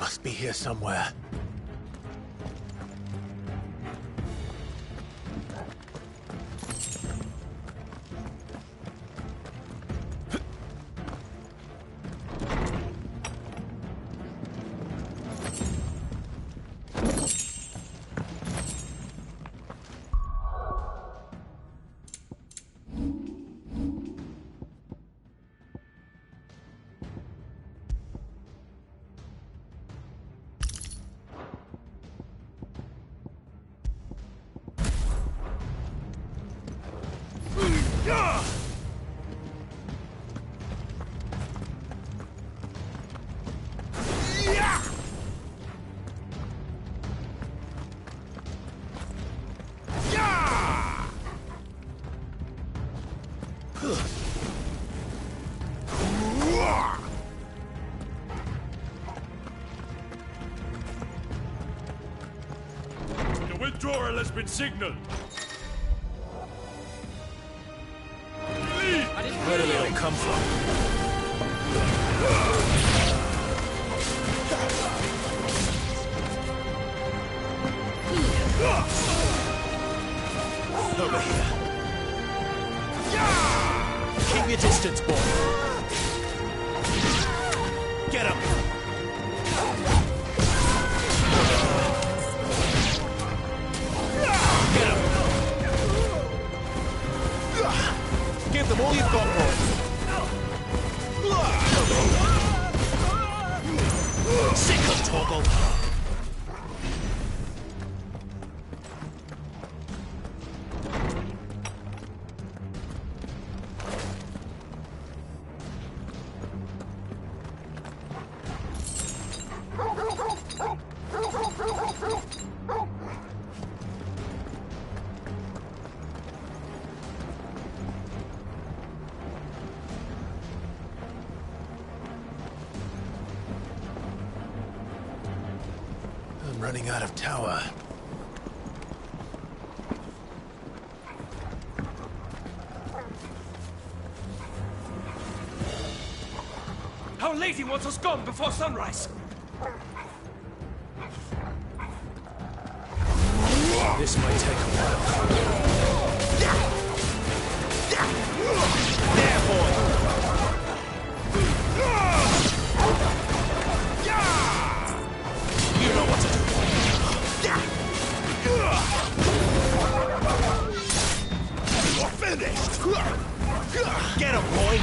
Must be here somewhere. The withdrawal has been signaled. Where do they all come from? Over here. Keep your distance, boy. Get him! Get him! Give them all you've got, boy. Sick of Toggle. I'm running out of tower. Our lady wants us gone before sunrise. This might take a while. There, boy! You know what to do. You're finished! Get him, boy!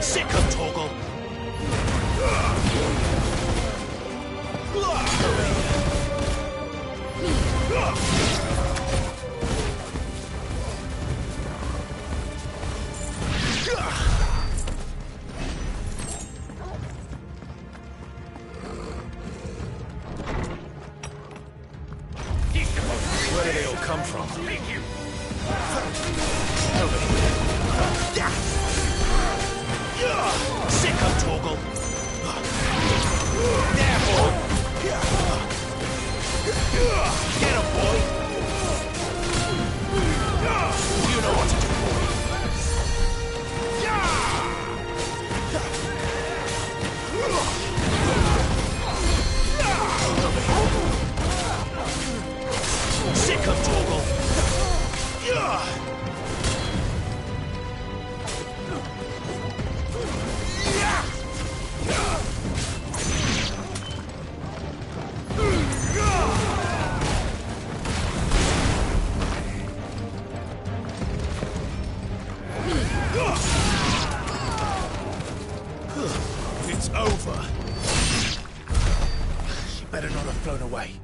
Sick of Toggle! Where do they all come from? Over here. Sick of Toggle! There, boy! Get him, boy! You know what to do, boy! Sick of Toggle! It's over. She better not have flown away.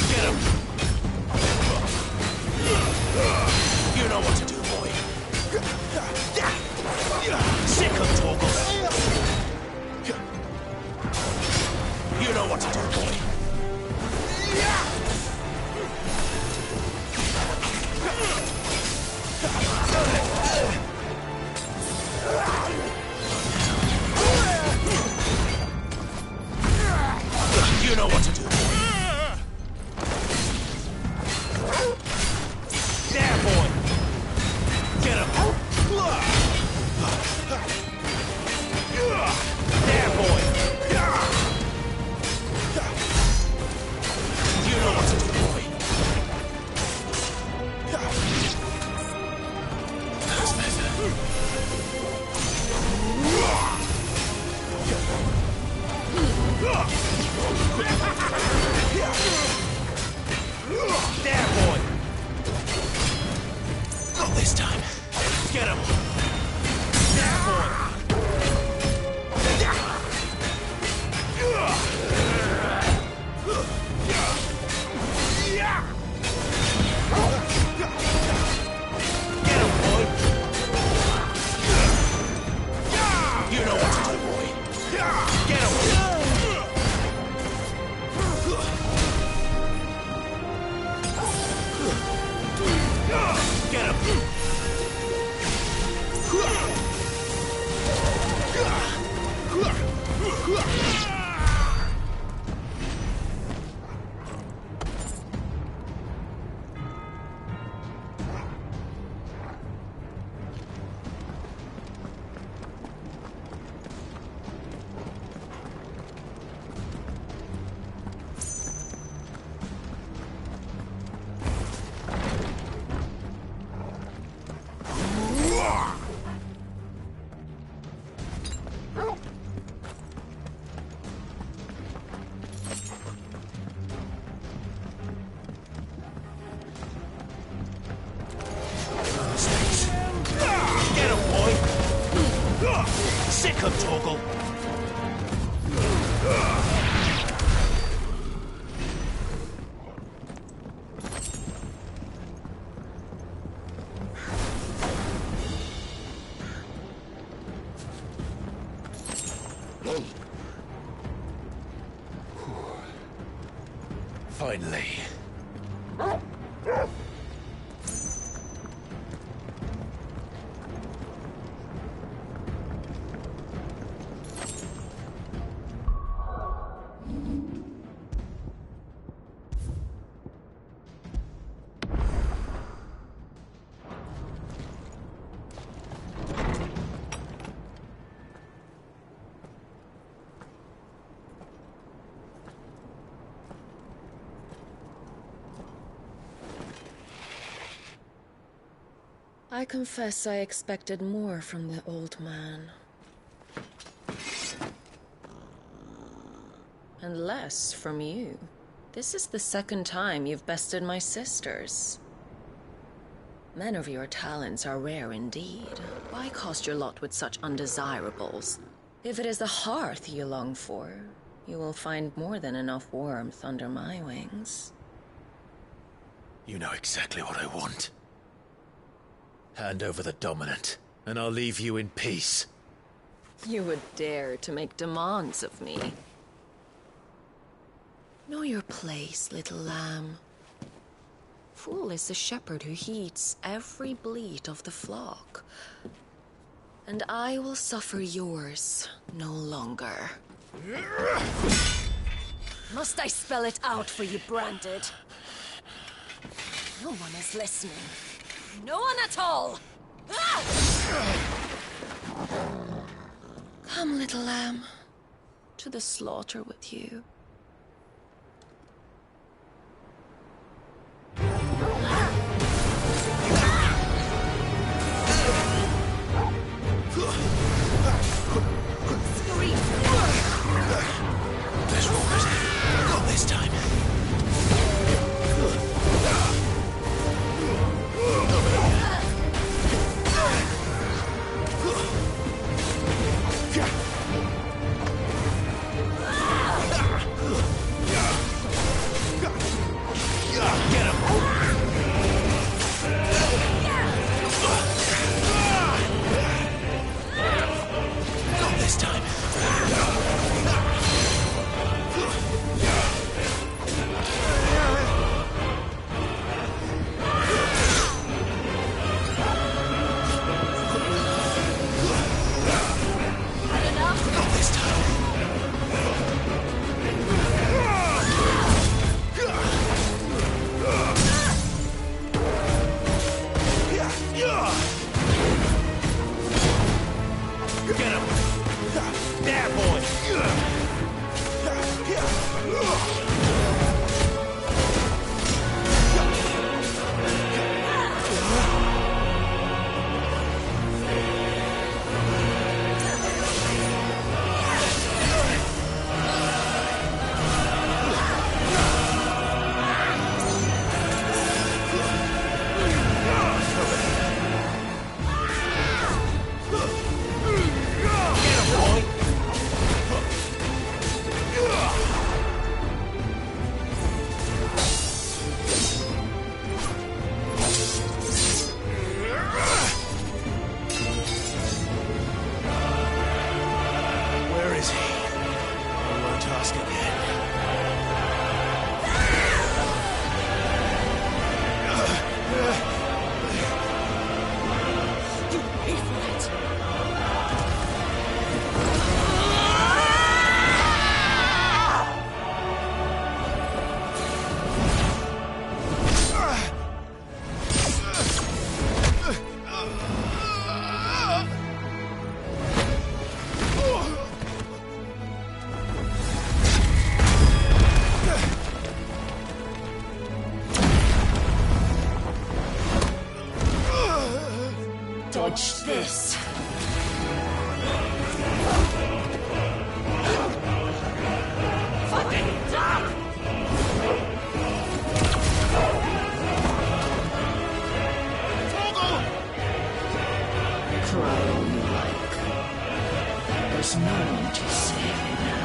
Get him! You There, boy! Not this time. Get him! There, boy! Get him, boy! You know what to do, boy! Get him! Get him! Get him, boy! Sick of Torgal! Finally. I confess I expected more from the old man. And less from you. This is the second time you've bested my sisters. Men of your talents are rare indeed. Why cast your lot with such undesirables? If it is the hearth you long for, you will find more than enough warmth under my wings. You know exactly what I want. Hand over the dominant, and I'll leave you in peace. You would dare to make demands of me. Know your place, little lamb. Fool is the shepherd who heeds every bleat of the flock. And I will suffer yours no longer. Must I spell it out for you, Branded? No one is listening. No one at all! Ah! Come, little lamb, to the slaughter with you. Scream! There's Robert. Not this time. Dodge this. Fucking duck! Cry all you like. There's no one to save you now.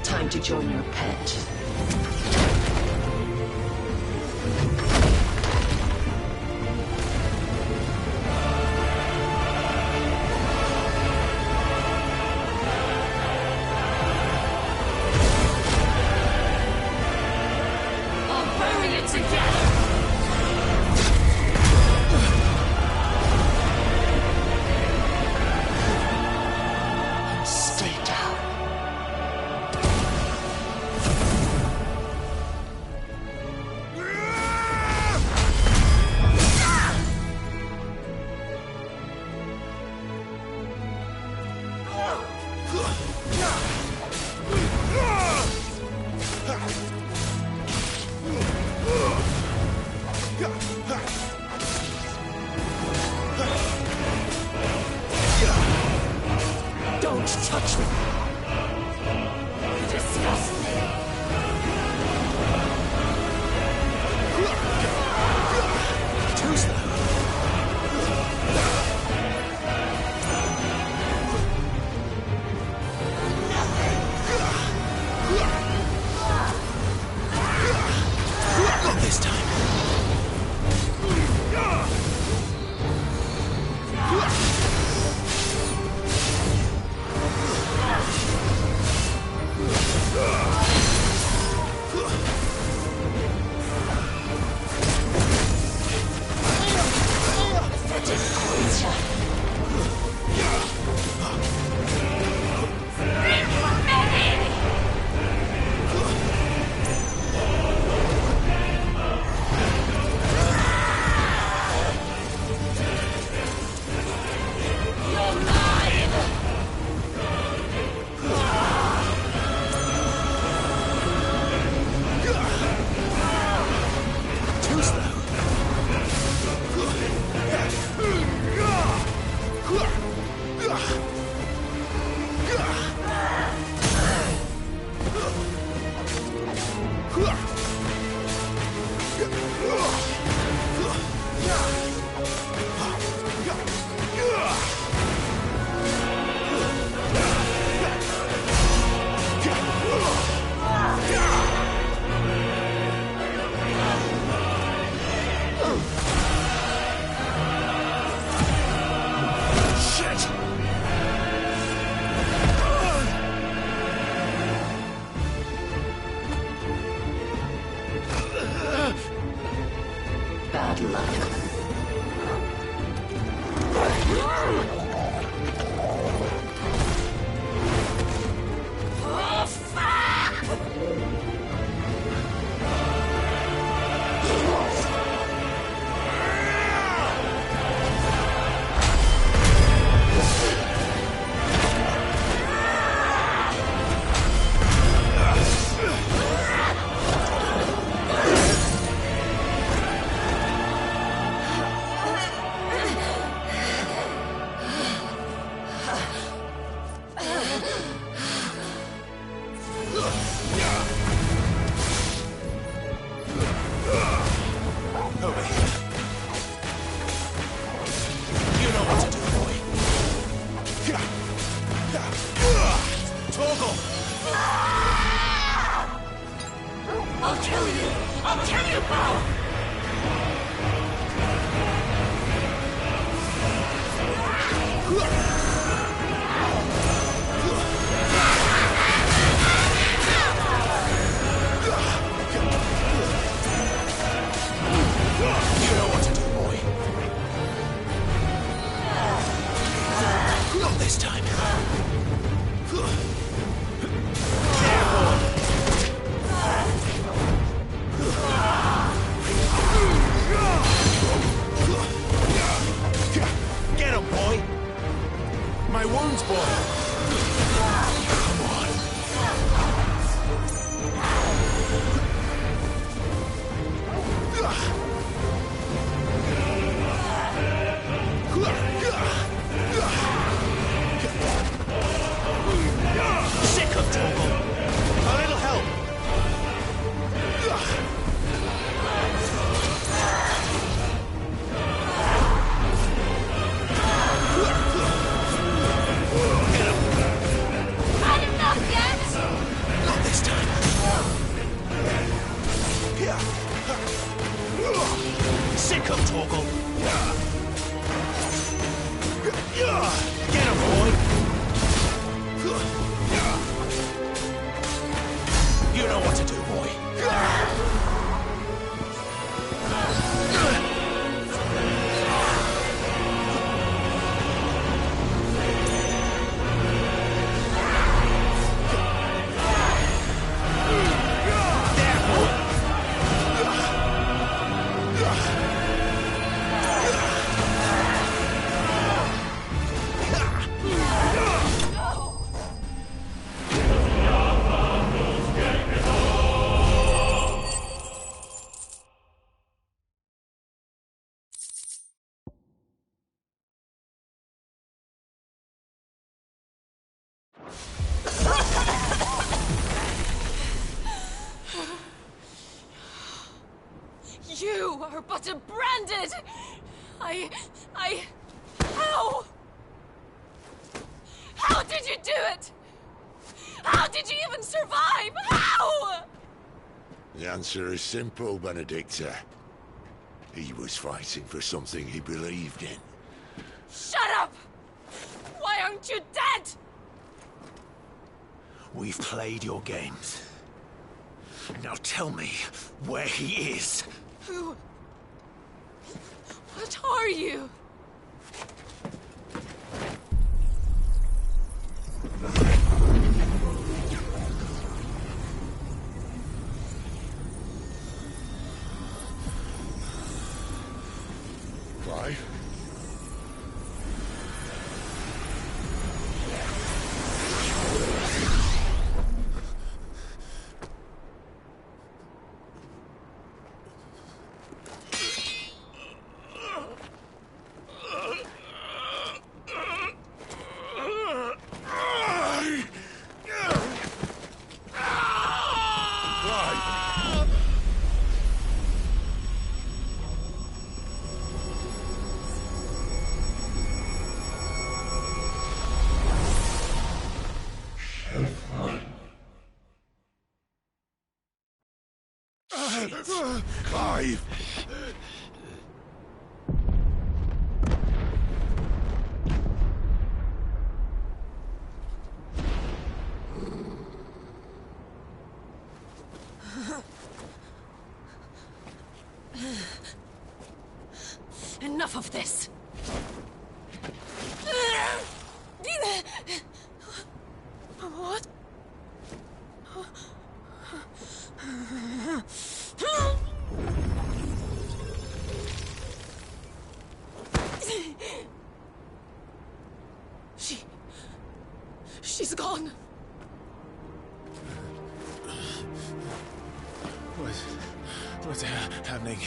Time to join your pet. I'll bury it together! Stay down. Don't touch me! You disgust me! Too slow. Not this time. Torgal! I'll kill you! I'll kill you both! You know what to do, boy. Not this time. Get him, boy. My wounds, boy. Come on. Sick of Torgal. A little help. Not enough yet! Not this time. Sick of Torgal. Get him, boy. You know what to do, boy. You are but a branded! How? How did you do it? How did you even survive? How? The answer is simple, Benedicta. He was fighting for something he believed in. Shut up! Why aren't you dead? We've played your games. Now tell me where he is. Who? What are you? Clive? Clive! Enough of this! What? She's gone. What's happening?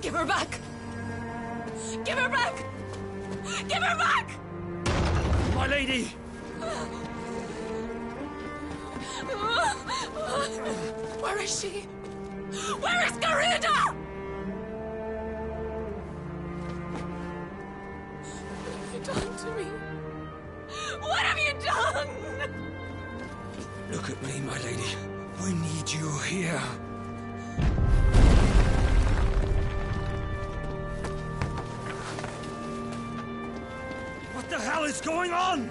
Give her back! Give her back! Give her back! My lady! Where is she? Where is Garuda? my lady. We need you here. What the hell is going on?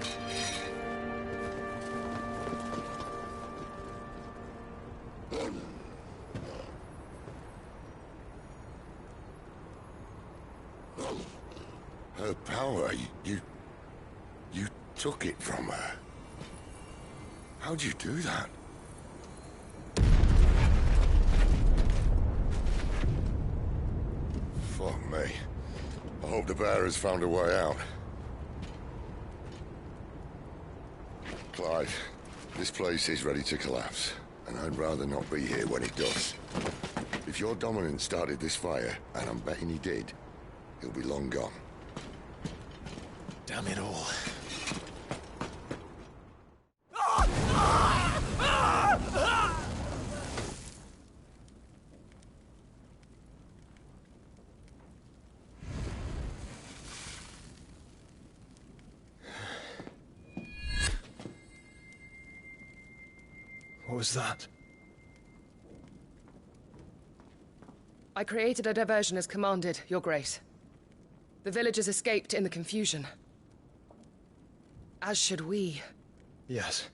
Her power, you took it from her. How'd you do that? Fuck me. I hope the bear has found a way out. Clive, this place is ready to collapse, and I'd rather not be here when it does. If your dominant started this fire, and I'm betting he did, he'll be long gone. Damn it all. What was that? I created a diversion as commanded, Your Grace. The villagers escaped in the confusion. As should we. Yes.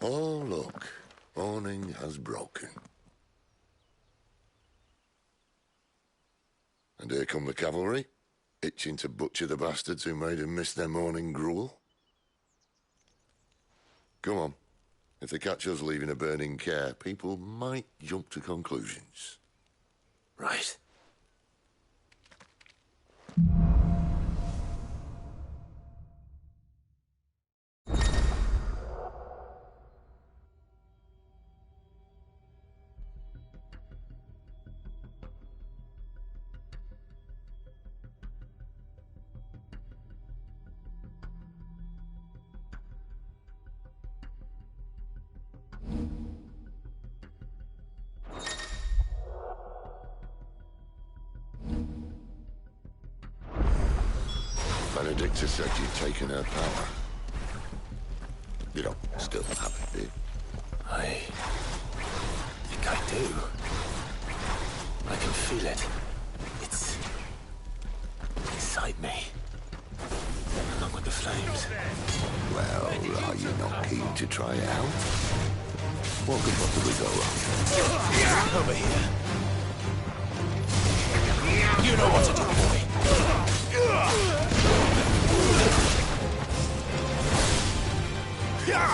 Oh, look. Morning has broken. And here come the cavalry, itching to butcher the bastards who made them miss their morning gruel. Come on. If they catch us leaving a burning care, people might jump to conclusions. Right. Benedicta said you'd taken her power. You don't still have it, do you? I think I do. I can feel it. It's inside me. Along with the flames. Well, are you not keen to try it out? What could possibly go wrong? Over here. You know what to do, boy. Yeah,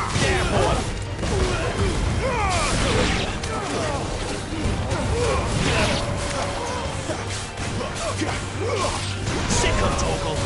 boy. Sick of Torgal.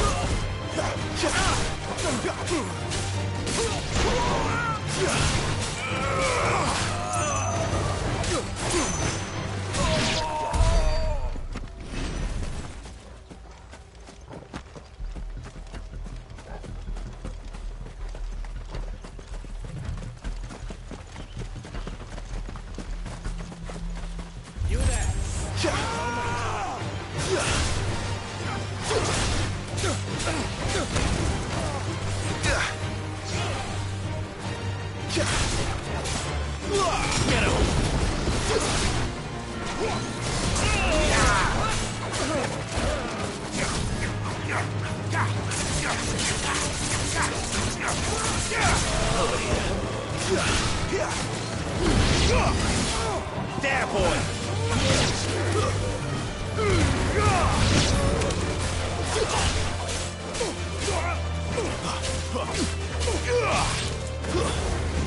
There, boy!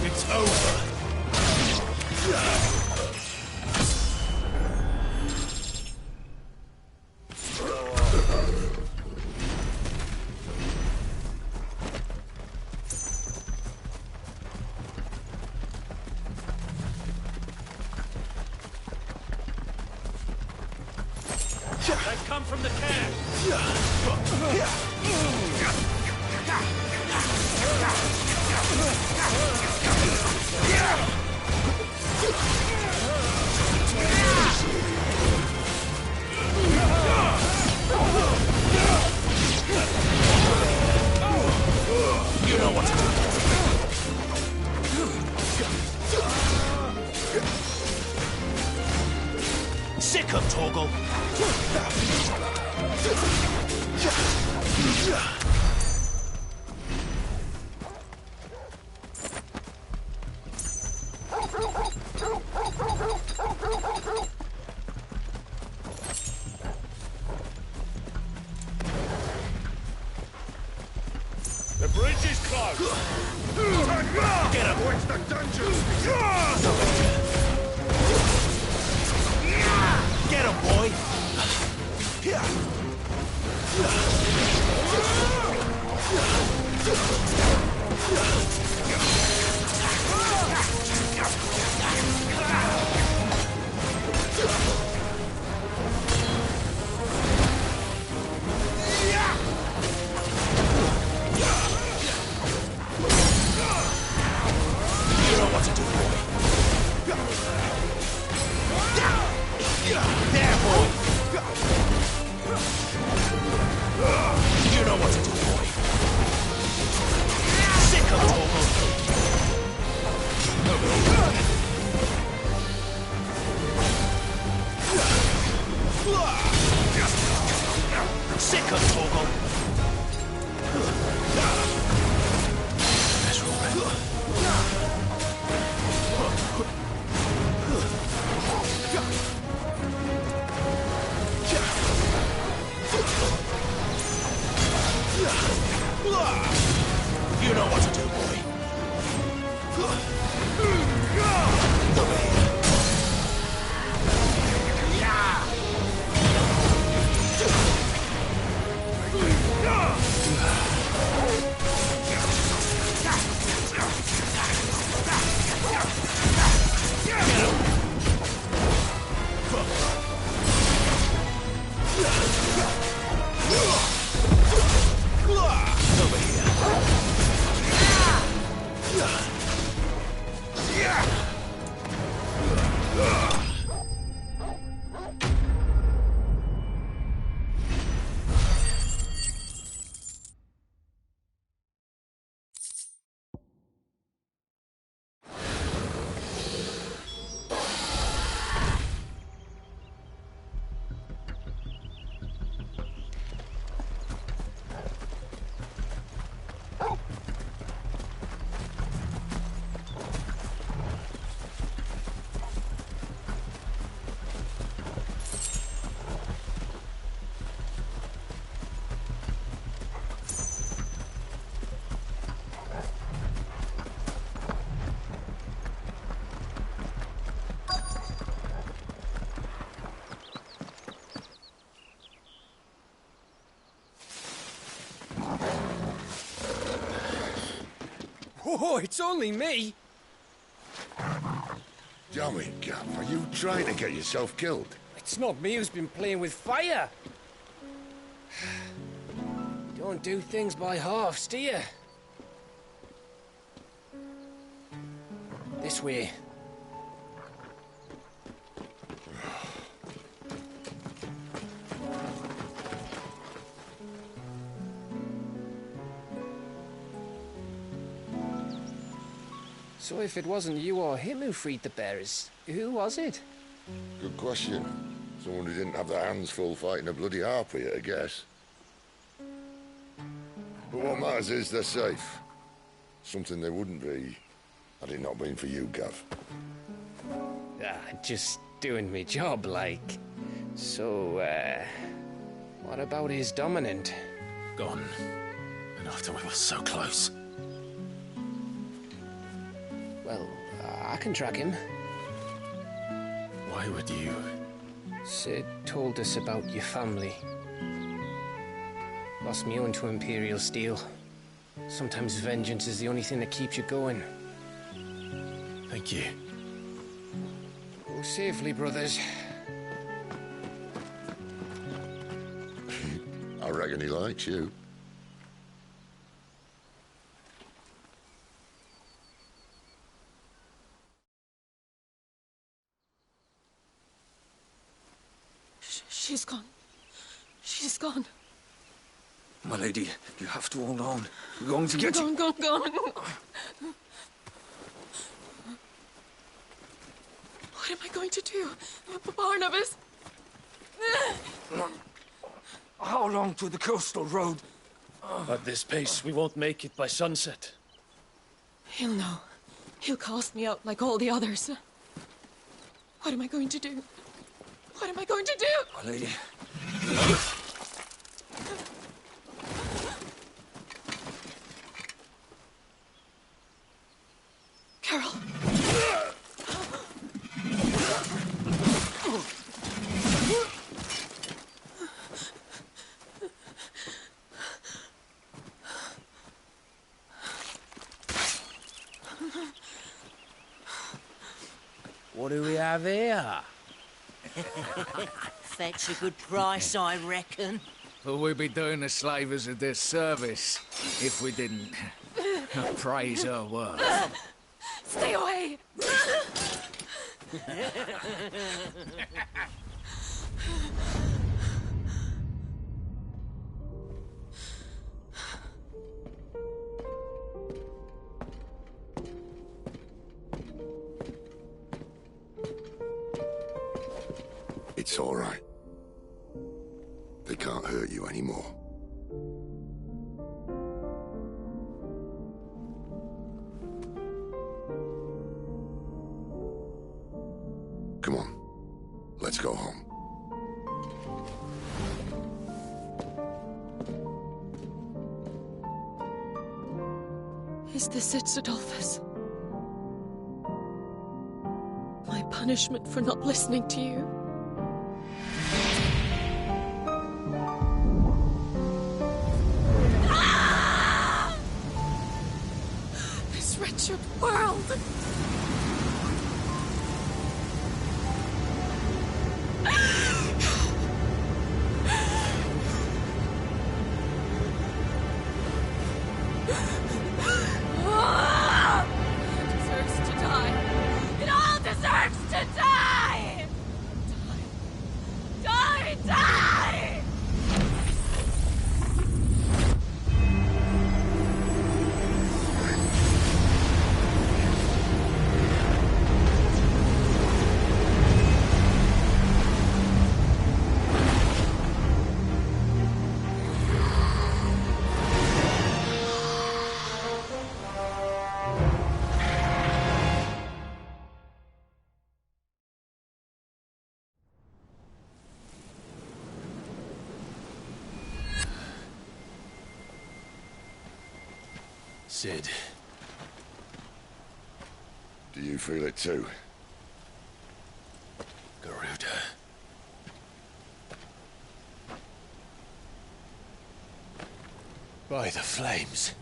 It's over! come from the camp. You know what to do. Sick of Torgal. The bridge is closed. Get him. What's the dungeon? Get him, boy. You know what to do, boy. There, boy. You know what to do, boy. Sick of Torgal. Sick of Torgal. Let's roll it. You know what to do, boy. Over here. Over here. Oh, it's only me. Damn it, Gav. Are you trying to get yourself killed? It's not me who's been playing with fire. Don't do things by halves, do you? This way. So if it wasn't you or him who freed the bearers, who was it? Good question. Someone who didn't have their hands full fighting a bloody harpy, I guess. But what matters is they're safe. Something they wouldn't be had it not been for you, Gav. Just doing me job, like. So, what about his dominant? Gone. And after we were so close. Well, I can track him. Why would you? Sid told us about your family. Lost me own to Imperial Steel. Sometimes vengeance is the only thing that keeps you going. Thank you. Go safely, brothers. reckon he likes you. She's gone. She's gone. My lady, you have to hold on. We're going to get you. Gone. What am I going to do? Barnabas? How long to the coastal road? At this pace, we won't make it by sunset. He'll know. He'll cast me out like all the others. What am I going to do? What am I going to do? My lady. Carol. What do we have here? Fetch a good price, I reckon. Well, we'd be doing the slavers a disservice if we didn't praise her work. Stay away! It's all right. They can't hurt you anymore. Come on. Let's go home. Is this it, Adolphus? My punishment for not listening to you? This wretched world! Deserves to die. It all deserves to die! Die! Sid. Do you feel it too? Garuda. By the flames.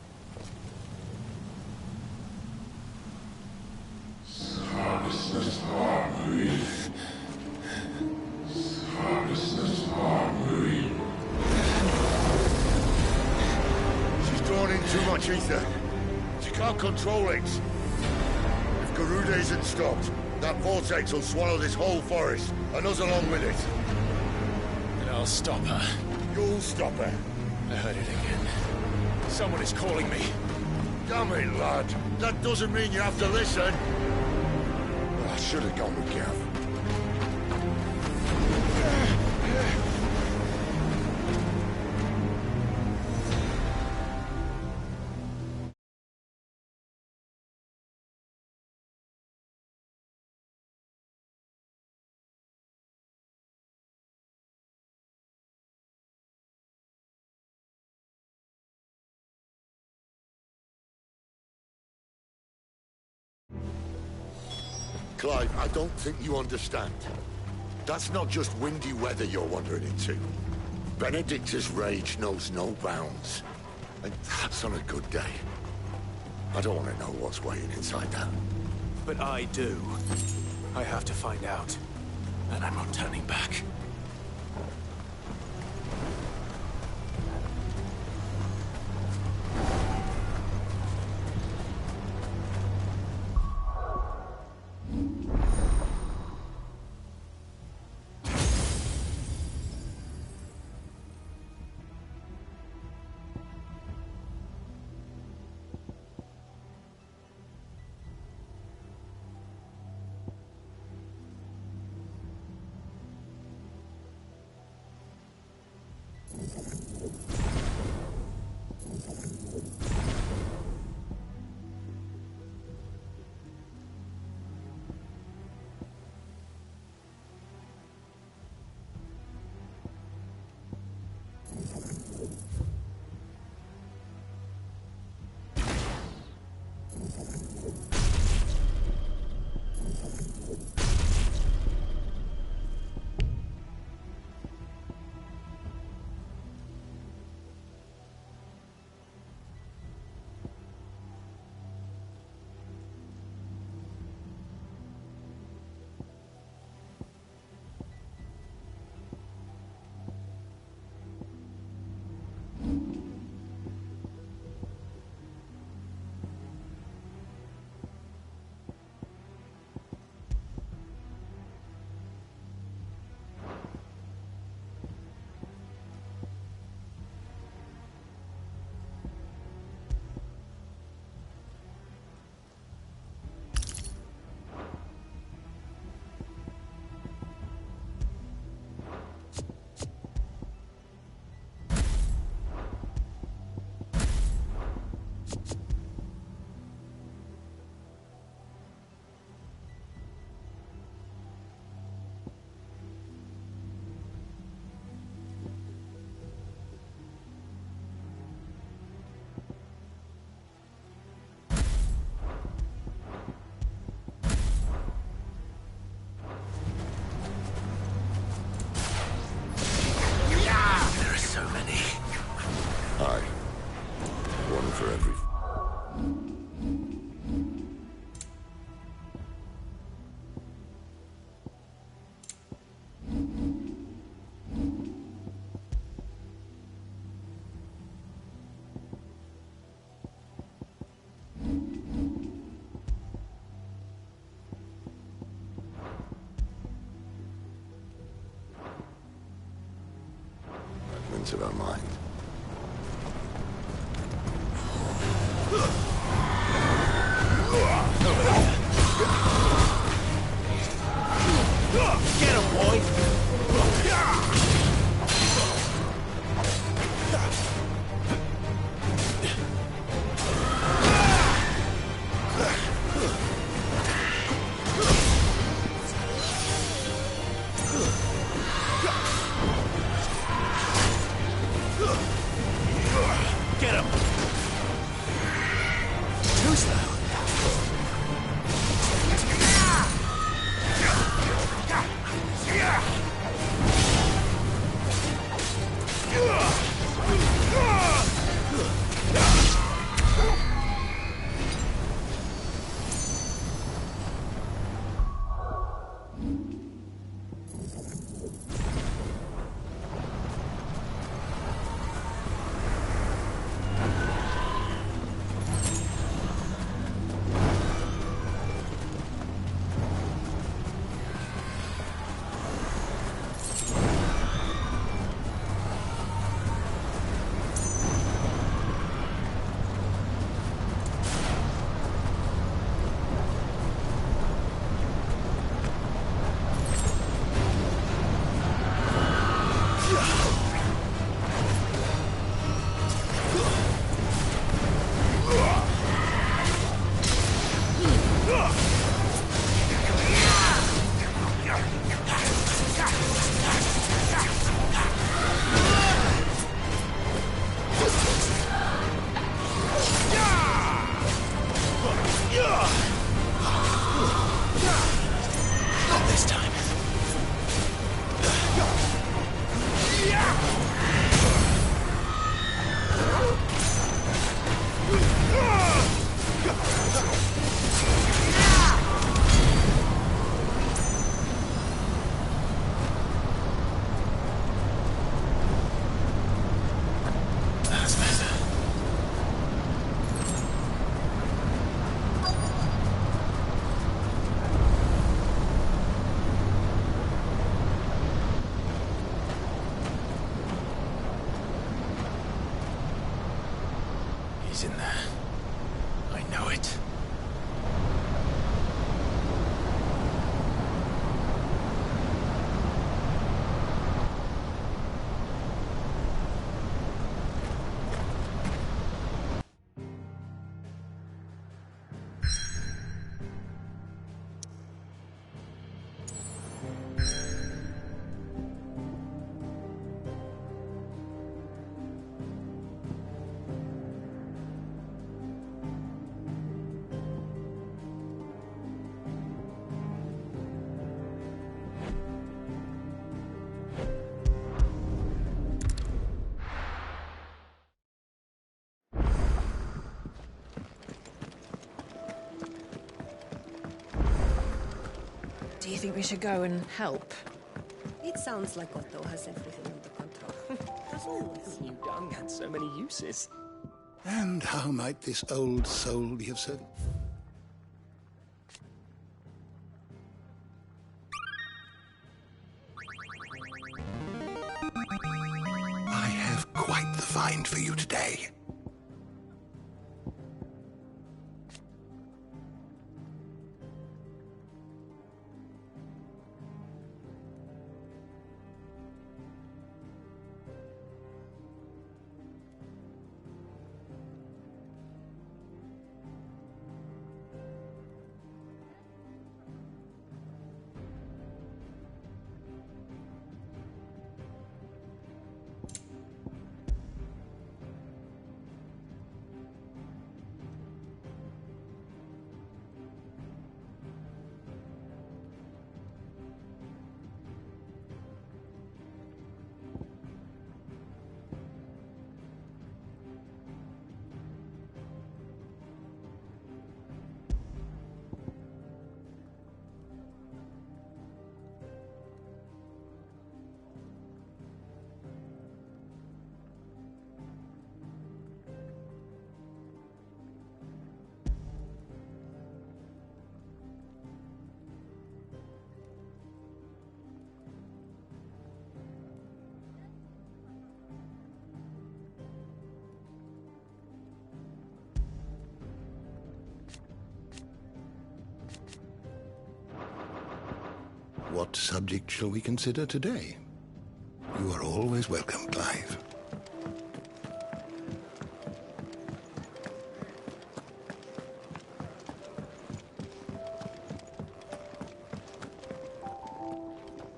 She's drawn in too much ether. She can't control it. If Garuda isn't stopped, that vortex will swallow this whole forest, and us along with it. And I'll stop her. You'll stop her. I heard it again. Someone is calling me. Damn it, lad. That doesn't mean you have to listen. I should have gone with Gav. Clive, I don't think you understand. That's not just windy weather you're wandering into. Benedicta's rage knows no bounds. And that's on a good day. I don't want to know what's waiting inside that. But I do. I have to find out. And I'm not turning back. every... fragments of our mind. Get him, boy! Get him! Too slow. Not this time. That's better. He's in there. I know it. Do you think we should go and help? It sounds like Otto has everything under control. As always. New dung had so many uses. And how might this old soul be of service? I have quite the find for you today. What subject shall we consider today? You are always welcome, Clive.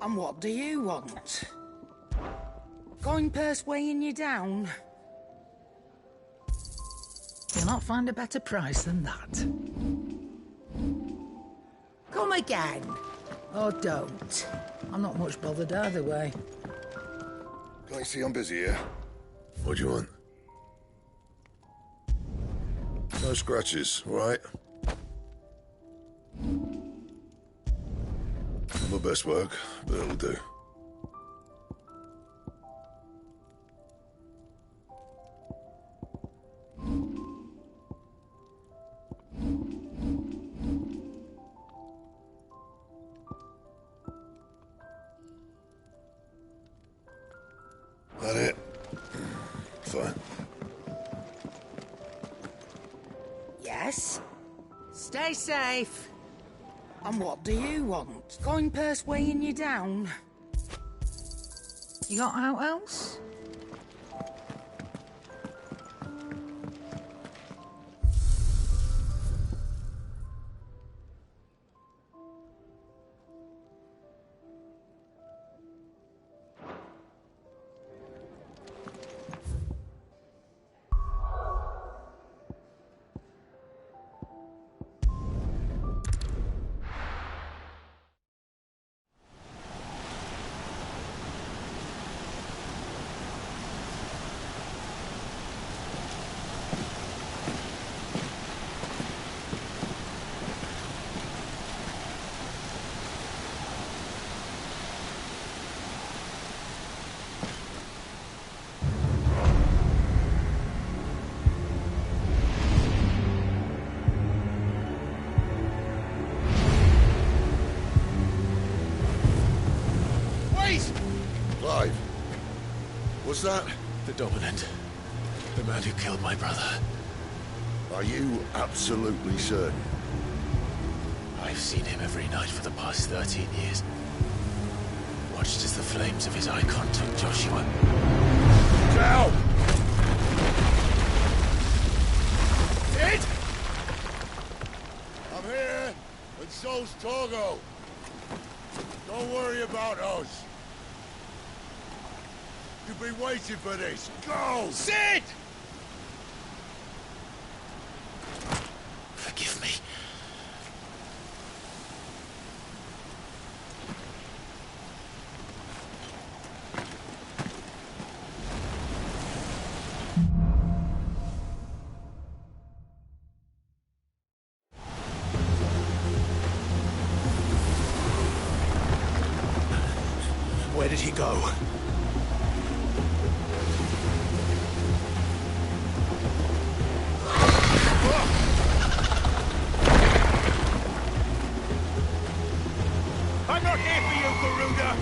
And what do you want? Coin purse weighing you down? You'll not find a better price than that. Come again. Or don't. I'm not much bothered either way. Can't you see I'm busy here? What do you want? No scratches, all right? Not my best work, but it'll do. That it? Fine. Yes? Stay safe. And what do you want? Coin purse weighing you down? You got out else? Clive, was that? The Dominant. The man who killed my brother. Are you absolutely certain? I've seen him every night for the past 13 years. Watched as the flames of his icon took Joshua. Down! Sid! I'm here, and so's Torgo. Don't worry about us. You've been waiting for this. Go! Sid! Forgive me. Where did he go? I'm not here for you, Garuda!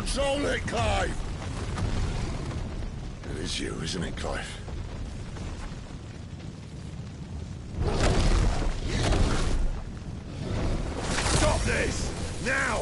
Control it, Clive! It is you, isn't it, Clive? Stop this! Now!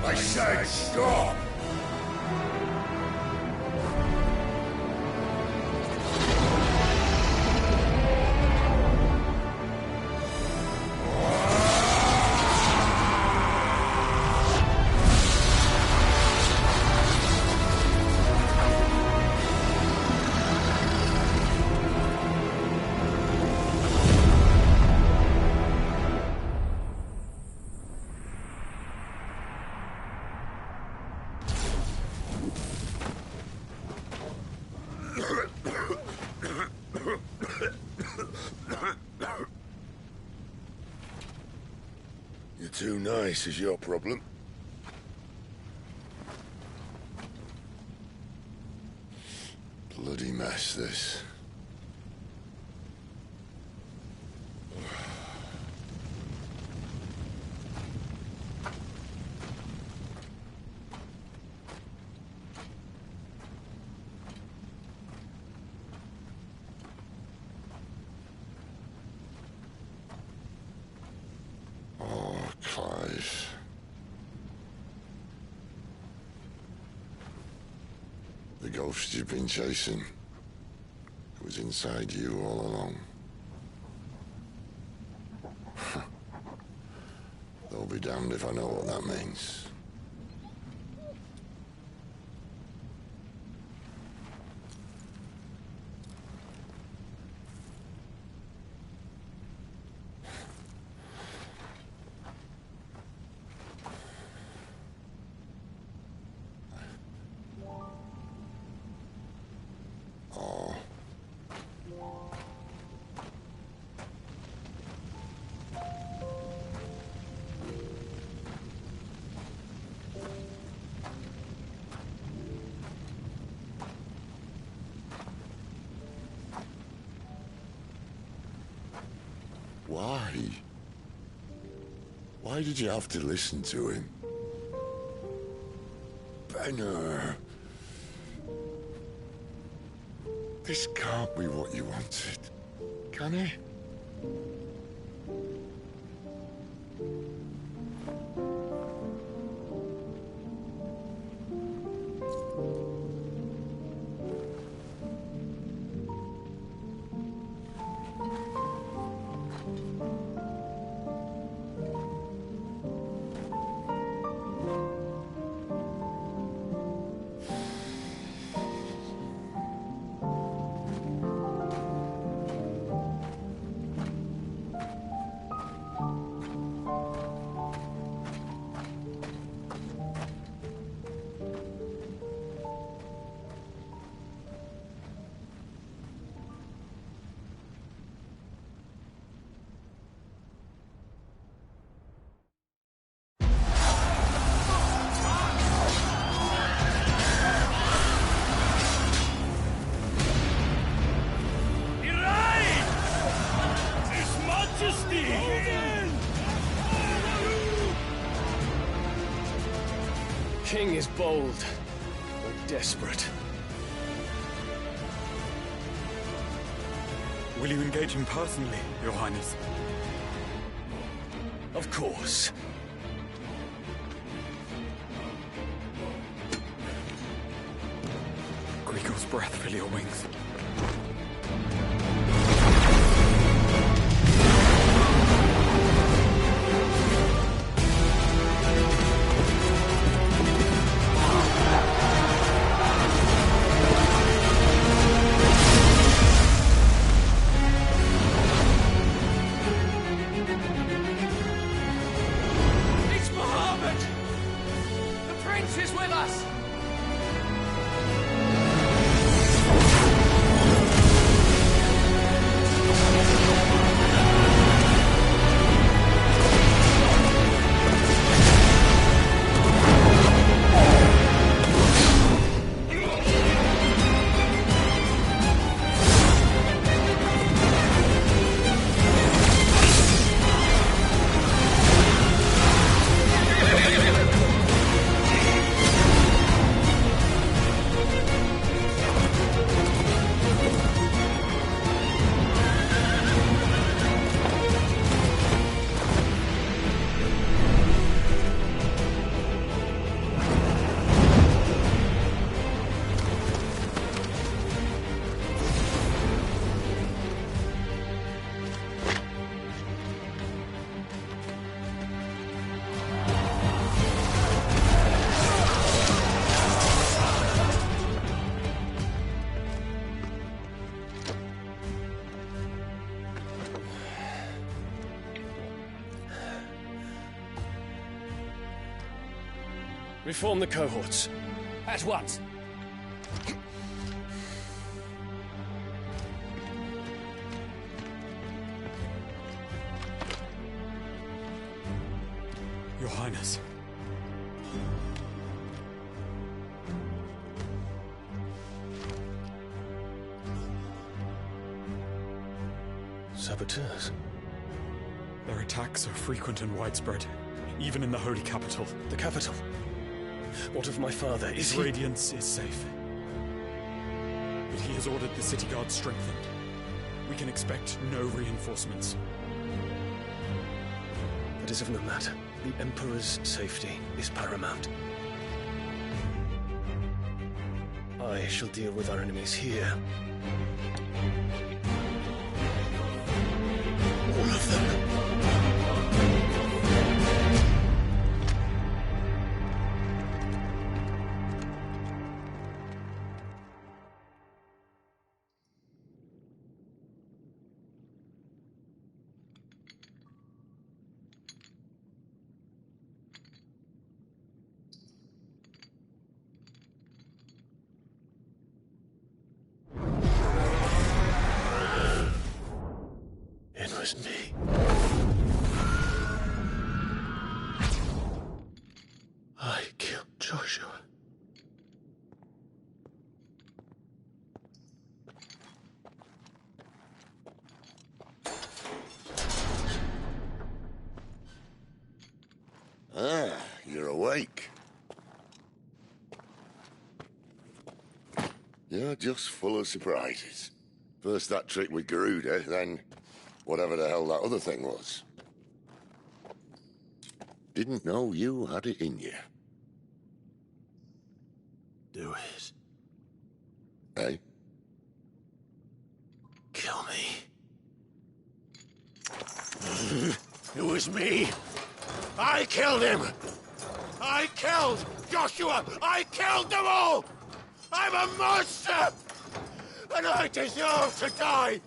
I said stop! You're too nice is your problem. Bloody mess, this. Clive. The ghost you've been chasing was inside you all along. They'll be damned if I know what that means. Why? Why did you have to listen to him? Benner. This can't be what you wanted, can it? King is bold, or desperate. Will you engage him personally, Your Highness? Of course. Griego's breath fill your wings. Reform the cohorts. At once! Your Highness. Saboteurs? Their attacks are frequent and widespread, even in the Holy Capital. The capital? What of my father? Is he... Radiance is safe. But he has ordered the city guard strengthened. We can expect no reinforcements. That is of no matter. The Emperor's safety is paramount. I shall deal with our enemies here. All of them. It was me. I killed Joshua. Ah, you're awake. You're just full of surprises. First that trick with Garuda, then whatever the hell that other thing was. Didn't know you had it in you. Do it. Eh? Kill me. It was me. I killed him. I killed Joshua. I killed them all. I'm a monster. And I deserve to die.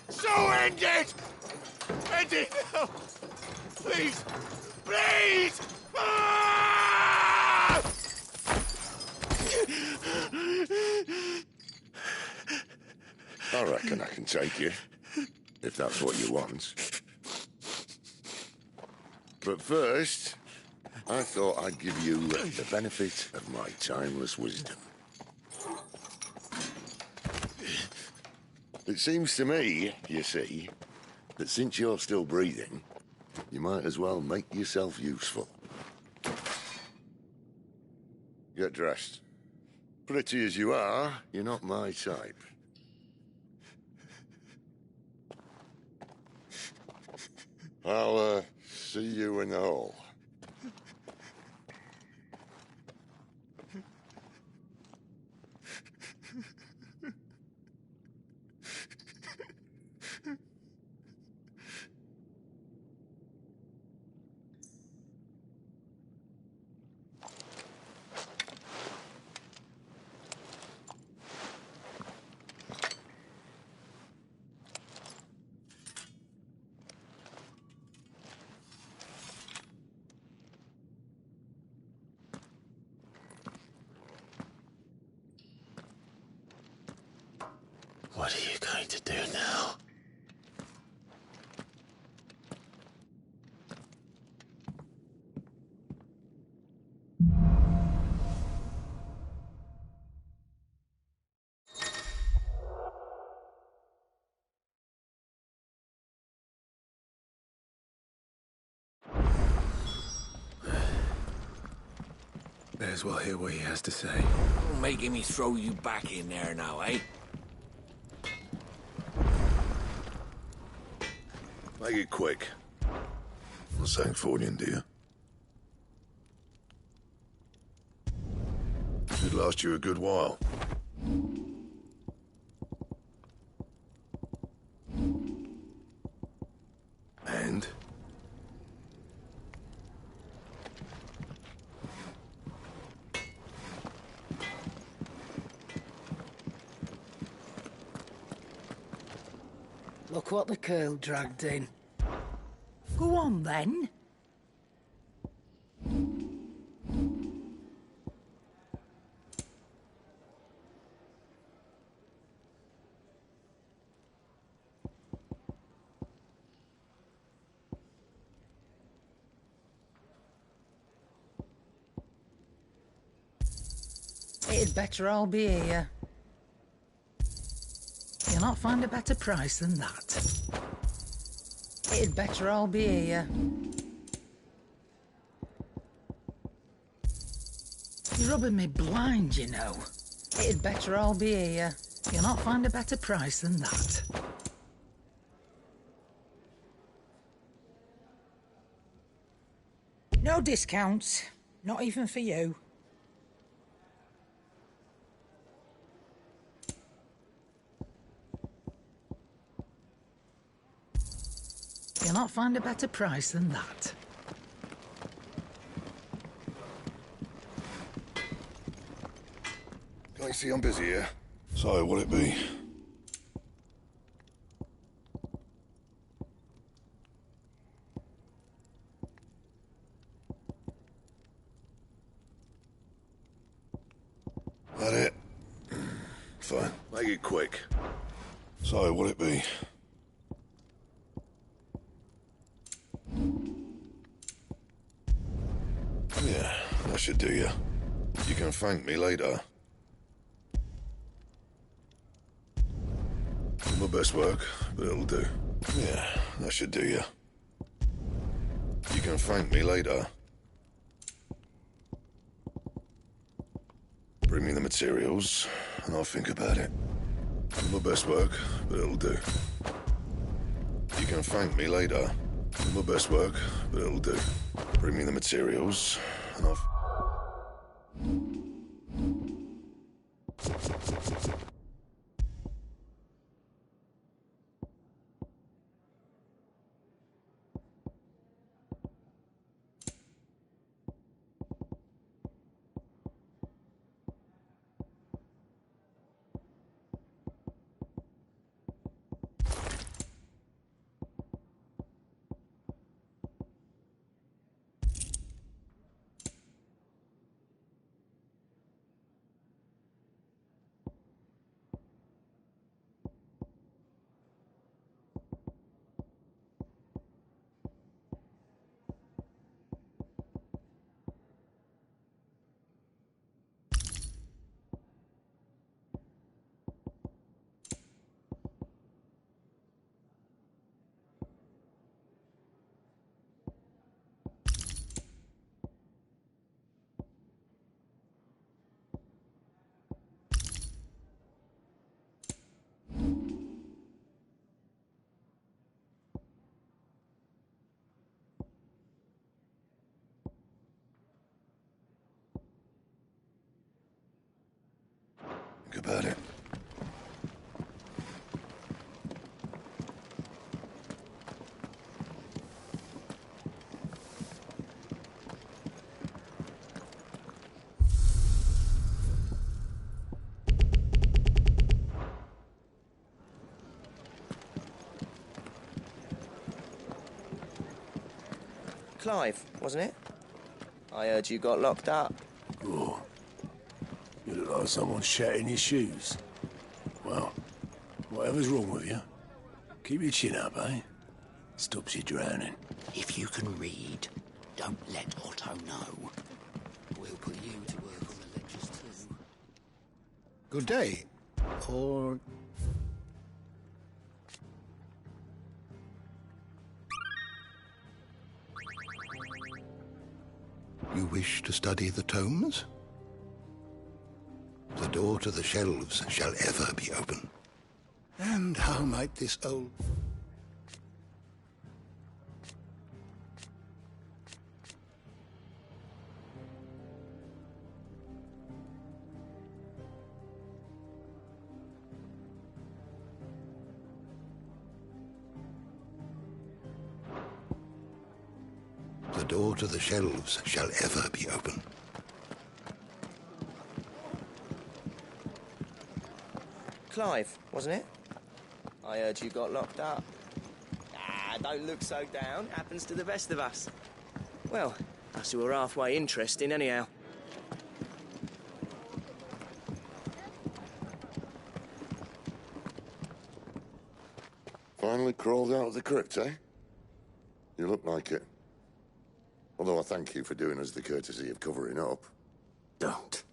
So end it. End it now. Please. Please. Ah! I reckon I can take you, if that's what you want. But first, I thought I'd give you the benefit of my timeless wisdom. It seems to me, you see, that since you're still breathing, you might as well make yourself useful. Get dressed. Pretty as you are, you're not my type. I'll, see you in the hall. What are you going to do now? May as well hear what he has to say. Don't making me throw you back in there now, eh? Make it quick. Not saying Fordian, do you? Should last you a good while. And? Look what the curl dragged in. Go on, then. It'd better all be here. You'll not find a better price than that. It'd better all be here. You're rubbing me blind, you know. It'd better all be here. You'll not find a better price than that. No discounts. Not even for you. You'll not find a better price than that. Can't you see I'm busy here? So, what'll it be? That it? Fine. Make it quick. So, what'll it be? Yeah, that should do you. You can thank me later. My best work, but it'll do. Yeah, that should do you. You can thank me later. Bring me the materials, and I'll think about it. My best work, but it'll do. You can thank me later. My best work, but it'll do. Bring me the materials, and I'll... Think about it. Clive, wasn't it? I heard you got locked up. Oh. You look like someone shat in your shoes. Well, whatever's wrong with you, keep your chin up, eh? Stops you drowning. If you can read, don't let Otto know. We'll put you to work on the ledgers too. Good day. Or... You wish to study the tomes? The door to the shelves shall ever be open. And how might this old... The door to the shelves shall ever be open. Clive, wasn't it? I heard you got locked up. Ah, don't look so down. Happens to the best of us. Well, us who are halfway interesting, anyhow. Finally crawled out of the crypt, eh? You look like it. Although I thank you for doing us the courtesy of covering up. Don't.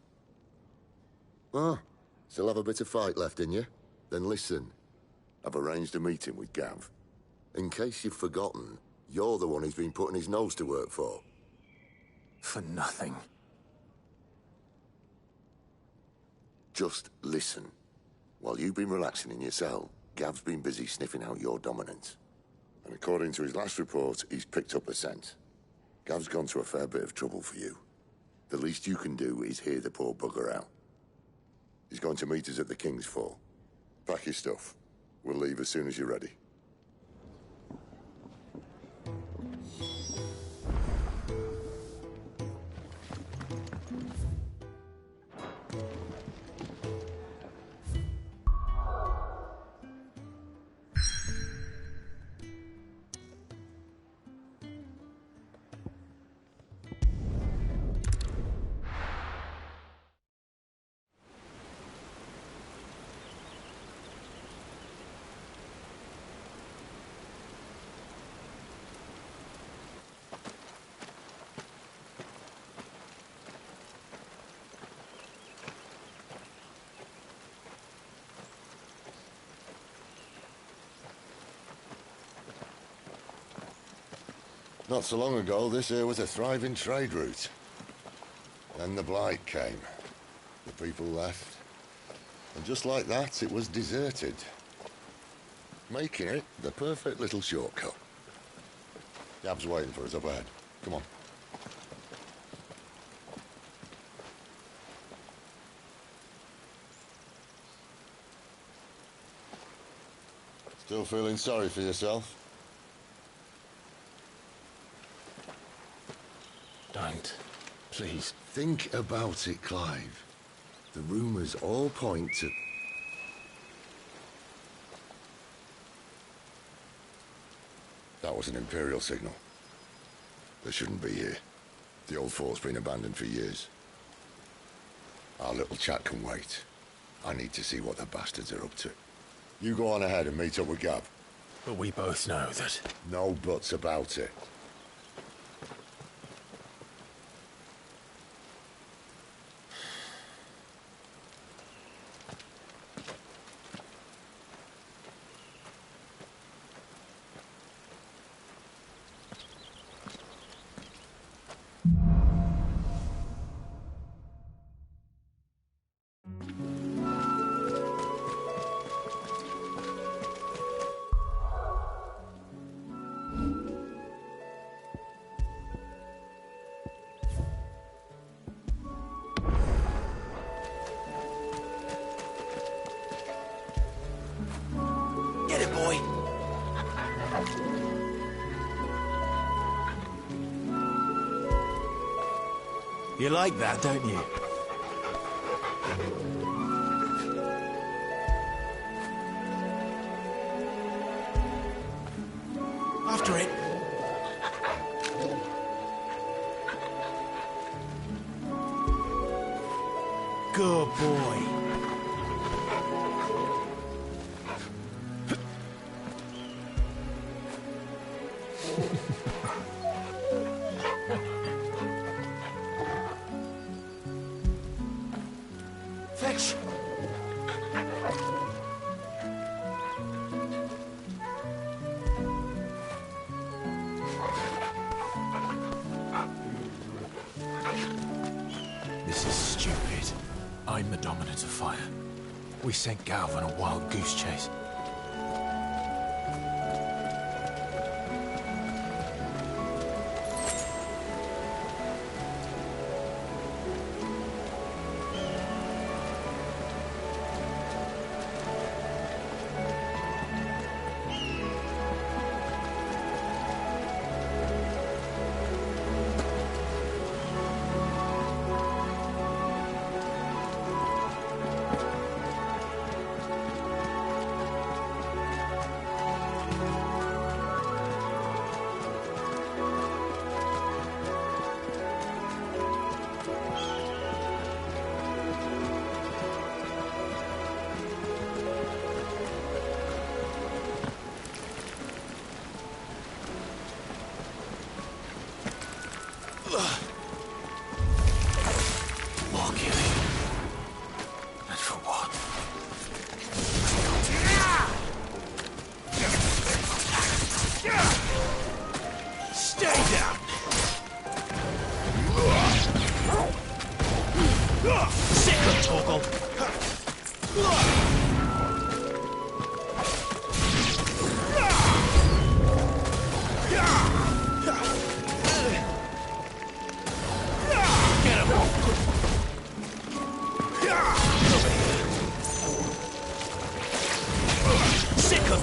Ah, still have a bit of fight left in you? Then listen. I've arranged a meeting with Gav. In case you've forgotten, you're the one he's been putting his nose to work for. For nothing. Just listen. While you've been relaxing in your cell, Gav's been busy sniffing out your dominance. And according to his last report, he's picked up a scent. Gav's gone to a fair bit of trouble for you. The least you can do is hear the poor bugger out. He's going to meet us at the King's Fall. Pack your stuff. We'll leave as soon as you're ready. Not so long ago, this here was a thriving trade route. Then the Blight came. The people left. And just like that, it was deserted. Making it the perfect little shortcut. Gav's waiting for us up ahead. Come on. Still feeling sorry for yourself? Don't. Please. Think about it, Clive. The rumours all point to... That was an Imperial signal. They shouldn't be here. The old fort's been abandoned for years. Our little chat can wait. I need to see what the bastards are up to. You go on ahead and meet up with Gav. But we both know that... No buts about it. Get it, boy. You like that, don't you? After it. Good boy. Fetch. This is stupid. I'm the dominant of fire. We sent Gav on a wild goose chase.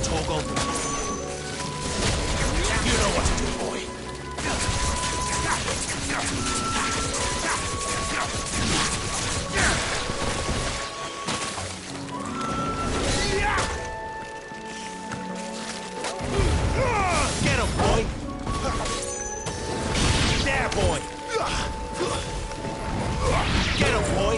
Torgal. You know what to do, boy. Get him, boy! There, boy! Get him, boy!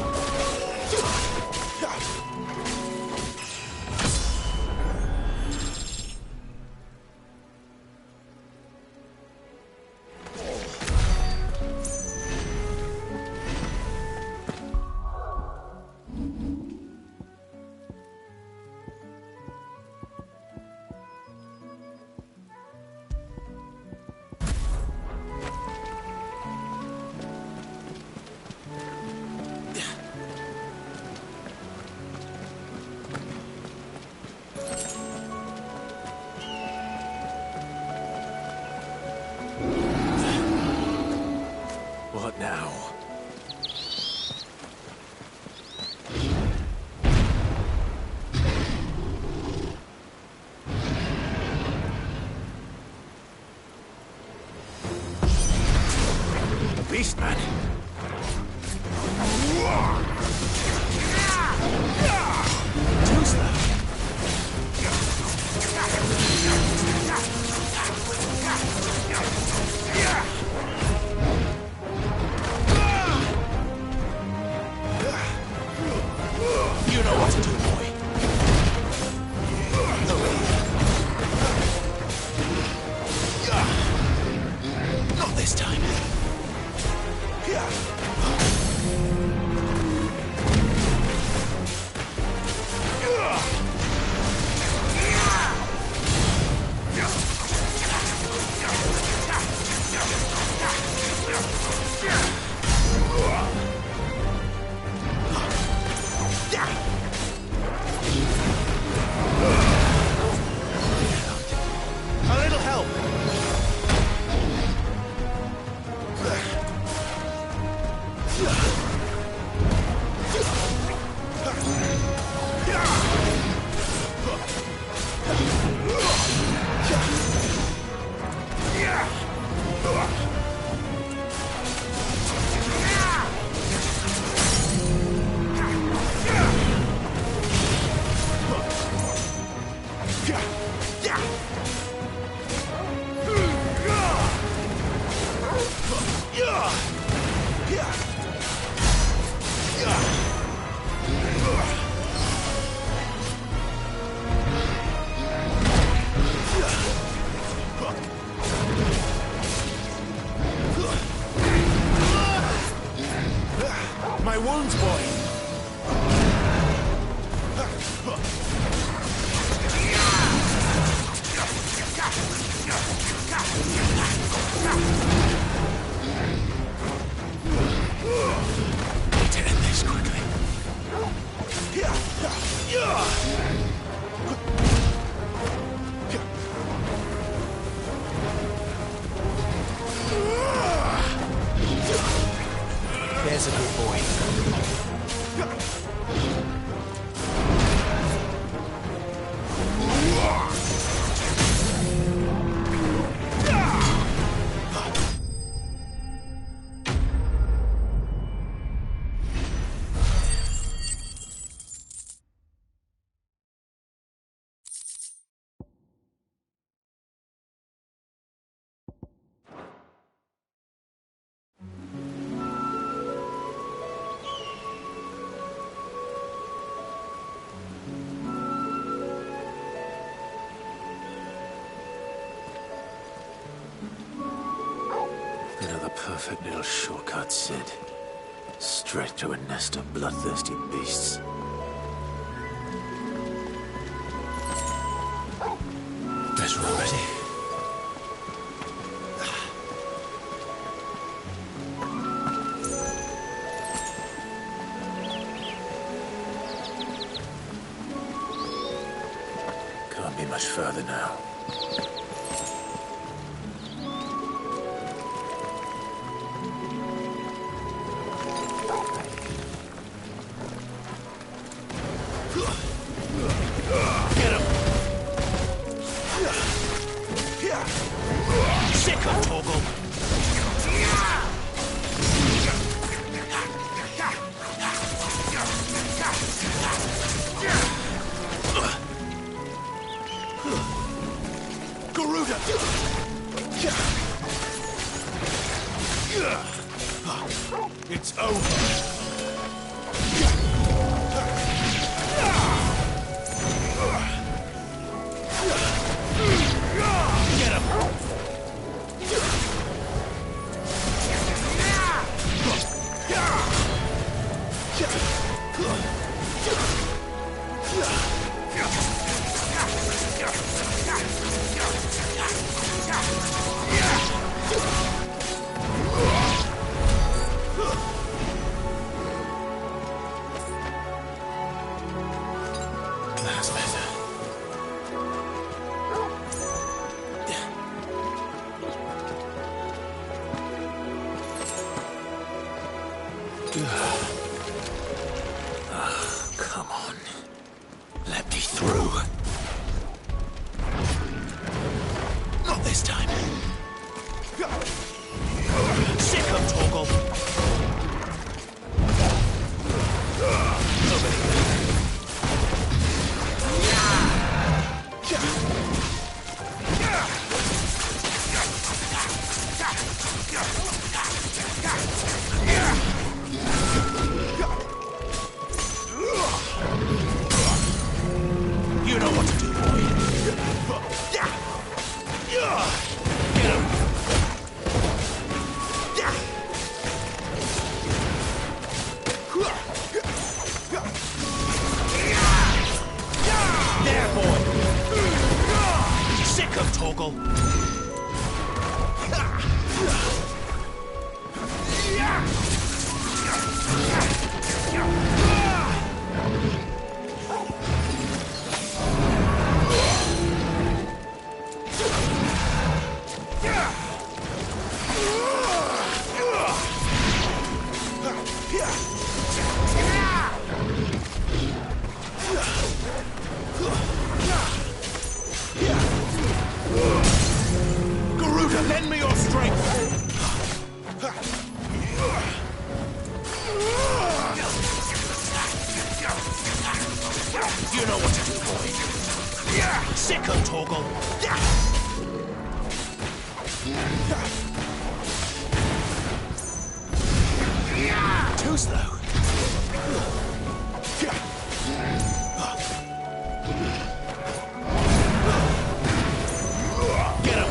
What now? The beast, man. Too slow. You know what to do, boy. Not this time. A little help. My wounds, boy. Need to end this quickly. There's a good boy. Another perfect little shortcut, Sid. Straight to a nest of bloodthirsty beasts. Better already. Can't be much further now. Get him! Sick of Torgal! Garuda! It's over! Get him! That's better. Come on. Let me through. Not this time. Sick of Torgal. You know what to do, boy. Get him. There, boy. Sick of Torgal. Garuda, lend me your strength! You know what to do, boy. Sick of Torgal. Too slow. Get him.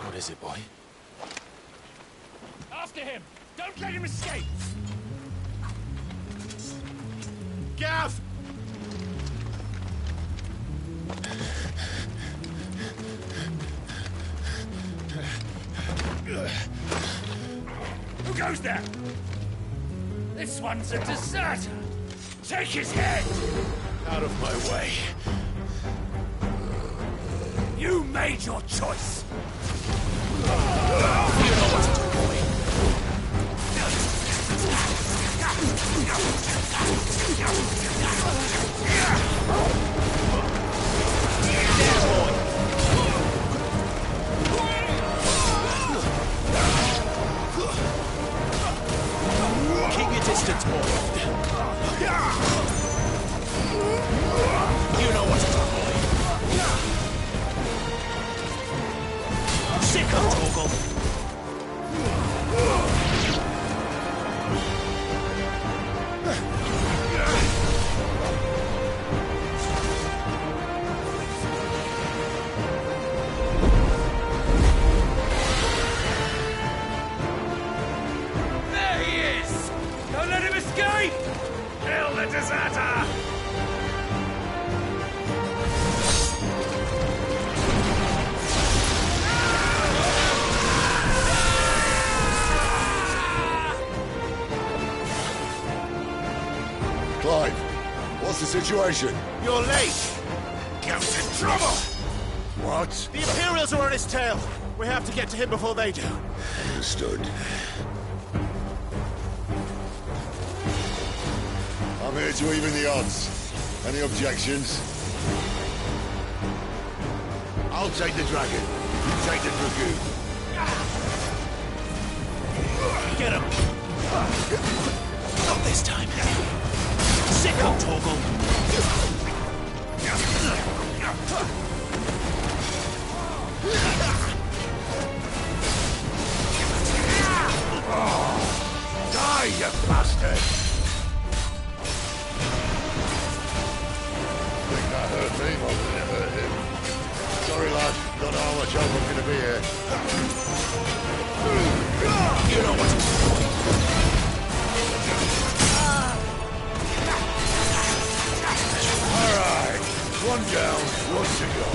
What is it, boy? After him! Don't let him escape! Gav! Who goes there? This one's a deserter! Take his head! Out of my way. You made your choice! You know what to do, boy. There, boy. come, Torgal. There he is! Don't let him escape! Kill the deserter! Clive, what's the situation? You're late. Goat's in trouble! What? The Imperials are on his tail. We have to get to him before they do. Understood. I'm here to even the odds. Any objections? I'll take the dragon. You take the dragoon. Get him. Not this time. Sick him, Torgal. Die, you bastard! Think that hurt me more than it hurt him. Sorry, lad. Don't know how much help I'm gonna be here. You know what to do. Alright. One down, one to go.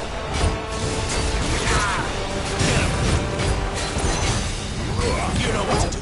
You know what to do.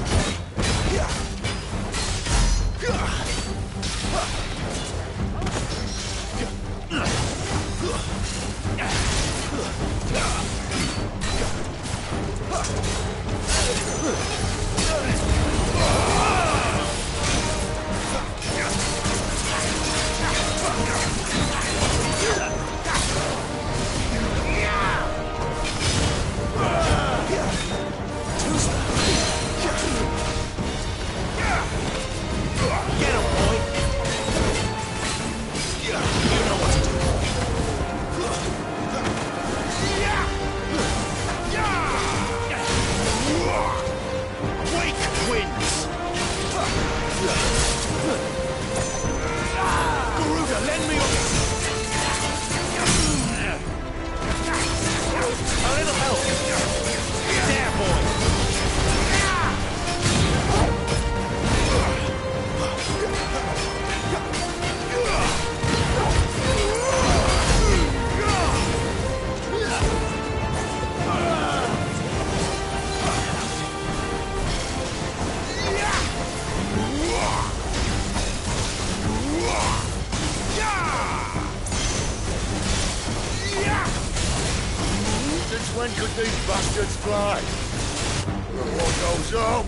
When could these bastards fly? What goes up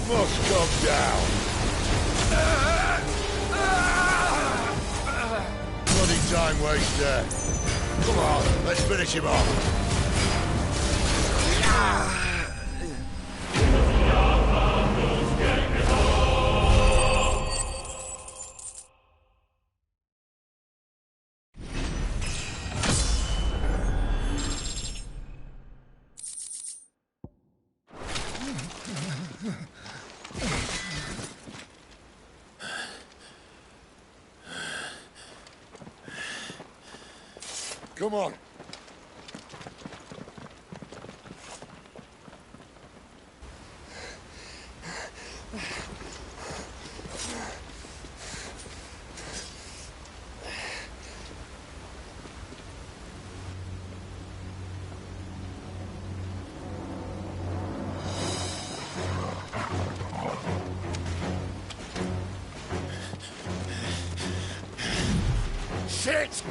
must come down. Bloody time waster. Come on, let's finish him off. Come on. Shit!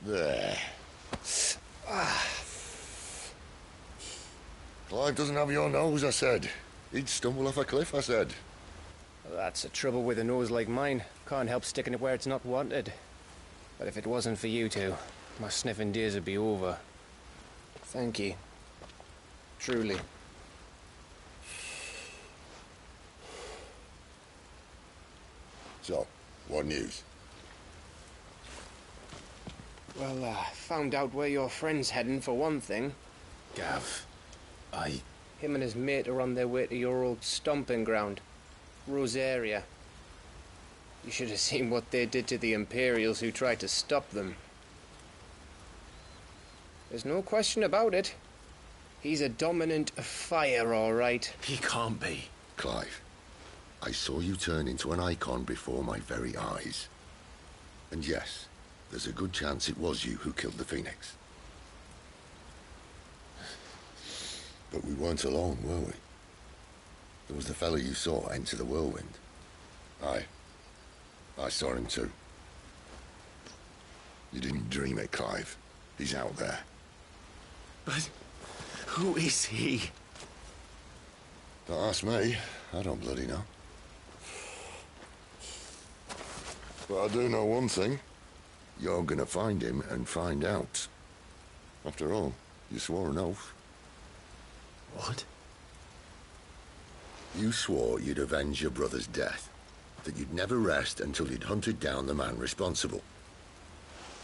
There. Clive doesn't have your nose, I said. He'd stumble off a cliff, I said. Well, that's the trouble with a nose like mine. Can't help sticking it where it's not wanted. But if it wasn't for you two, my sniffing days would be over. Thank you. Truly. So, what news? Well, found out where your friend's heading, for one thing. Gav, Him and his mate are on their way to your old stomping ground, Rosaria. You should have seen what they did to the Imperials who tried to stop them. There's no question about it. He's a dominant of fire, all right. He can't be. Clive, I saw you turn into an icon before my very eyes. And yes, there's a good chance it was you who killed the Phoenix. But we weren't alone, were we? There was the fellow you saw enter the whirlwind. I saw him too. You didn't dream it, Clive. He's out there. But who is he? Don't ask me. I don't bloody know. But I do know one thing. You're gonna find him and find out. After all, you swore an oath. What? You swore you'd avenge your brother's death. That you'd never rest until you'd hunted down the man responsible.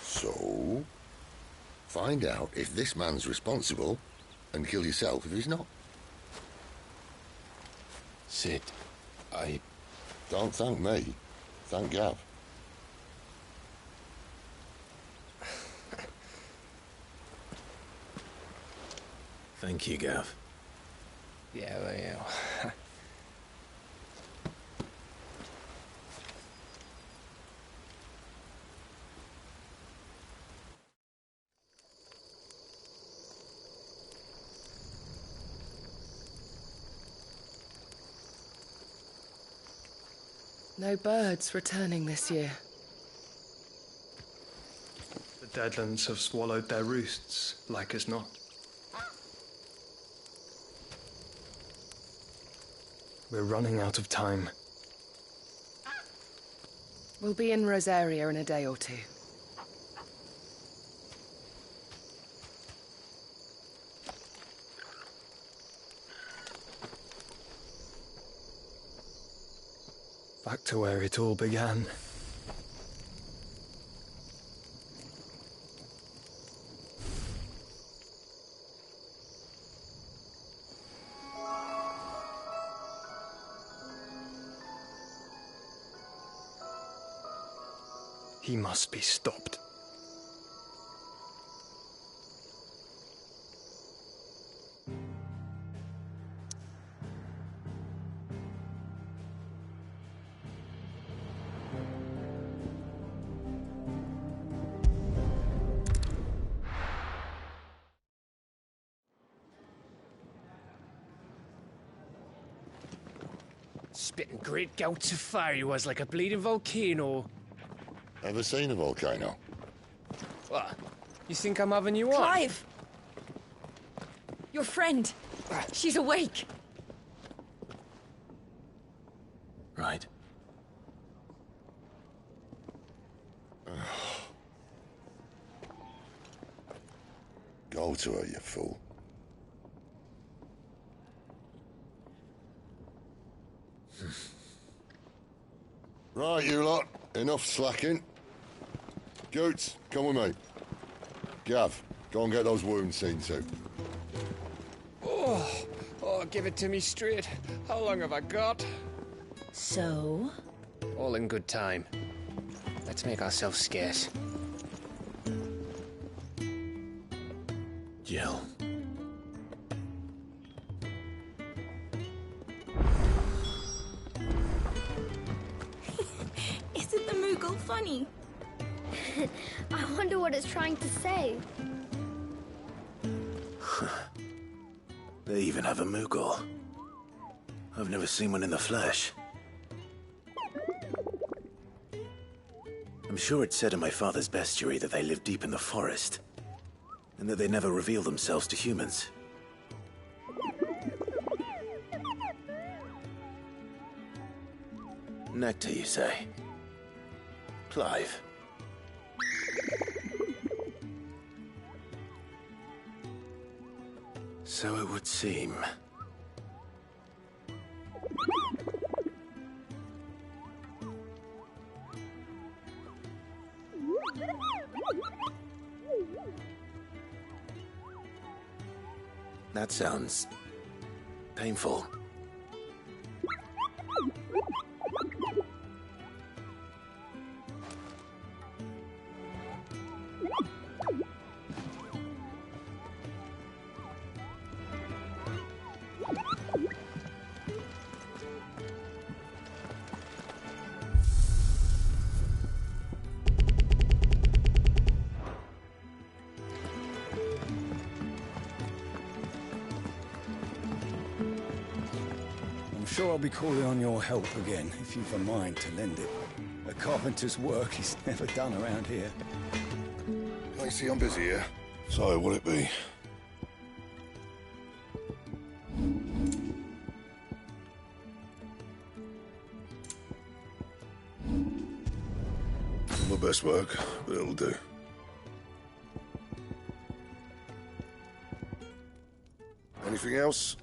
So, find out if this man's responsible and kill yourself if he's not. Sid, Don't thank me. Thank Gav. Thank you, Gav. Yeah, well, yeah. No birds returning this year. The Deadlands have swallowed their roosts, like as not. We're running out of time. We'll be in Rosaria in a day or two. Back to where it all began. He must be stopped. Spitting great gouts of fire he was, like a bleeding volcano. Ever seen a volcano? What? You think I'm having you on? Clive! Your friend! She's awake! Right. Go to her, you fool. Right, you lot. Enough slacking. Goots, come with me. Gav, go and get those wounds seen to. Oh, Give it to me straight. How long have I got? So? All in good time. Let's make ourselves scarce. Jill. Isn't the Moogle funny? I wonder what it's trying to say. They even have a Moogle. I've never seen one in the flesh. I'm sure it said in my father's bestiary that they live deep in the forest, and that they never reveal themselves to humans. Nectar, you say? Clive. So it would seem. That sounds painful. I'm sure I'll be calling on your help again, if you've a mind to lend it. A carpenter's work is never done around here. I see I'm busy here. So, what'll it be? Not my best work, but it'll do. Anything else?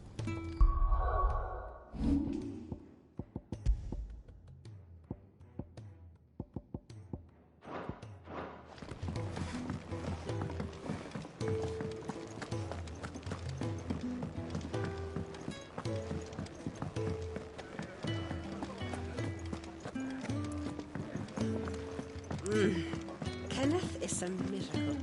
Kenneth is a miracle.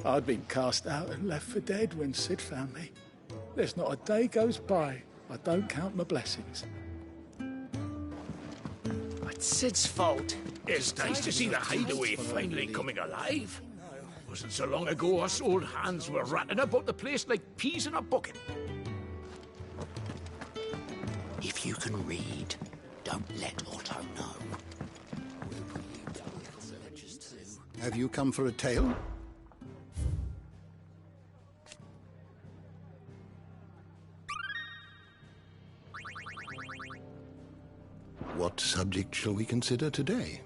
I'd been cast out and left for dead when Sid found me. There's not a day goes by I don't count my blessings. It's Sid's fault. It's nice to see the hideaway finally coming alive. Wasn't so long ago us old hands were ratting about the place like peas in a bucket. If you can read, don't let Otto know. Have you come for a tale? What subject shall we consider today?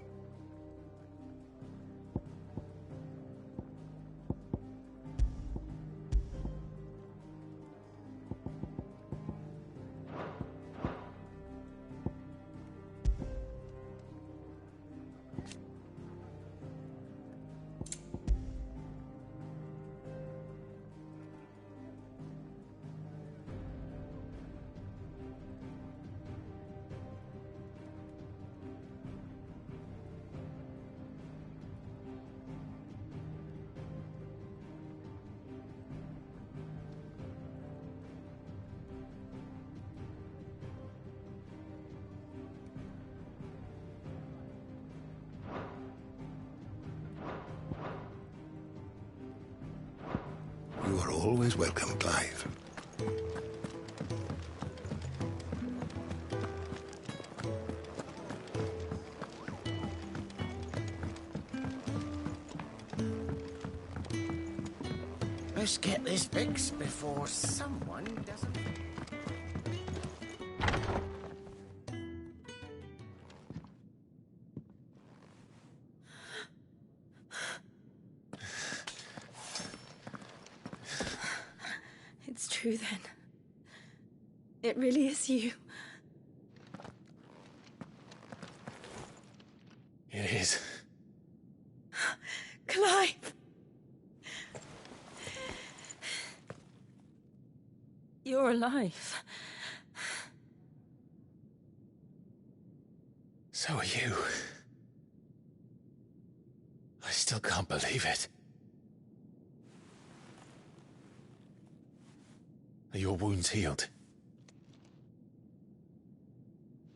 always welcome, Clive. Let's get this fixed before someone doesn't... It's true then. It really is you. It is. Clive! You're alive. So are you. I still can't believe it. Are your wounds healed?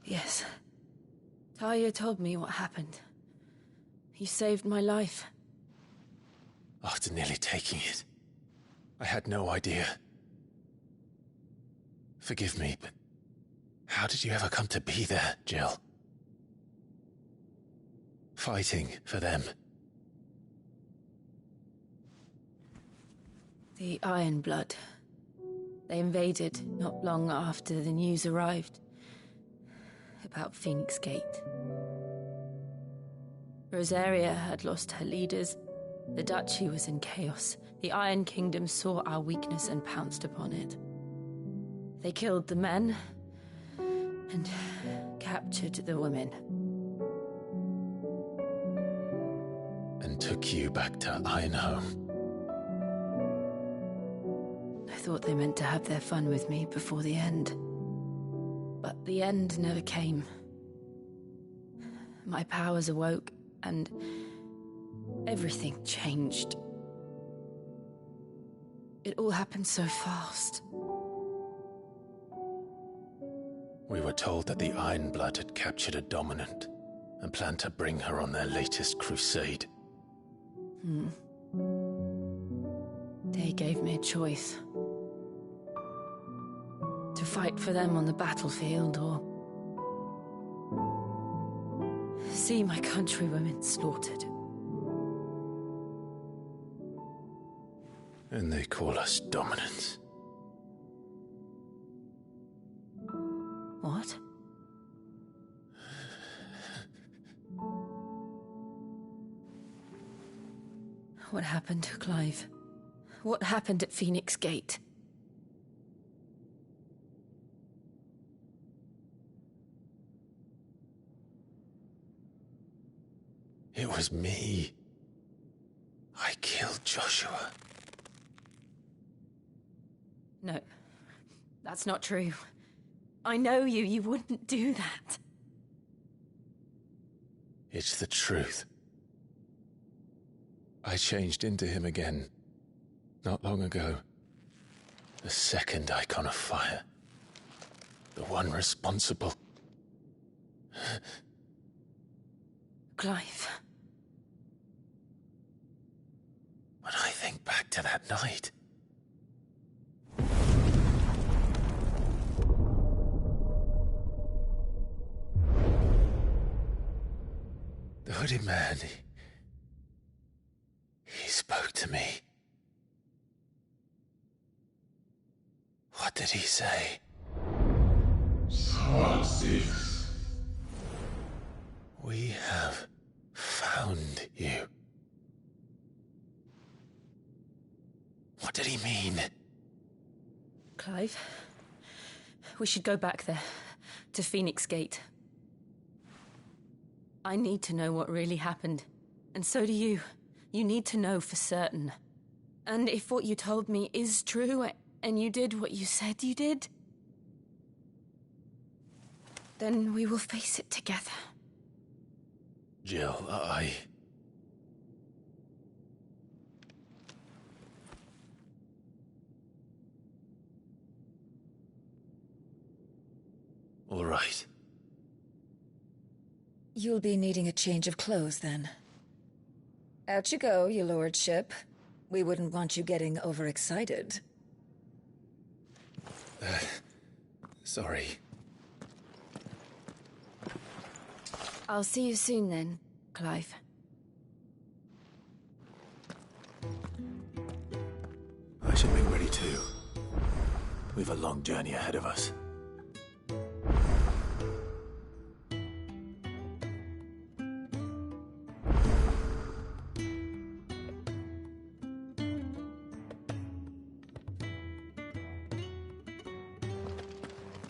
Yes. Talia told me what happened. You saved my life. After nearly taking it, I had no idea. Forgive me, but how did you ever come to be there, Jill? Fighting for them. The Iron Blood. They invaded not long after the news arrived about Phoenix Gate. Rosaria had lost her leaders. The Duchy was in chaos. The Iron Kingdom saw our weakness and pounced upon it. They killed the men and captured the women. And took you back to Ironhome. I thought they meant to have their fun with me before the end. But the end never came. My powers awoke, and everything changed. It all happened so fast. We were told that the Iron Blood had captured a dominant and planned to bring her on their latest crusade. They gave me a choice. To fight for them on the battlefield, or see my countrywomen slaughtered. And they call us dominants. What? What happened to Clive? What happened at Phoenix Gate? It was me. I killed Joshua. No, that's not true. I know you. You wouldn't do that. It's the truth. I changed into him again, not long ago. The second icon of fire. The one responsible. Clive. When I think back to that night... The hooded man, he spoke to me. What did he say? Part 6. We have found you. What did he mean? Clive, we should go back there, to Phoenix Gate. I need to know what really happened. And so do you. You need to know for certain. And if what you told me is true, and you did what you said you did, then we will face it together. Jill, All right. You'll be needing a change of clothes, then. Out you go, your lordship. We wouldn't want you getting overexcited. Sorry. I'll see you soon then, Clive. I should make ready too. We've a long journey ahead of us.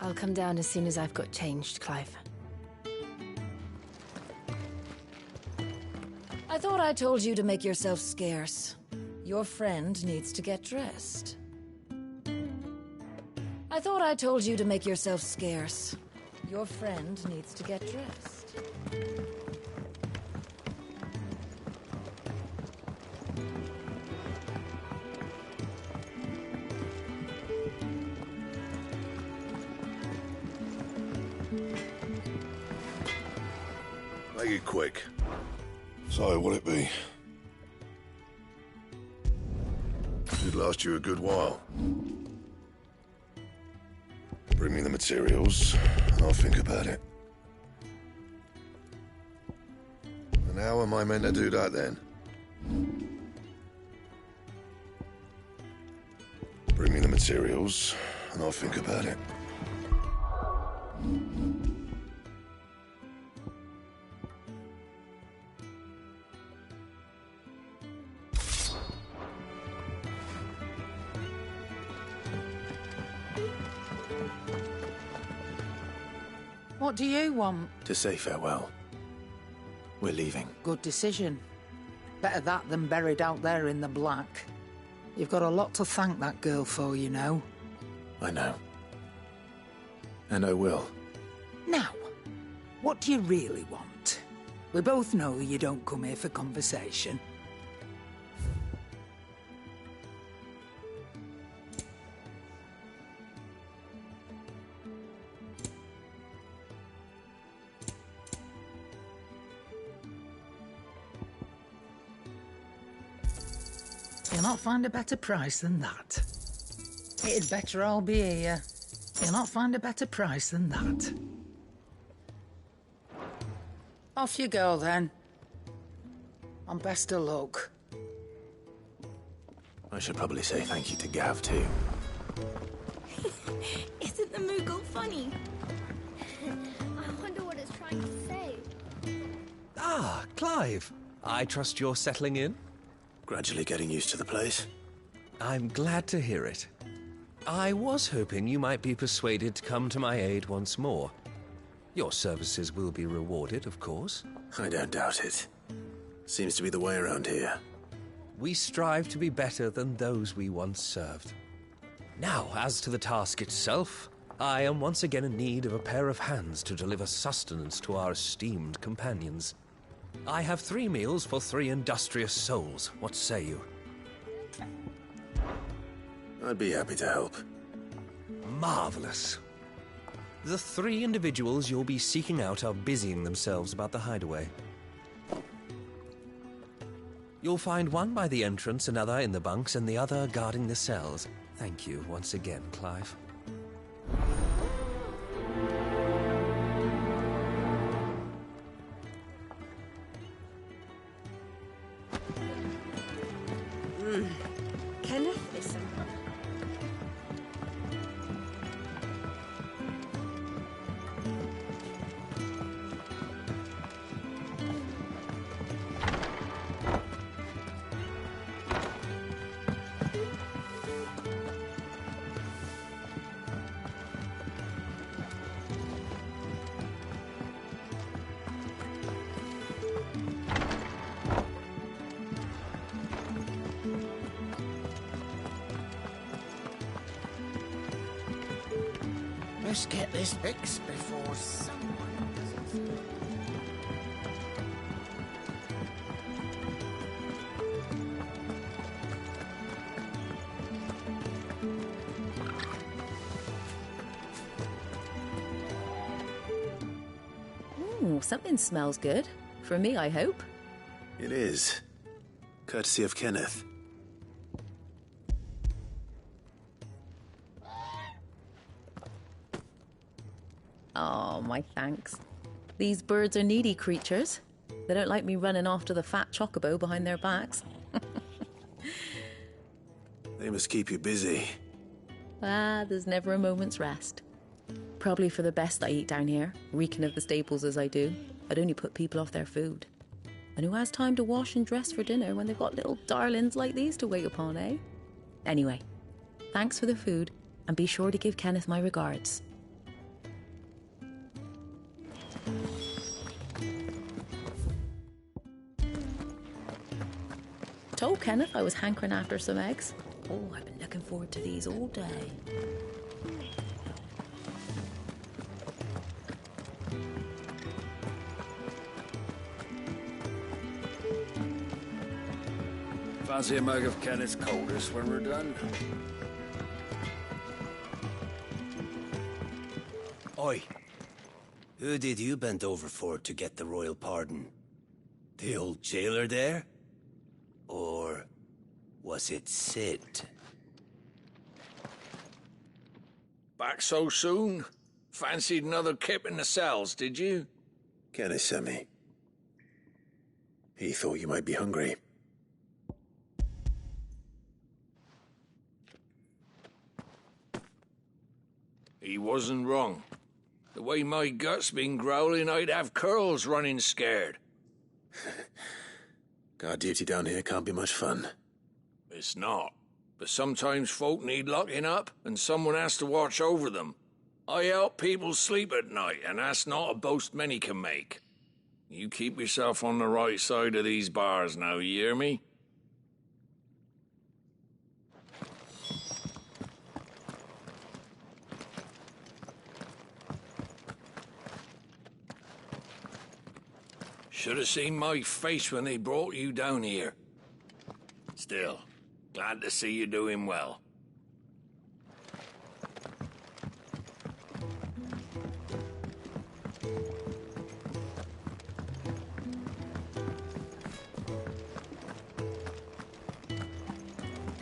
I'll come down as soon as I've got changed, Clive. I thought I told you to make yourself scarce. Your friend needs to get dressed. I thought I told you to make yourself scarce. Your friend needs to get dressed. Make it quick. So, what'll it be? Should last you a good while. Bring me the materials, and I'll think about it. And how am I meant to do that, then? Bring me the materials, and I'll think about it. What do you want? To say farewell. We're leaving. Good decision. Better that than buried out there in the black. You've got a lot to thank that girl for, you know. I know. And I will. Now, what do you really want? We both know you don't come here for conversation. You'll not find a better price than that. It'd better all be here. You'll not find a better price than that. Off you go, then. And best of luck. I should probably say thank you to Gav, too. Isn't the Moogle funny? I wonder what it's trying to say. Ah, Clive. I trust you're settling in? Gradually getting used to the place. I'm glad to hear it. I was hoping you might be persuaded to come to my aid once more. Your services will be rewarded, of course. I don't doubt it. Seems to be the way around here. We strive to be better than those we once served. Now, as to the task itself, I am once again in need of a pair of hands to deliver sustenance to our esteemed companions. I have 3 meals for 3 industrious souls. What say you? I'd be happy to help. Marvelous. The 3 individuals you'll be seeking out are busying themselves about the hideaway. You'll find one by the entrance, another in the bunks, and the other guarding the cells. Thank you once again, Clive. Kenneth, listen. Let's get this fixed before someone doesn't. Ooh, something smells good. For me, I hope. It is. Courtesy of Kenneth. Oh, my thanks. These birds are needy creatures. They don't like me running after the fat chocobo behind their backs. They must keep you busy. There's never a moment's rest. Probably for the best I eat down here, reeking of the staples as I do. I'd only put people off their food. And who has time to wash and dress for dinner when they've got little darlings like these to wait upon, eh? Anyway, thanks for the food, and be sure to give Kenneth my regards. Told Kenneth I was hankering after some eggs. Oh, I've been looking forward to these all day. Fancy a mug of Kenneth's coldest when we're done? Oi. Who did you bend over for to get the royal pardon? The old jailer there? Or was it Sid? Back so soon? Fancied another kip in the cells, did you? Kenneth sent me. He thought you might be hungry. He wasn't wrong. The way my gut's been growling, I'd have curls running scared. Guard duty down here can't be much fun. It's not. But sometimes folk need locking up, and someone has to watch over them. I help people sleep at night, and that's not a boast many can make. You keep yourself on the right side of these bars now, you hear me? Should have seen my face when they brought you down here. Still, glad to see you doing well.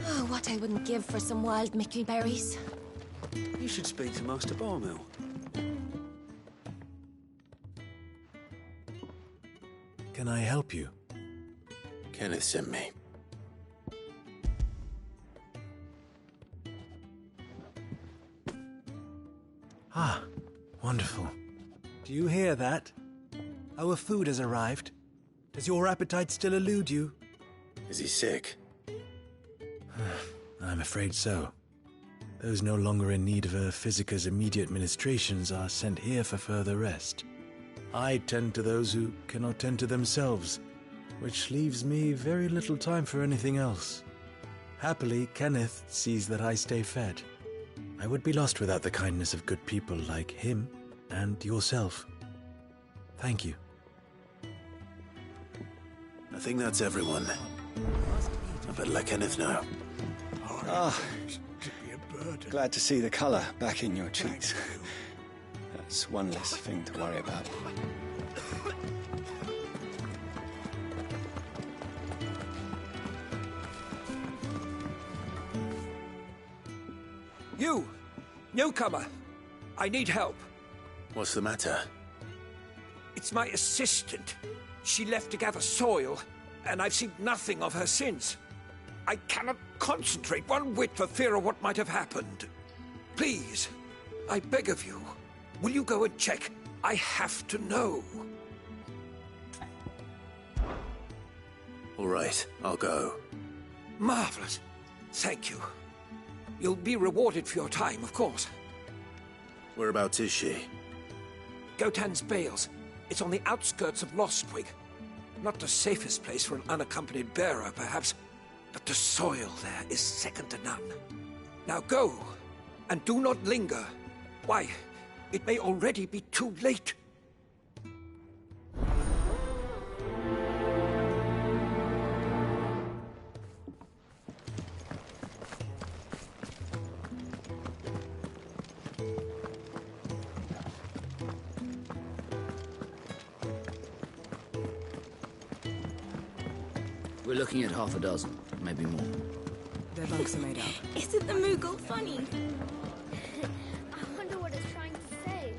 Oh, what I wouldn't give for some wild Mickey berries. You should speak to Master Barmill. Can I help you? Kenneth sent me. Ah, wonderful. Do you hear that? Our food has arrived. Does your appetite still elude you? Is he sick? I'm afraid so. Those no longer in need of a Physica's immediate ministrations are sent here for further rest. I tend to those who cannot tend to themselves, which leaves me very little time for anything else. Happily, Kenneth sees that I stay fed. I would be lost without the kindness of good people like him and yourself. Thank you. I think that's everyone. I better let Kenneth know. Ah, glad to see the colour back in your cheeks. That's one less thing to worry about. You! Newcomer! I need help. What's the matter? It's my assistant. She left to gather soil, and I've seen nothing of her since. I cannot concentrate one whit for fear of what might have happened. Please, I beg of you, will you go and check? I have to know. All right, I'll go. Marvelous. Thank you. You'll be rewarded for your time, of course. Whereabouts is she? Gotan's Bales. It's on the outskirts of Lostwig. Not the safest place for an unaccompanied bearer, perhaps, but the soil there is second to none. Now go, and do not linger. Why, it may already be too late. We're looking at half a dozen, maybe more. Their bunks are made up. Isn't the Moogle funny? I wonder what it's trying to say.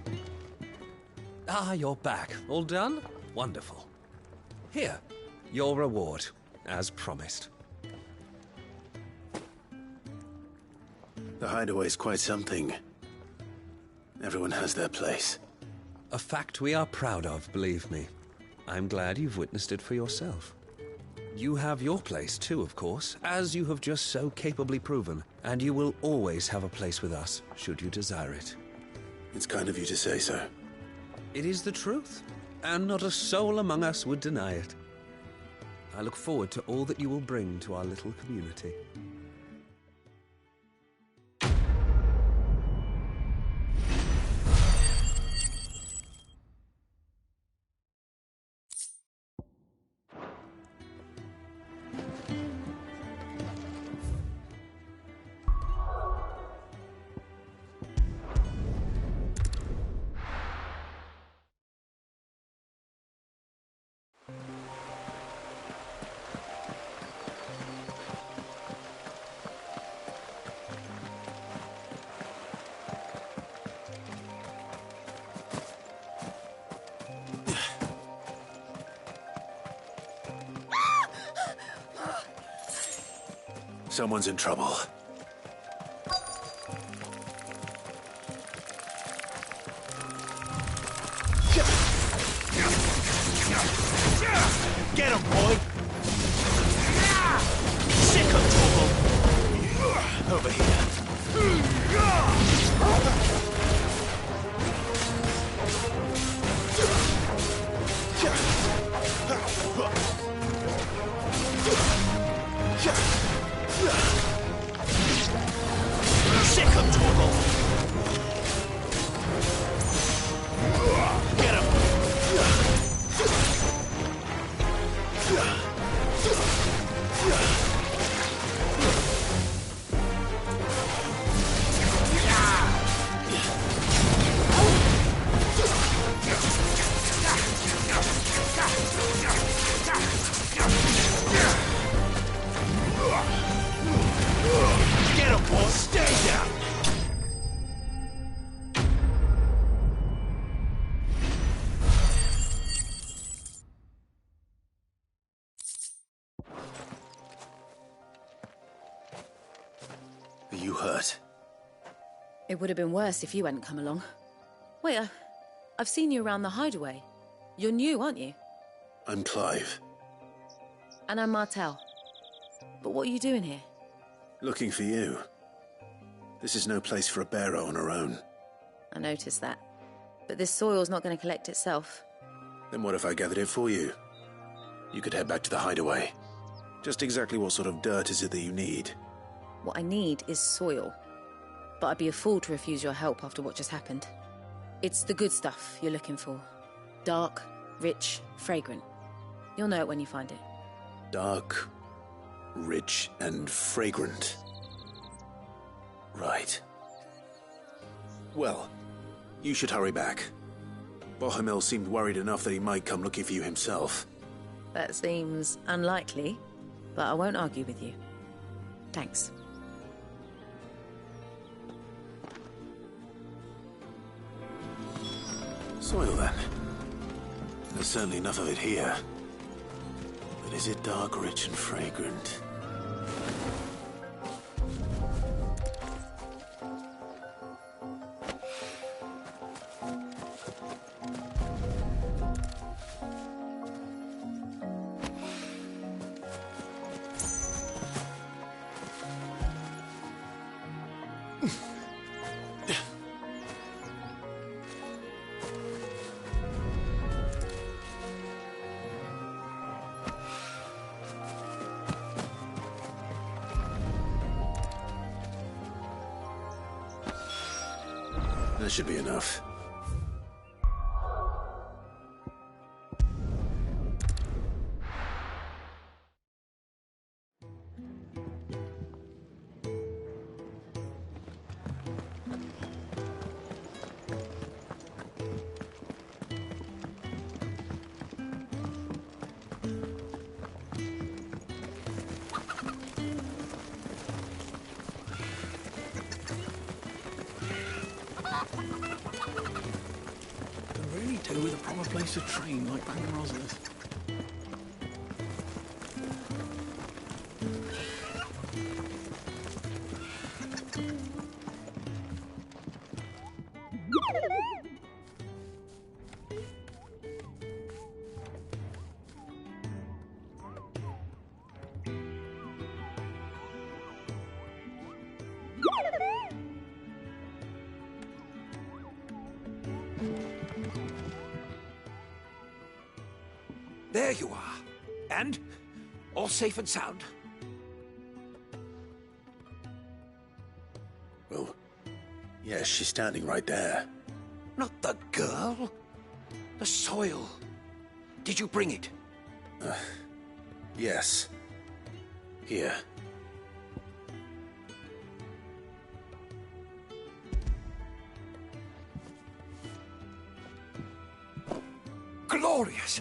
Ah, you're back. All done? Wonderful. Here, your reward, as promised. The hideaway's quite something. Everyone has their place. A fact we are proud of, believe me. I'm glad you've witnessed it for yourself. You have your place too, of course, as you have just so capably proven, and you will always have a place with us, should you desire it. It's kind of you to say so. It is the truth, and not a soul among us would deny it. I look forward to all that you will bring to our little community. Someone's in trouble. Get him, boy! Sick of trouble! Over here. Sick of trouble! Get him! Get him, boy! Stay down! Are you hurt? It would have been worse if you hadn't come along. Wait, I've seen you around the hideaway. You're new, aren't you? I'm Clive. And I'm Martel. But what are you doing here? Looking for you. This is no place for a bearer on her own. I noticed that. But this soil's not going to collect itself. Then what if I gathered it for you? You could head back to the hideaway. Just exactly what sort of dirt is it that you need? What I need is soil. But I'd be a fool to refuse your help after what just happened. It's the good stuff you're looking for. Dark, rich, fragrant. You'll know it when you find it. Dark, rich, and fragrant. Right. Well, you should hurry back. Bohemil seemed worried enough that he might come looking for you himself. That seems unlikely, but I won't argue with you. Thanks. Soil, then. There's certainly enough of it here. But is it dark, rich, and fragrant? That should be enough. Proper place to train like Van Rosler's. There you are. And? All safe and sound? Well, yes, she's standing right there. Not the girl. The soil. Did you bring it? Yes. Here. Glorious!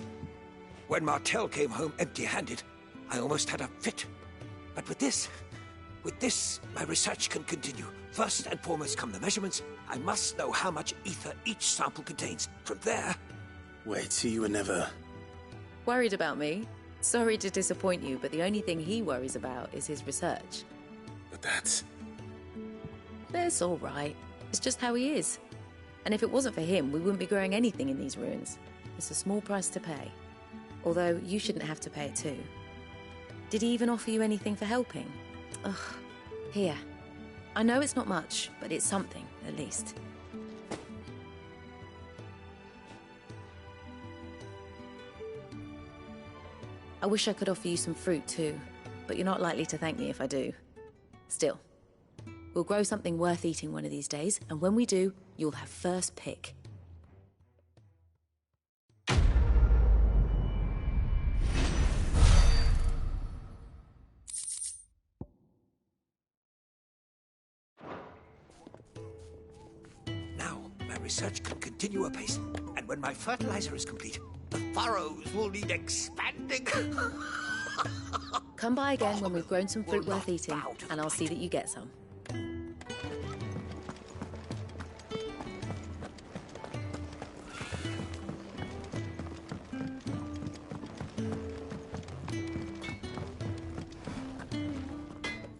When Martel came home empty-handed, I almost had a fit. But with this, my research can continue. First and foremost come the measurements. I must know how much ether each sample contains. From there... Wait, so you were never... Worried about me? Sorry to disappoint you, but the only thing he worries about is his research. But that's... That's all right. It's just how he is. And if it wasn't for him, we wouldn't be growing anything in these ruins. It's a small price to pay. Although, you shouldn't have to pay it too. Did he even offer you anything for helping? Ugh. Here. I know it's not much, but it's something, at least. I wish I could offer you some fruit too, but you're not likely to thank me if I do. Still, we'll grow something worth eating one of these days, and when we do, you'll have first pick. Research can continue apace, and when my fertilizer is complete, the furrows will need expanding. Come by again when we've grown some fruit worth eating, and I'll see that you get some.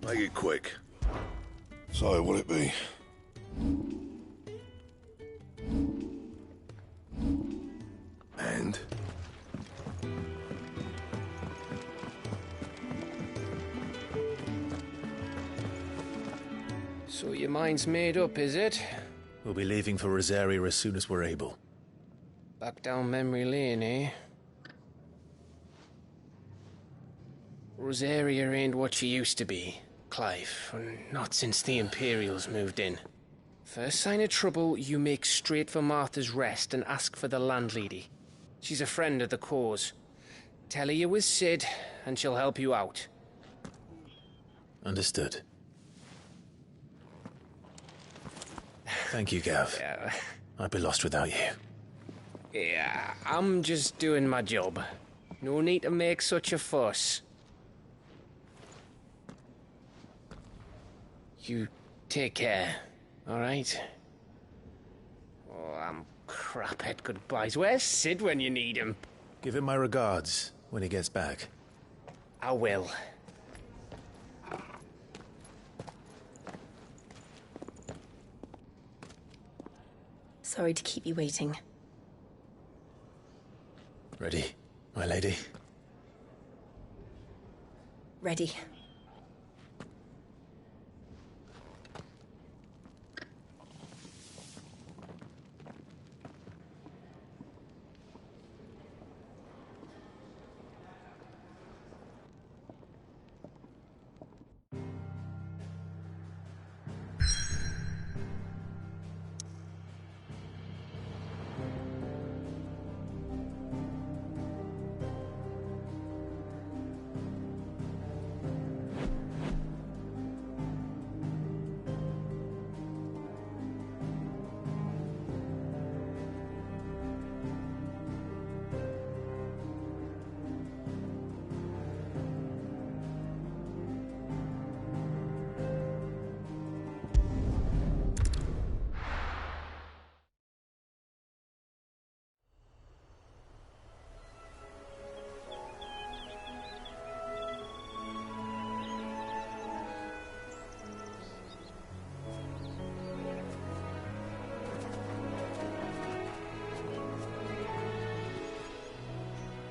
Make it quick. So, what'll it be? And? So your mind's made up, is it? We'll be leaving for Rosaria as soon as we're able. Back down memory lane, eh? Rosaria ain't what she used to be, Clive. Not since the Imperials moved in. First sign of trouble, you make straight for Martha's Rest and ask for the landlady. She's a friend of the cause. Tell her you was Sid, and she'll help you out. Understood. Thank you, Gav. Yeah. I'd be lost without you. Yeah, I'm just doing my job. No need to make such a fuss. You take care, all right? Oh, I'm crap at goodbyes. Where's Sid when you need him? Give him my regards when he gets back. I will. Sorry to keep you waiting. Ready, my lady? Ready.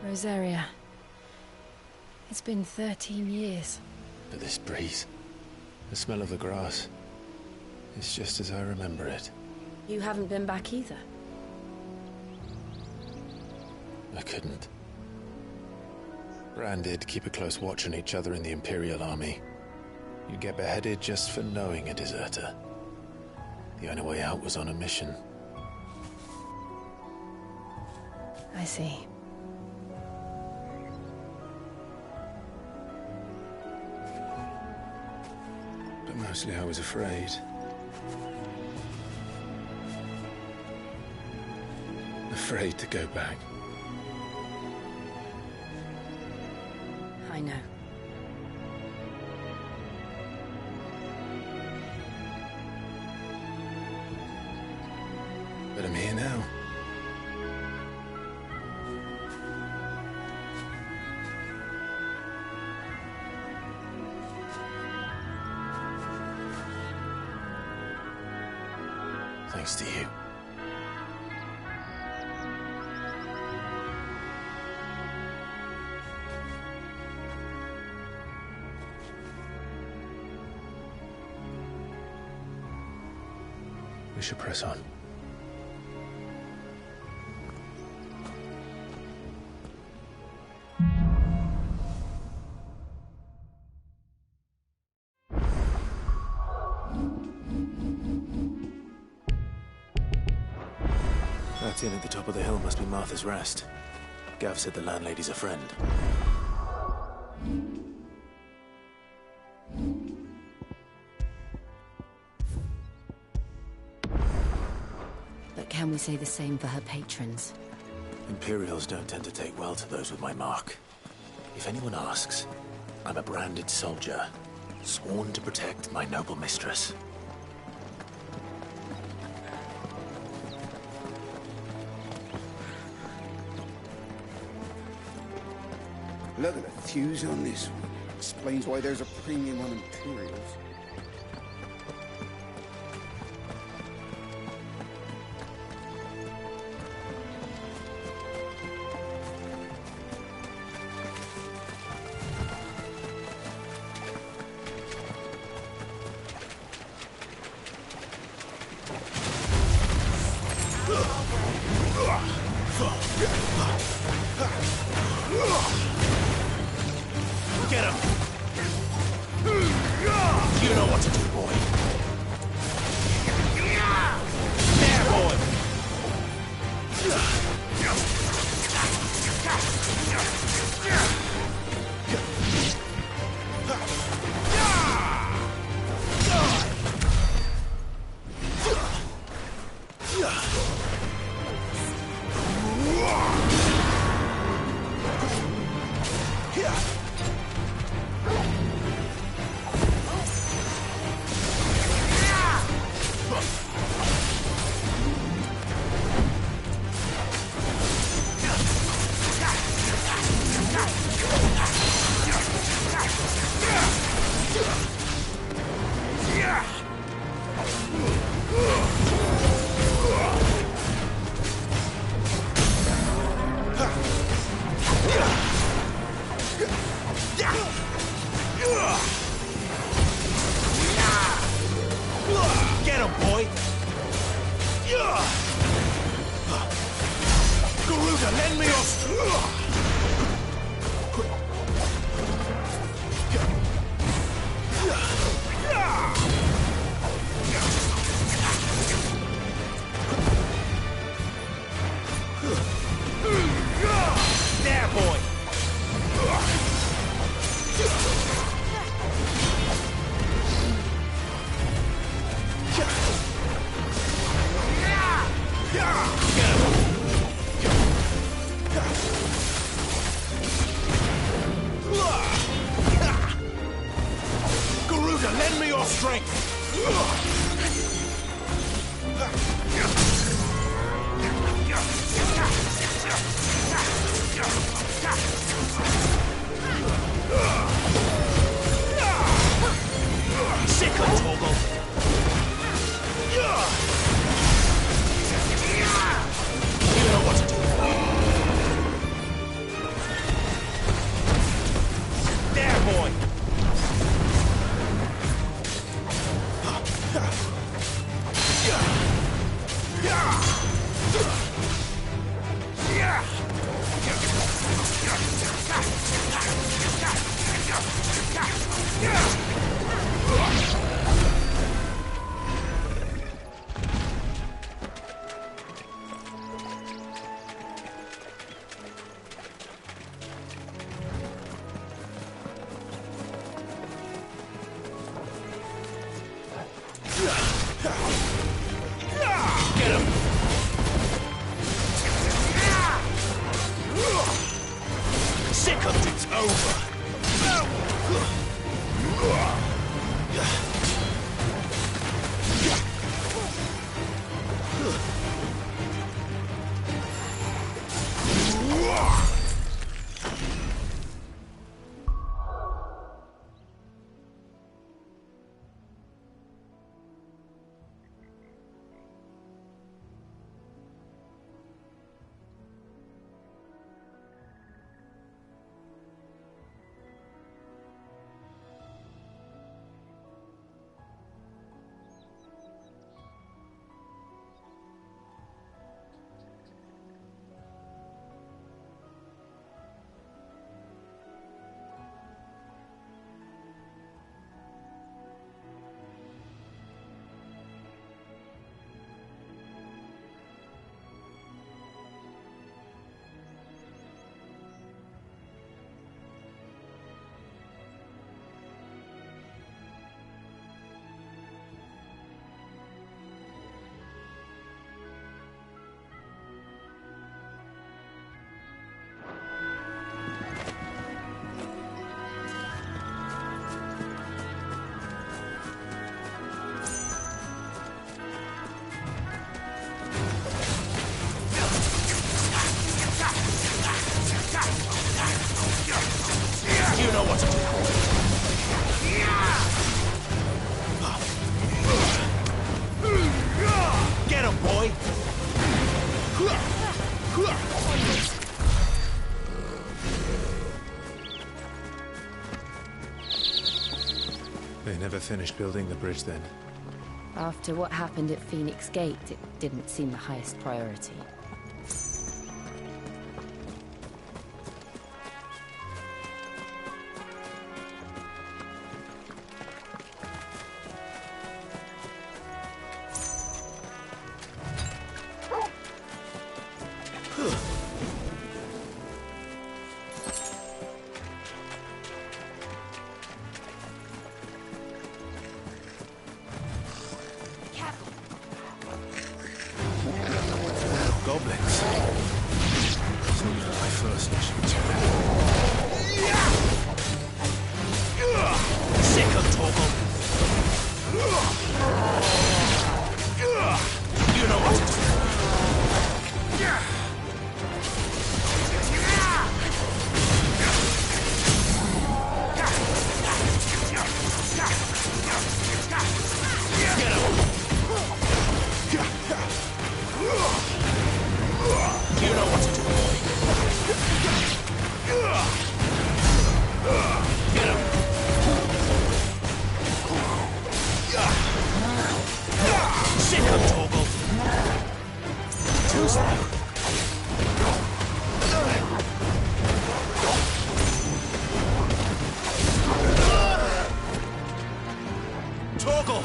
Rosaria. It's been 13 years. But this breeze, the smell of the grass, it's just as I remember it. You haven't been back either. I couldn't. Bran did keep a close watch on each other in the Imperial Army. You'd get beheaded just for knowing a deserter. The only way out was on a mission. I see. But mostly I was afraid. Afraid to go back. I know. But I'm here now. Thanks to you. We should press on. That inn at the top of the hill must be Martha's Rest. Gav said the landlady's a friend. But can we say the same for her patrons? Imperials don't tend to take well to those with my mark. If anyone asks, I'm a branded soldier, sworn to protect my noble mistress. Look at the fuse on this one. Explains why there's a premium on Imperials. Get him! You know what to do, boy. There, boy! But it's over. You know what to do. Get him, boy! They never finished building the bridge then. After what happened at Phoenix Gate, it didn't seem the highest priority. Goblins. So my first mission too. Sick of Torgal. You know what to do. You know what to do, boy. Get him. Sick of Torgal. Too slow. Torgal.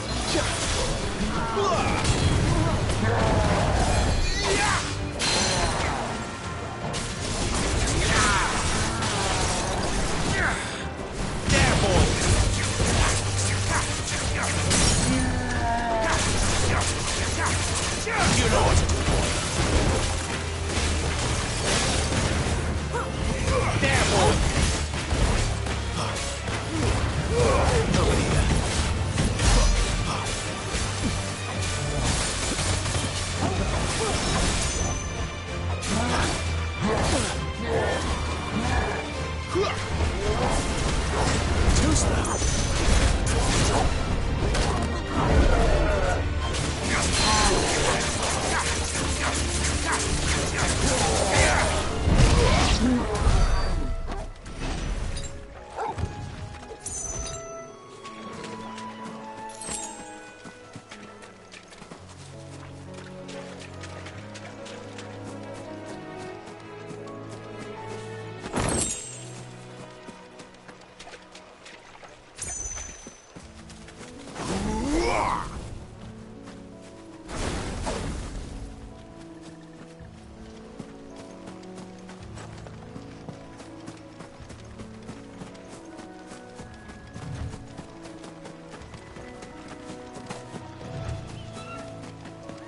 You know what to do, boy. There, boy. Nobody there. Too slow.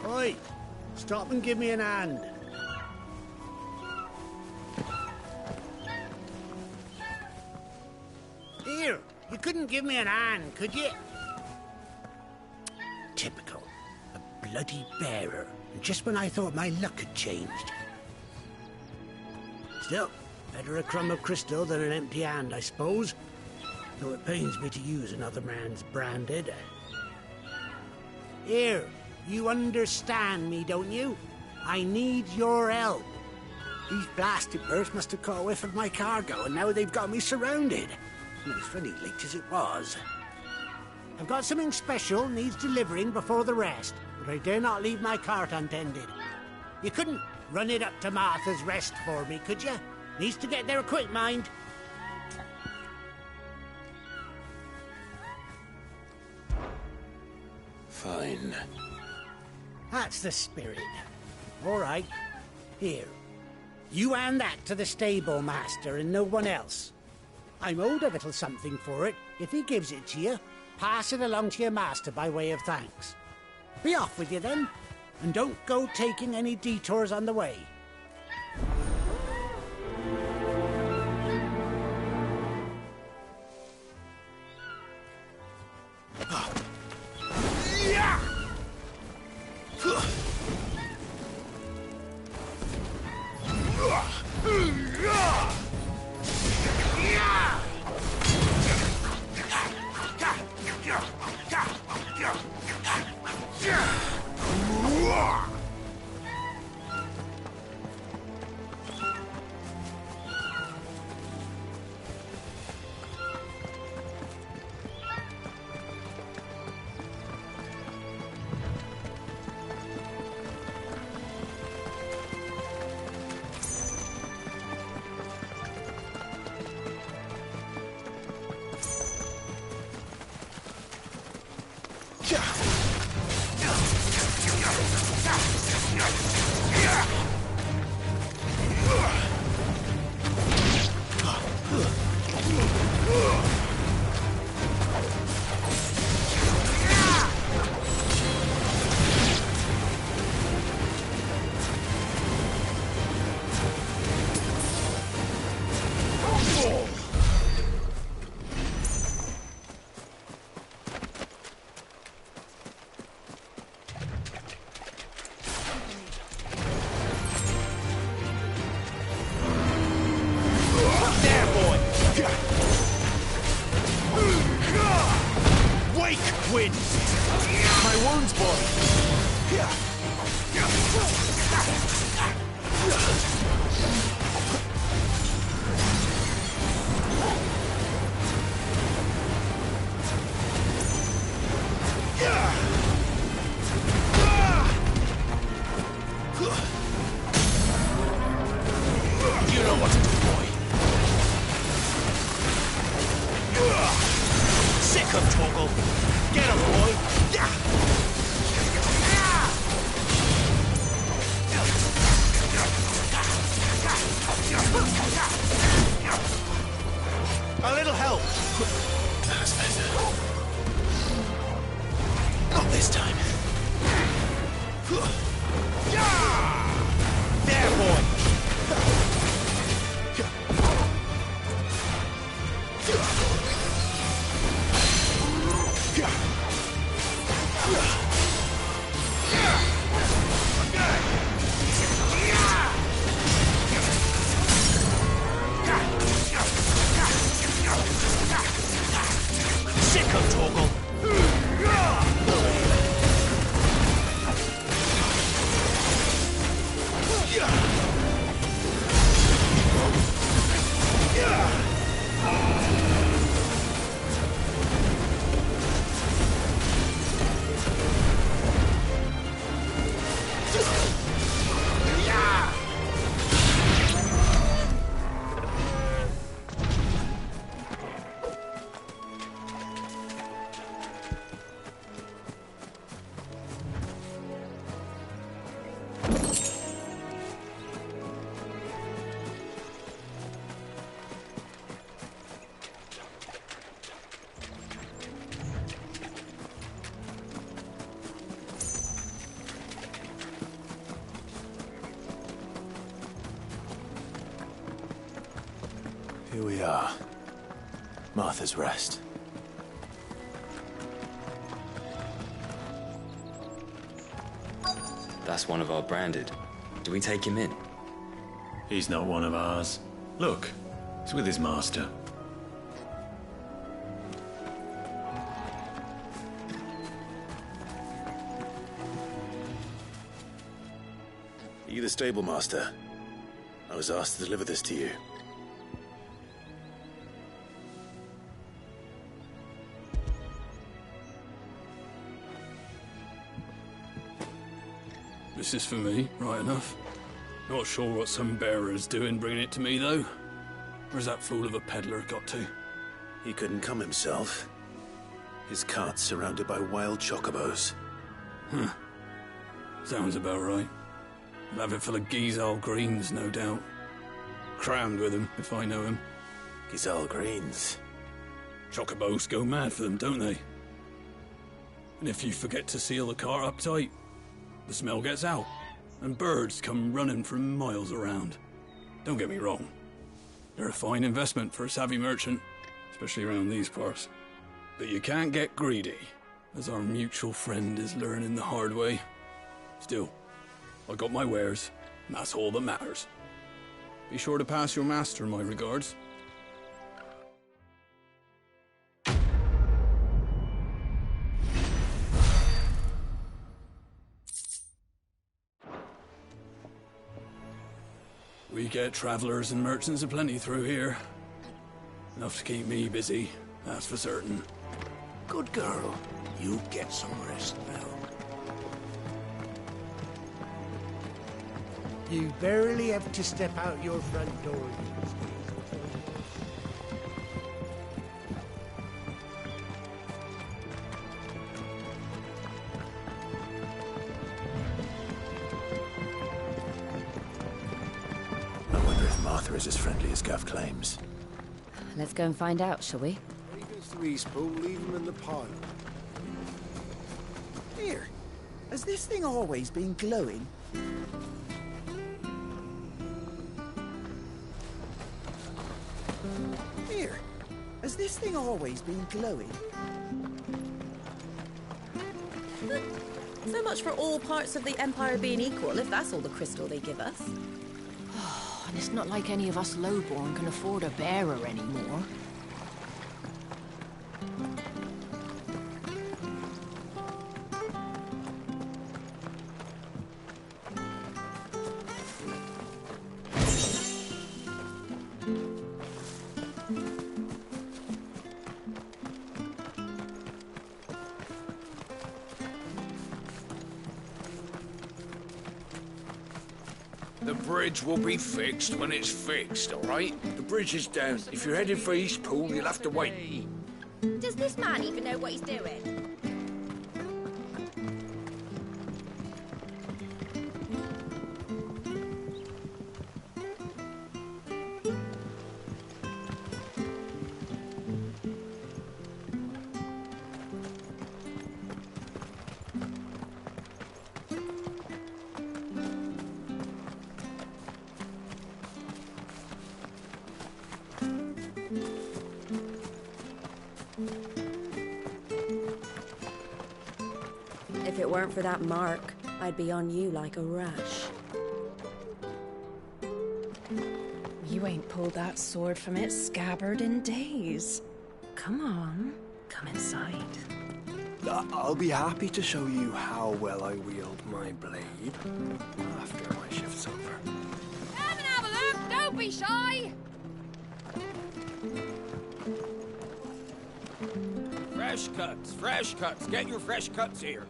Oi! Stop and give me an hand. couldn't give me an hand, could you? Typical. A bloody bearer. And just when I thought my luck had changed. Still, better a crumb of crystal than an empty hand, I suppose. Though it pains me to use another man's branded. Here, you understand me, don't you? I need your help. These blasted birds must have caught a whiff of my cargo, and now they've got me surrounded. And it was funny late as it was. I've got something special needs delivering before the rest, but I dare not leave my cart untended. You couldn't run it up to Martha's Rest for me, could you? Needs to get there quick, mind. Fine. That's the spirit. All right. Here. You hand that to the stable master and no one else. I'm owed a little something for it. If he gives it to you, pass it along to your master by way of thanks. Be off with you then, and don't go taking any detours on the way. A little help. That's better. Not this time. There, boy. Sick of Torgal. Here we are. Martha's Rest. That's one of our branded. Do we take him in? He's not one of ours. Look, he's with his master. Are you the stable master? I was asked to deliver this to you. This is for me, right enough. Not sure what some bearer's doing bringing it to me, though. Where's that fool of a peddler got to? He couldn't come himself. His cart's surrounded by wild chocobos. Huh. Sounds about right. He'll have it full of Gizal greens, no doubt. Crammed with them, if I know him. Gizal greens? Chocobos go mad for them, don't they? And if you forget to seal the cart up tight, the smell gets out, and birds come running from miles around. Don't get me wrong. They're a fine investment for a savvy merchant, especially around these parts. But you can't get greedy, as our mutual friend is learning the hard way. Still, I got my wares, and that's all that matters. Be sure to pass your master my regards. We get travelers and merchants aplenty through here. Enough to keep me busy, that's for certain. Good girl. You get some rest now. You barely have to step out your front door these days. I wonder if Martha is as friendly as Gav claims. Let's go and find out, shall we? Three spool, leave them in the pile. Here, has this thing always been glowing? Here, has this thing always been glowing? So much for all parts of the Empire being equal, if that's all the crystal they give us. Oh, and it's not like any of us lowborn can afford a bearer anymore. The bridge will be fixed when it's fixed, all right? The bridge is down. If you're heading for East Pool, you'll have to wait. Does this man even know what he's doing? If it weren't for that mark, I'd be on you like a rash. You ain't pulled that sword from its scabbard in days. Come on, come inside. I'll be happy to show you how well I wield my blade after my shift's over. Come and have a look! Don't be shy! Fresh cuts. Get your fresh cuts here.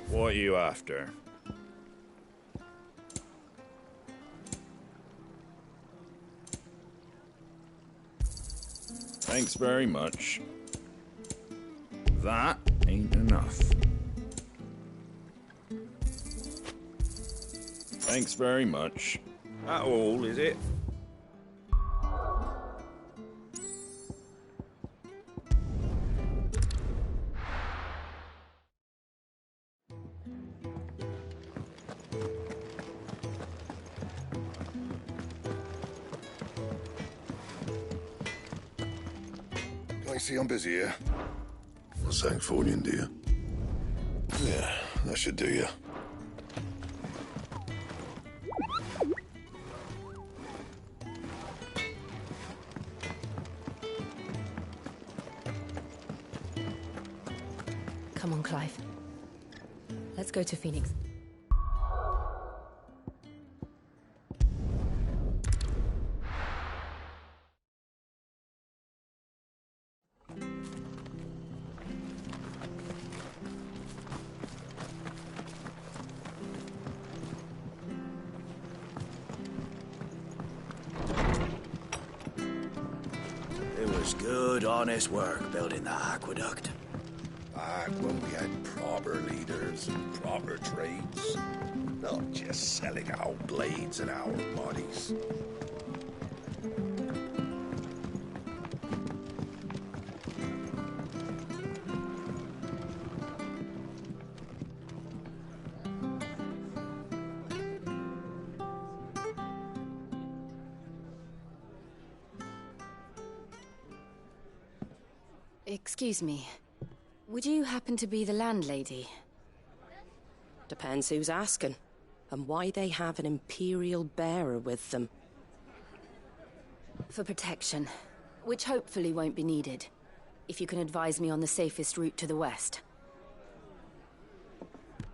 What are you after? Thanks very much. That ain't enough. Thanks very much. That all, is it? I see I'm busy here. For Sancthornian, dear. Yeah, that should do you. Come on, Clive. Let's go to Phoenix. It was good, honest work building that aqueduct. Back when we had proper leaders and proper trades. Not just selling our blades and our bodies. Excuse me. Would you happen to be the landlady? Depends who's asking, and why they have an Imperial bearer with them. For protection, which hopefully won't be needed. If you can advise me on the safest route to the west.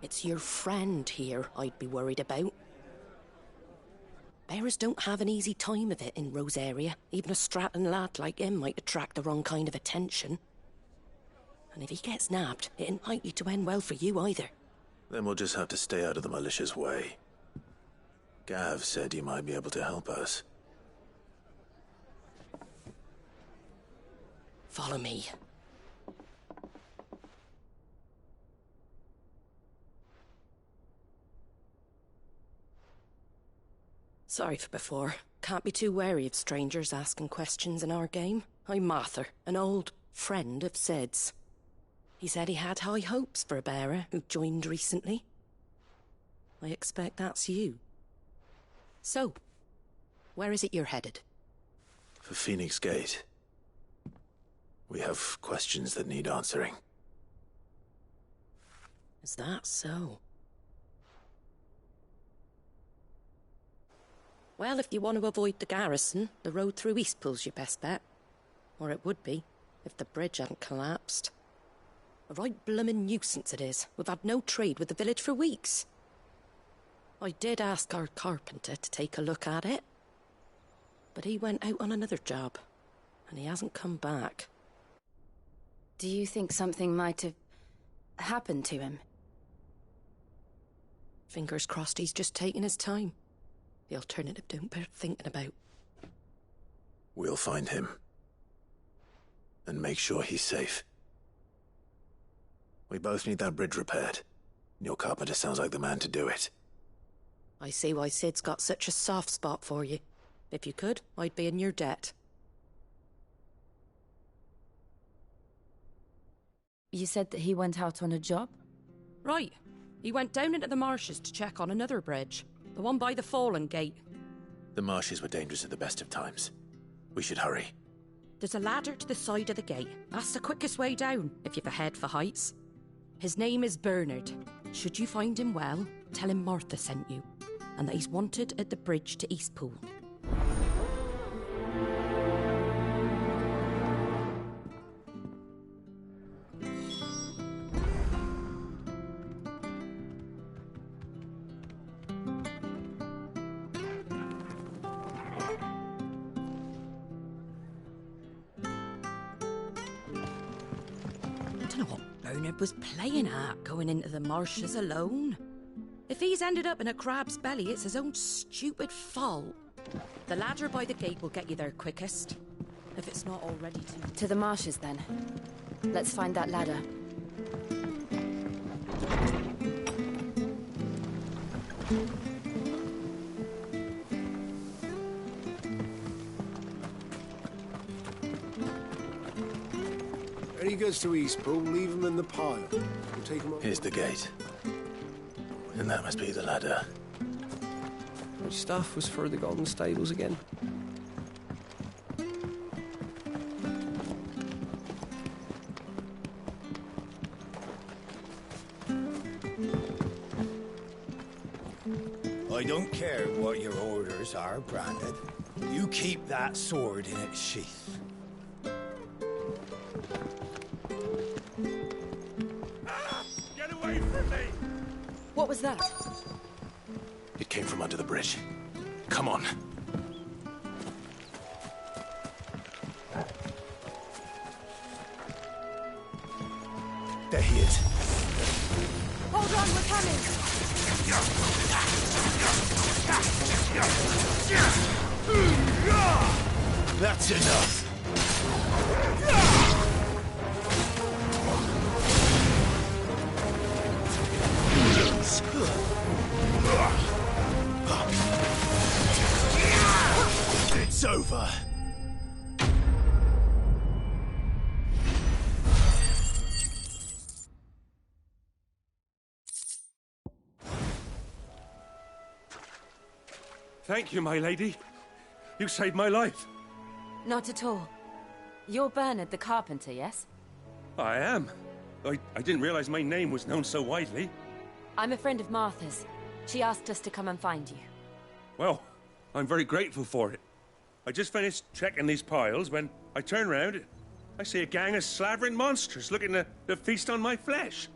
It's your friend here I'd be worried about. Bearers don't have an easy time of it in Rosaria. Even a Stratton lad like him might attract the wrong kind of attention. And if he gets nabbed, it ain't likely to end well for you either. Then we'll just have to stay out of the malicious way. Gav said you might be able to help us. Follow me. Sorry for before. Can't be too wary of strangers asking questions in our game. I'm Martha, an old friend of Sid's. He said he had high hopes for a bearer who joined recently. I expect that's you. So, where is it you're headed? For Phoenix Gate. We have questions that need answering. Is that so? Well, if you want to avoid the garrison, the road through Eastpool's your best bet. Or it would be, if the bridge hadn't collapsed. A right bloomin' nuisance it is. We've had no trade with the village for weeks. I did ask our carpenter to take a look at it. But he went out on another job, and he hasn't come back. Do you think something might have happened to him? Fingers crossed he's just taking his time. The alternative don't bear thinking about. We'll find him. And make sure he's safe. We both need that bridge repaired. Your carpenter sounds like the man to do it. I see why Sid's got such a soft spot for you. If you could, I'd be in your debt. You said that he went out on a job? Right. He went down into the marshes to check on another bridge. The one by the Fallen Gate. The marshes were dangerous at the best of times. We should hurry. There's a ladder to the side of the gate. That's the quickest way down, if you've a head for heights. His name is Bernard. Should you find him well, tell him Martha sent you, and that he's wanted at the bridge to Eastpool. Was playing at going into the marshes alone. If he's ended up in a crab's belly, it's his own stupid fault. The ladder by the gate will get you there quickest, if it's not already to the marshes, then. Let's find that ladder. When he goes to Eastpool, leave him in the pile. We'll take him up. Here's the gate. And that must be the ladder. Which stuff was for the golden stables again? care what your orders are, Branded. You keep that sword in its sheath. Get away from me! What was that? It came from under the bridge. Come on. There he is. Hold on, we're coming! That's enough. It's over. Thank you, my lady. You saved my life. Not at all. You're Bernard the carpenter, yes? I am. I didn't realize my name was known so widely. I'm a friend of Martha's. She asked us to come and find you. Well, I'm very grateful for it. I just finished checking these piles when I turn around. I see a gang of slavering monsters looking to feast on my flesh.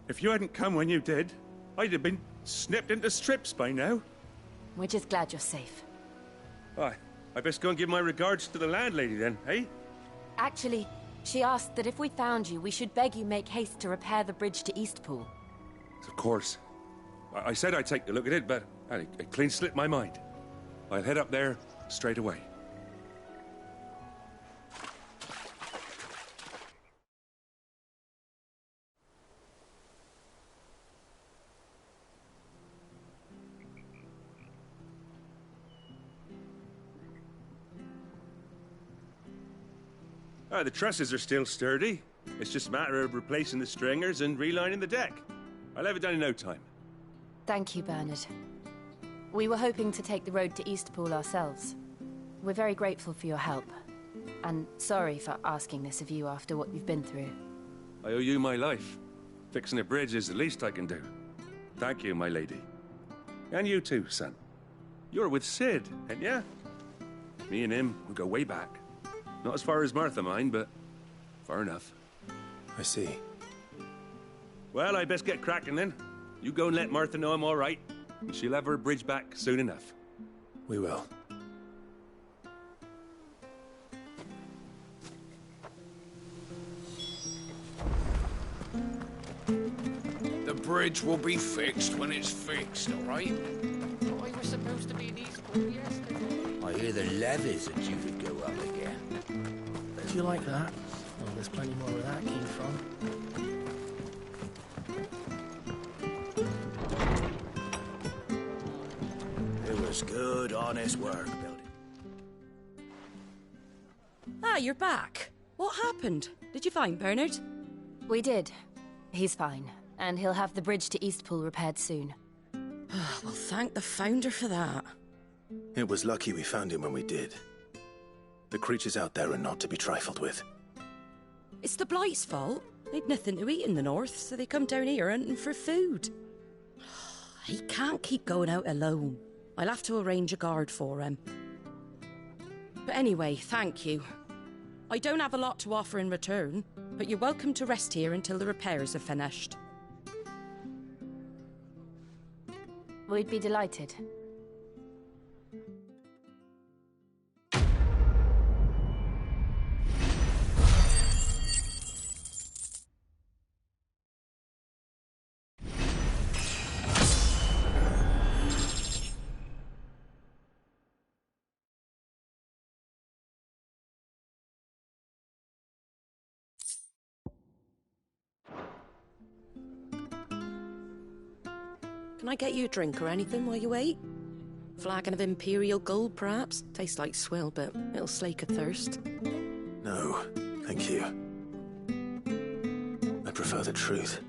If you hadn't come when you did, I'd have been snipped into strips by now. We're just glad you're safe. I best go and give my regards to the landlady then, eh? Actually, she asked that if we found you, we should beg you make haste to repair the bridge to Eastpool. Of course. I said I'd take a look at it, but it clean slipped my mind. I'll head up there straight away. The trusses are still sturdy. It's just a matter of replacing the stringers and relining the deck. I'll have it done in no time. Thank you, Bernard. We were hoping to take the road to Eastpool ourselves. We're very grateful for your help. And sorry for asking this of you after what you've been through. I owe you my life. Fixing a bridge is the least I can do. Thank you, my lady. And you too, son. You're with Sid, ain't ya? Me and him, we go way back. Not as far as Martha, mind, but far enough. I see. Well, I best get cracking then. You go and let Martha know I'm all right, and she'll have her bridge back soon enough. We will. The bridge will be fixed when it's fixed, all right? We were supposed to be in Eastpool yesterday. I hear the levies are due to go up again. Do you like that? Well, there's plenty more where that came from. It was good, honest work, building. Ah, you're back. What happened? Did you find Bernard? We did. He's fine, and he'll have the bridge to Eastpool repaired soon. Well, thank the Founder for that. It was lucky we found him when we did. The creatures out there are not to be trifled with. It's the Blight's fault. They'd nothing to eat in the north, so they come down here hunting for food. He can't keep going out alone. I'll have to arrange a guard for him. But anyway, thank you. I don't have a lot to offer in return, but you're welcome to rest here until the repairs are finished. We'd be delighted. Can I get you a drink or anything while you wait? Flagon of Imperial Gold, perhaps? Tastes like swill, but it'll slake a thirst. No, thank you. I prefer the truth.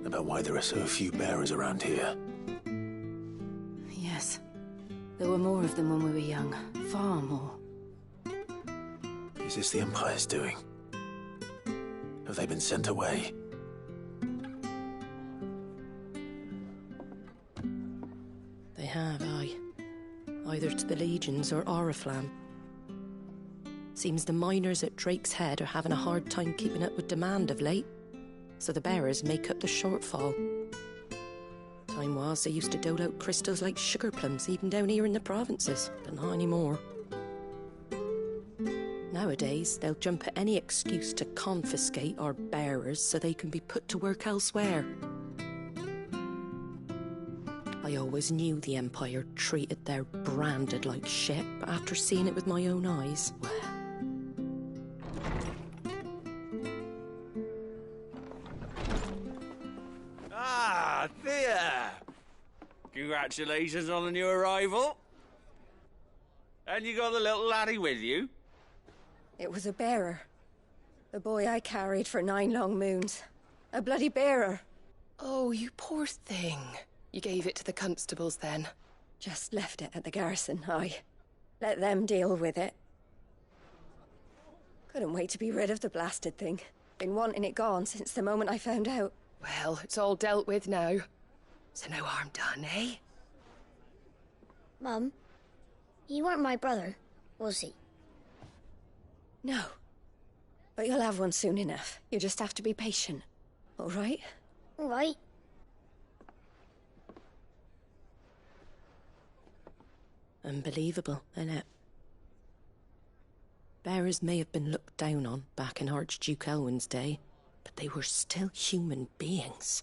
About why there are so few bearers around here. Yes. There were more of them when we were young. Far more. Is this the Empire's doing? Have they been sent away? They have, aye. Either to the Legions or Oriflamme. Seems the miners at Drake's Head are having a hard time keeping up with demand of late, so the bearers make up the shortfall. Time was they used to dole out crystals like sugar plums even down here in the provinces, but not anymore. Nowadays, they'll jump at any excuse to confiscate our bearers so they can be put to work elsewhere. I always knew the Empire treated their branded like shit, but after seeing it with my own eyes, well... Ah, Thea! Congratulations on the new arrival. And you got the little laddie with you? It was a bearer. The boy I carried for 9 long moons. A bloody bearer. Oh, you poor thing. You gave it to the constables then? Just left it at the garrison, aye. Let them deal with it. Couldn't wait to be rid of the blasted thing. Been wanting it gone since the moment I found out. Well, it's all dealt with now. So no harm done, eh? Mum, he weren't my brother, was he? No. But you'll have one soon enough. You just have to be patient. All right? All right. Unbelievable, innit? Bearers may have been looked down on back in Archduke Elwin's day, but they were still human beings.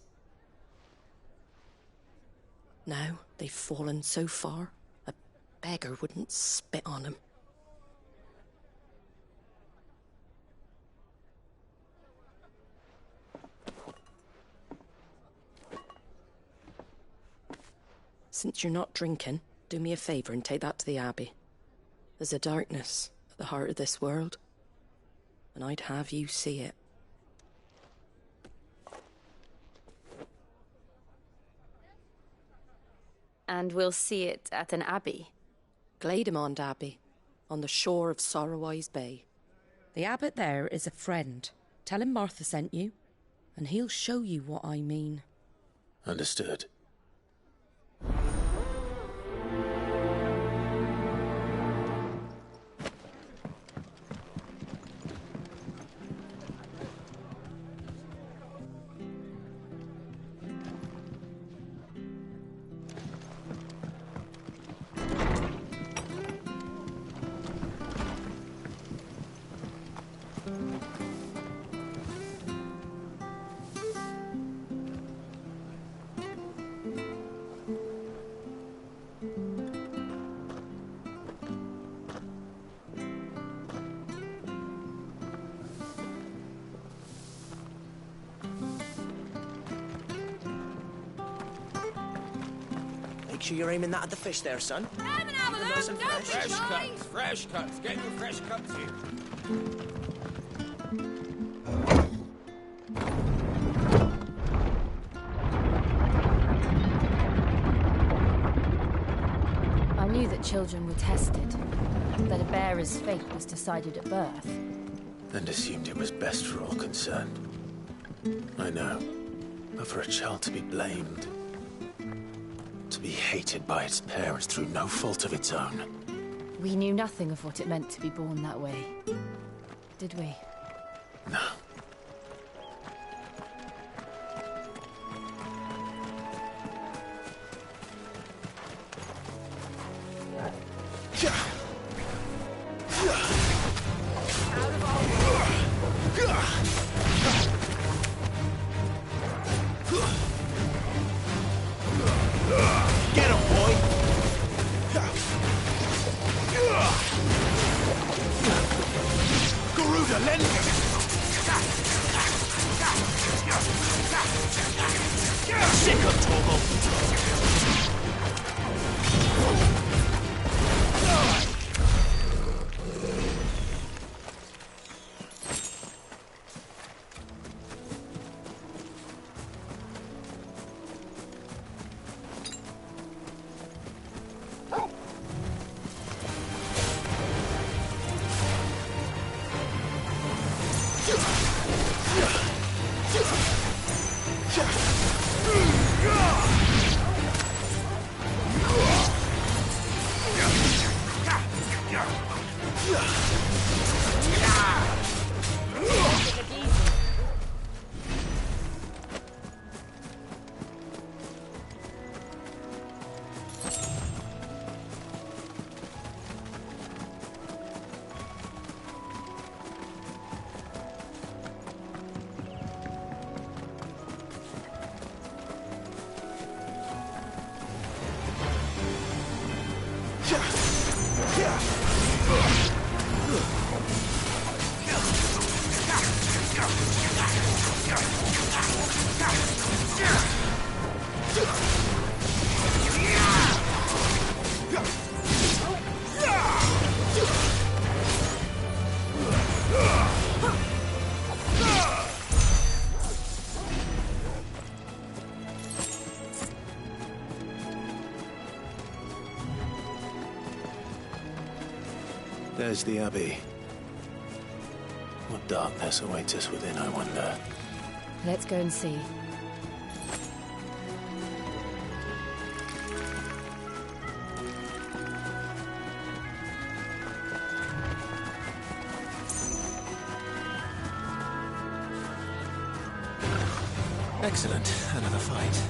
Now they've fallen so far, a beggar wouldn't spit on them. Since you're not drinking, do me a favour and take that to the Abbey. There's a darkness at the heart of this world, and I'd have you see it. And we'll see it at an abbey? Glademond Abbey, on the shore of Sorrowwise Bay. The abbot there is a friend. Tell him Martha sent you, and he'll show you what I mean. Understood. Make sure you're aiming that at the fish there, son. Come and have a Nice and look, don't fresh. you, Fresh guys? cuts, fresh cuts. Get your fresh cuts here. I knew that children were tested, that a bearer's fate was decided at birth. And assumed it was best for all concerned. I know. But for a child to be blamed, to be hated by its parents through no fault of its own. We knew nothing of what it meant to be born that way, did we? No. Get him, boy! Garuda, lend There's the Abbey. What darkness awaits us within, I wonder? Let's go and see. Excellent. Another fight.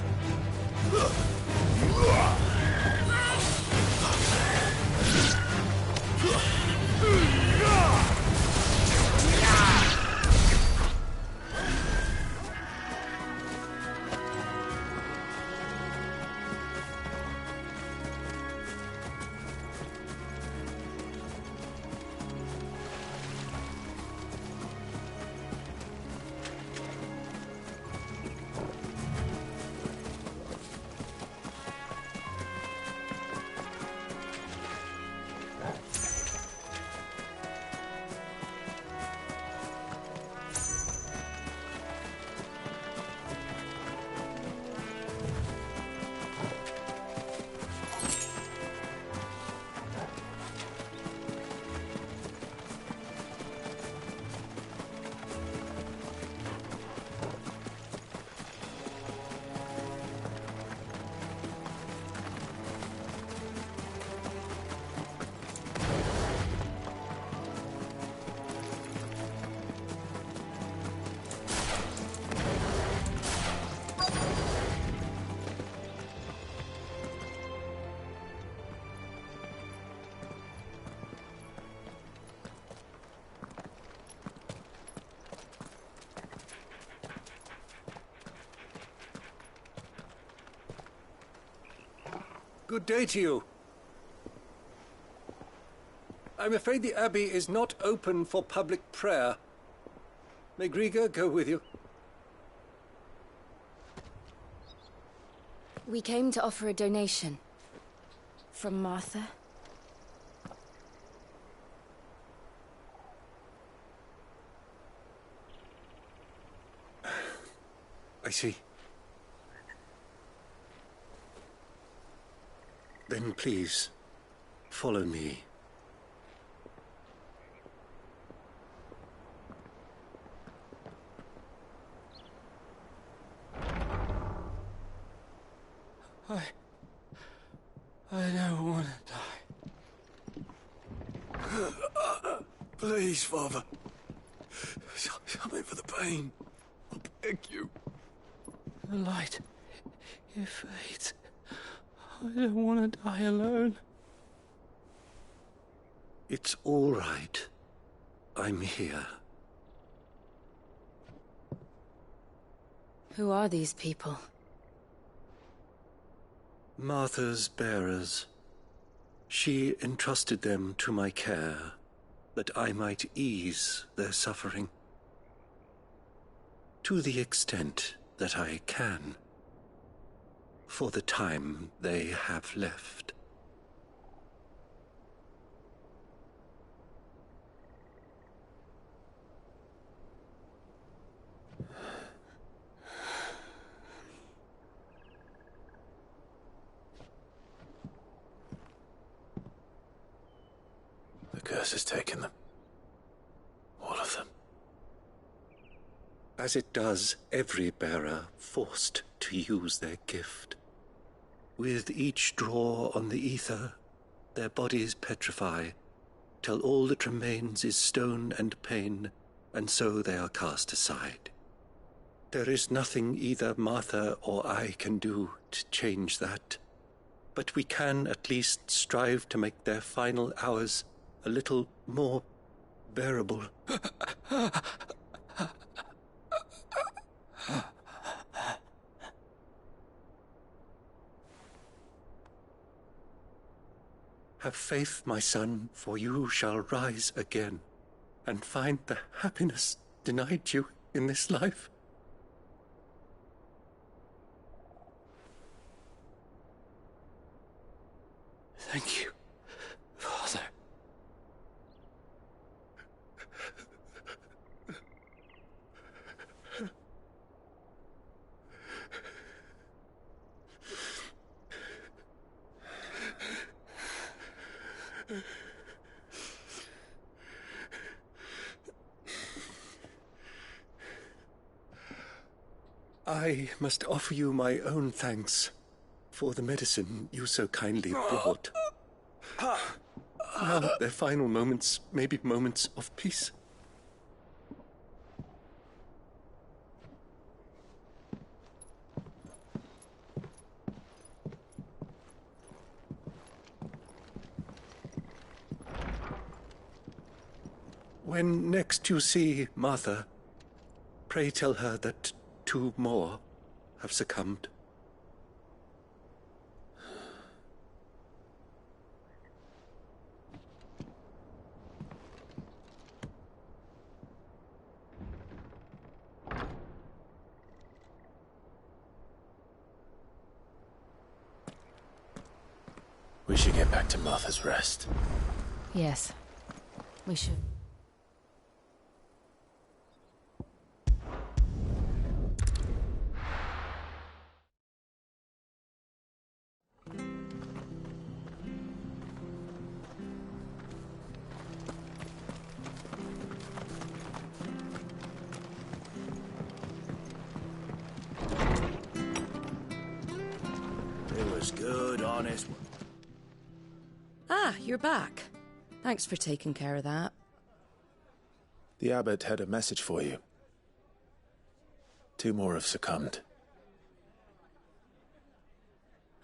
Good day to you. I'm afraid the Abbey is not open for public prayer. May Griga go with you? We came to offer a donation. From Martha. I see. Then please, follow me. I don't want to die. Please, Father. Something for the pain. I beg you. The light, it fades. I don't want to die alone. It's all right. I'm here. Who are these people? Martha's bearers. She entrusted them to my care, that I might ease their suffering. To the extent that I can. For the time they have left. The curse has taken them. All of them. As it does every bearer forced to use their gift. With each draw on the ether, their bodies petrify, till all that remains is stone and pain, and so they are cast aside. There is nothing either Martha or I can do to change that, but we can at least strive to make their final hours a little more bearable. Have faith, my son, for you shall rise again, and find the happiness denied you in this life. Thank you, Father. I must offer you my own thanks for the medicine you so kindly brought. Now, their final moments may be moments of peace. When next you see Martha, pray tell her that 2 more have succumbed. We should get back to Martha's Rest. Yes, we should. It was good, honest. Ah, you're back. Thanks for taking care of that. The abbot had a message for you. 2 more have succumbed.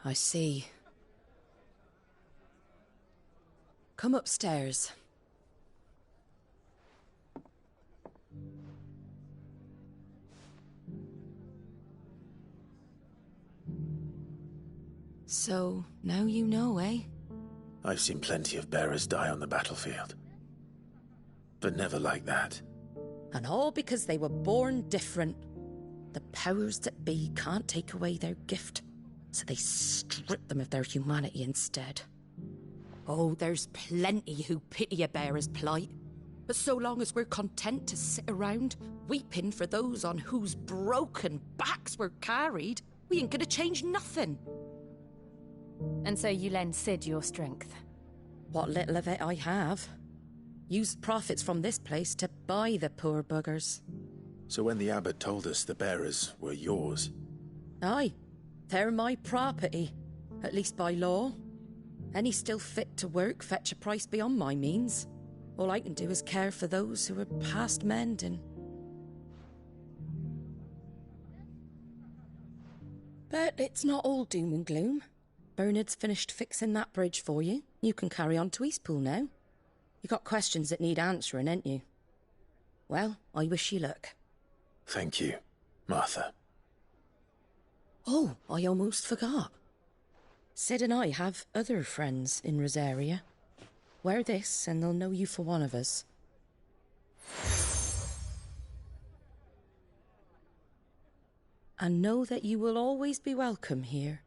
I see. Come upstairs. So, now you know, eh? I've seen plenty of bearers die on the battlefield. But never like that. And all because they were born different. The powers that be can't take away their gift, so they strip them of their humanity instead. Oh, there's plenty who pity a bearer's plight. But so long as we're content to sit around, weeping for those on whose broken backs we're carried, we ain't gonna change nothing. And so you lend Sid your strength? What little of it I have. Used profits from this place to buy the poor buggers. So when the abbot told us the bearers were yours... Aye, they're my property, at least by law. Any still fit to work fetch a price beyond my means. All I can do is care for those who are past mending. But it's not all doom and gloom. Bernard's finished fixing that bridge for you. You can carry on to Eastpool now. You got questions that need answering, ain't you? Well, I wish you luck. Thank you, Martha. Oh, I almost forgot. Sid and I have other friends in Rosaria. Wear this and they'll know you for one of us. And know that you will always be welcome here.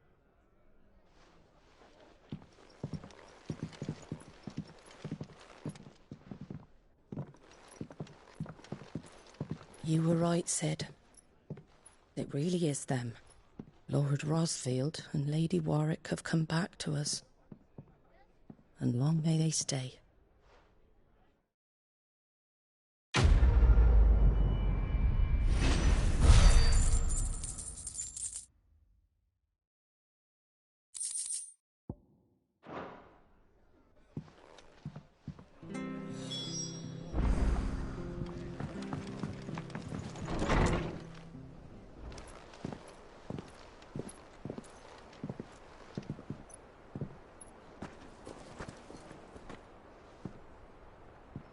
You were right, Sid. It really is them. Lord Rosfield and Lady Warwick have come back to us. And long may they stay.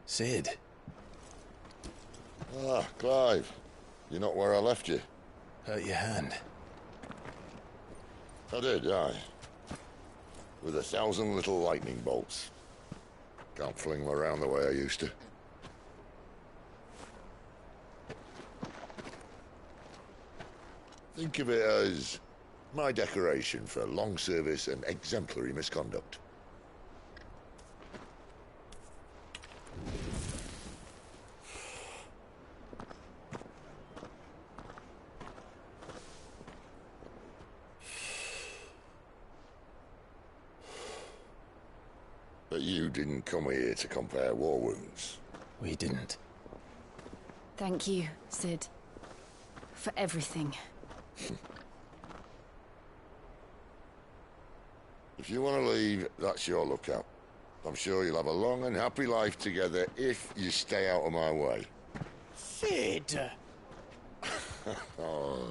Sid. Ah, Clive. You're not where I left you. Hurt your hand. I did, aye. With 1,000 little lightning bolts. Can't fling them around the way I used to. Think of it as my decoration for long service and exemplary misconduct. But you didn't come here to compare war wounds. We didn't. Thank you, Sid. For everything. If you want to leave, that's your lookout. I'm sure you'll have a long and happy life together if you stay out of my way. Sid! Oh.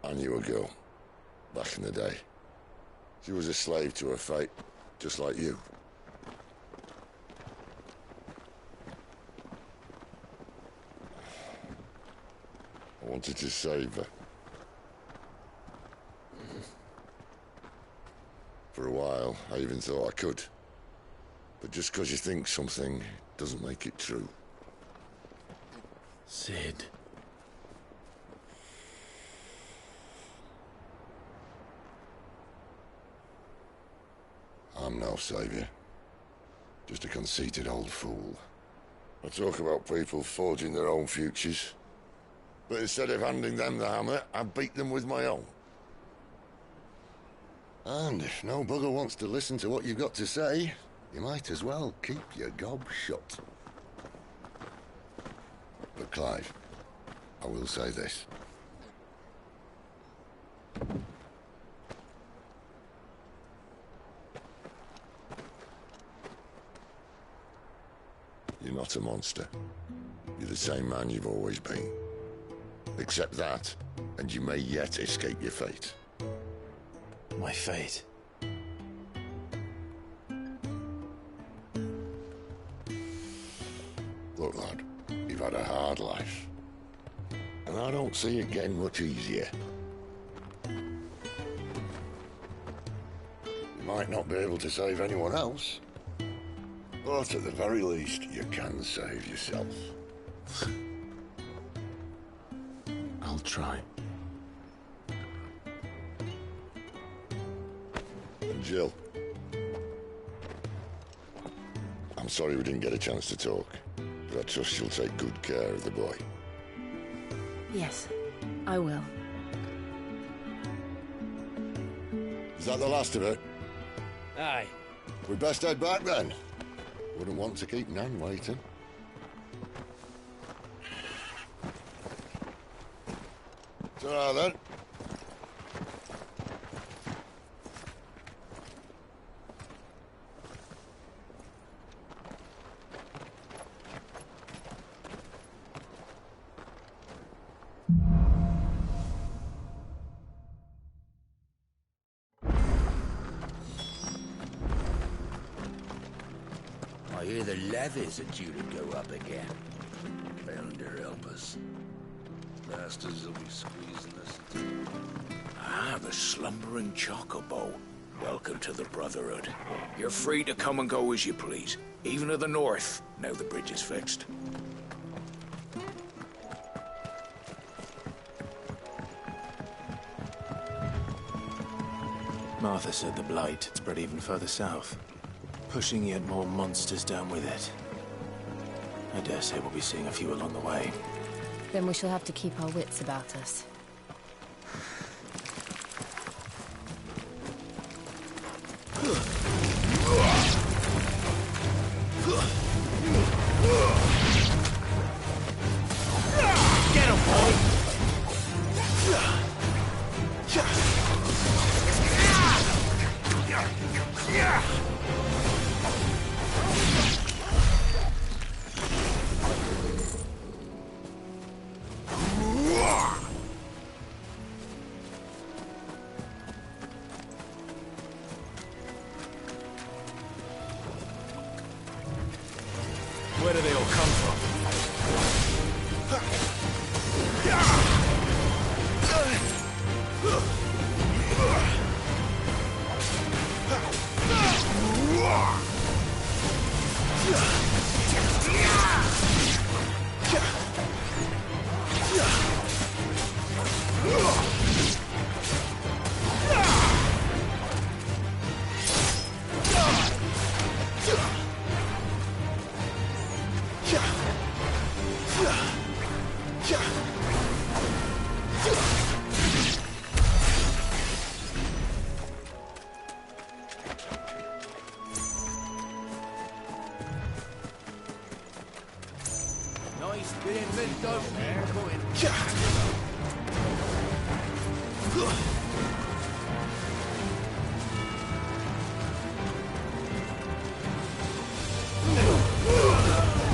I knew a girl, back in the day. She was a slave to her fate, just like you. I wanted to save her. For a while, I even thought I could. But just because you think something doesn't make it true. Sid. I'm no savior. Just a conceited old fool. I talk about people forging their own futures. But instead of handing them the hammer, I beat them with my own. And if no bugger wants to listen to what you've got to say, you might as well keep your gob shut. But Clive, I will say this. You're not a monster. You're the same man you've always been. Accept that, and you may yet escape your fate. My fate? Look, lad, you've had a hard life. And I don't see it getting much easier. You might not be able to save anyone else, but at the very least, you can save yourself. I'll try. And Jill, I'm sorry we didn't get a chance to talk, but I trust she'll take good care of the boy. Yes, I will. Is that the last of it? Aye. We best head back then. Wouldn't want to keep Nan waiting. Ta-ra then. I hear the levies are due to go up again. Thunder help us. Bastards will be squeezing us. Ah, the slumbering chocobo. Welcome to the Brotherhood. You're free to come and go as you please, even to the north, now the bridge is fixed. Martha said the Blight had spread even further south, pushing yet more monsters down with it. I dare say we'll be seeing a few along the way. Then we shall have to keep our wits about us. Get him, boy! Where do they all come from?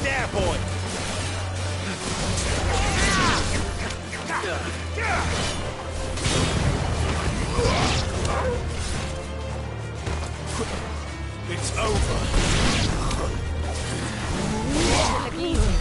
There, boy! It's over. Look easy.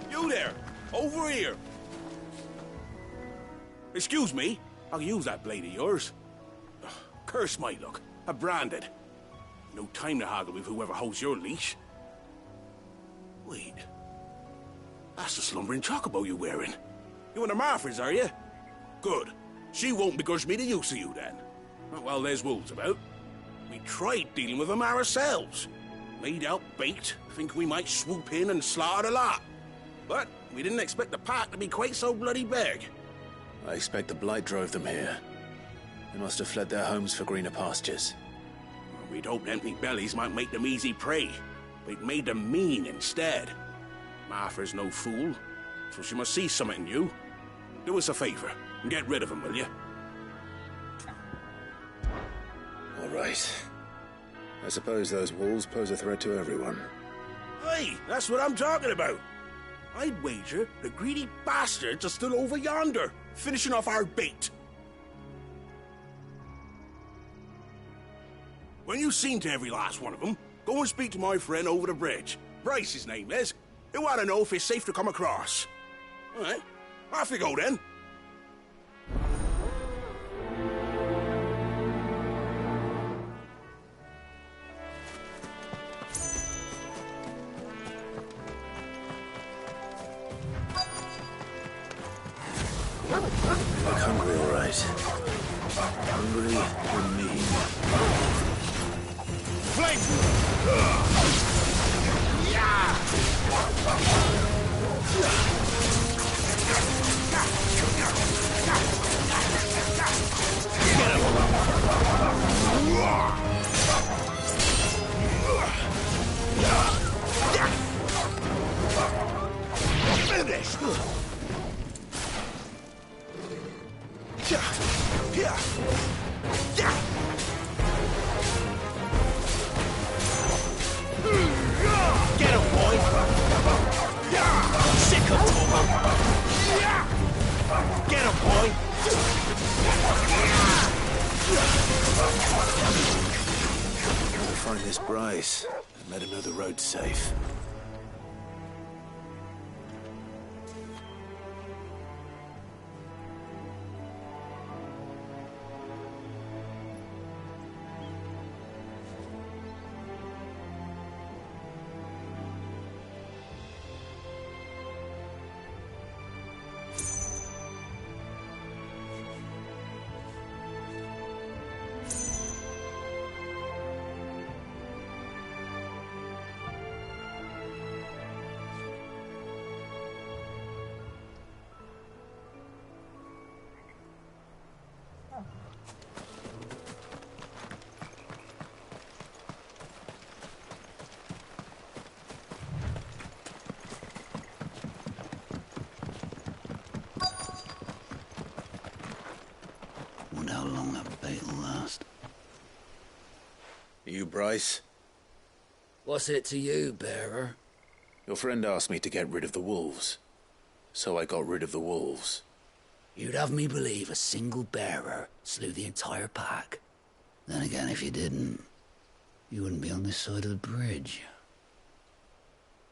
You there! Over here! Excuse me, I'll use that blade of yours. Ugh, curse my luck. I'm branded. No time to haggle with whoever holds your leash. Wait. That's the slumbering chocobo you're wearing. You and the Marfors, are you? Good. She won't begrudge me the use of you, then. Well, there's wolves about. We tried dealing with them ourselves. Laid out bait, thinking we might swoop in and slaughter the lot. But we didn't expect the pack to be quite so bloody big. I expect the blight drove them here. They must have fled their homes for greener pastures. We'd hoped empty bellies might make them easy prey, but it made them mean instead. Martha's no fool, so she must see something in you. Do us a favor and get rid of them, will you? All right. I suppose those wolves pose a threat to everyone. Hey, that's what I'm talking about. I'd wager the greedy bastards are still over yonder, finishing off our bait. When you've seen to every last one of them, go and speak to my friend over the bridge. Bryce, his name is. He'll want to know if it's safe to come across. All right, off you go then. Look hungry, all right. Hungry and mean. Flame! Yeah! Get him! Finished! Get him, boy! Sick of Toba! Get him, boy! We'll find this Bryce and let him know the road's safe. Wonder how long that bait will last. You, Bryce? What's it to you, bearer? Your friend asked me to get rid of the wolves. So I got rid of the wolves. You'd have me believe a single bearer slew the entire pack. Then again, if you didn't, you wouldn't be on this side of the bridge.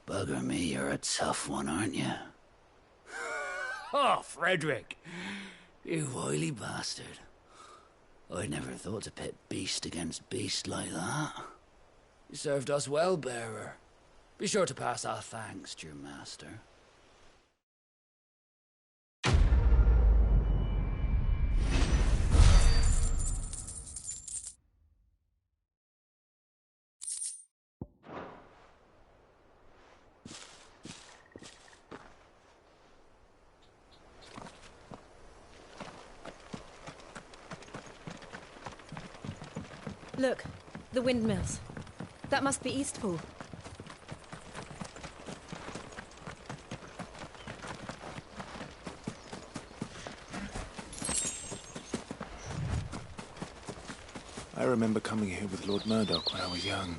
Bugger me, you're a tough one, aren't you? Oh, Frederick! You wily bastard. I'd never thought to pit beast against beast like that. You served us well, bearer. Be sure to pass our thanks to your master. Look, the windmills. That must be Eastpool. I remember coming here with Lord Murdoch when I was young.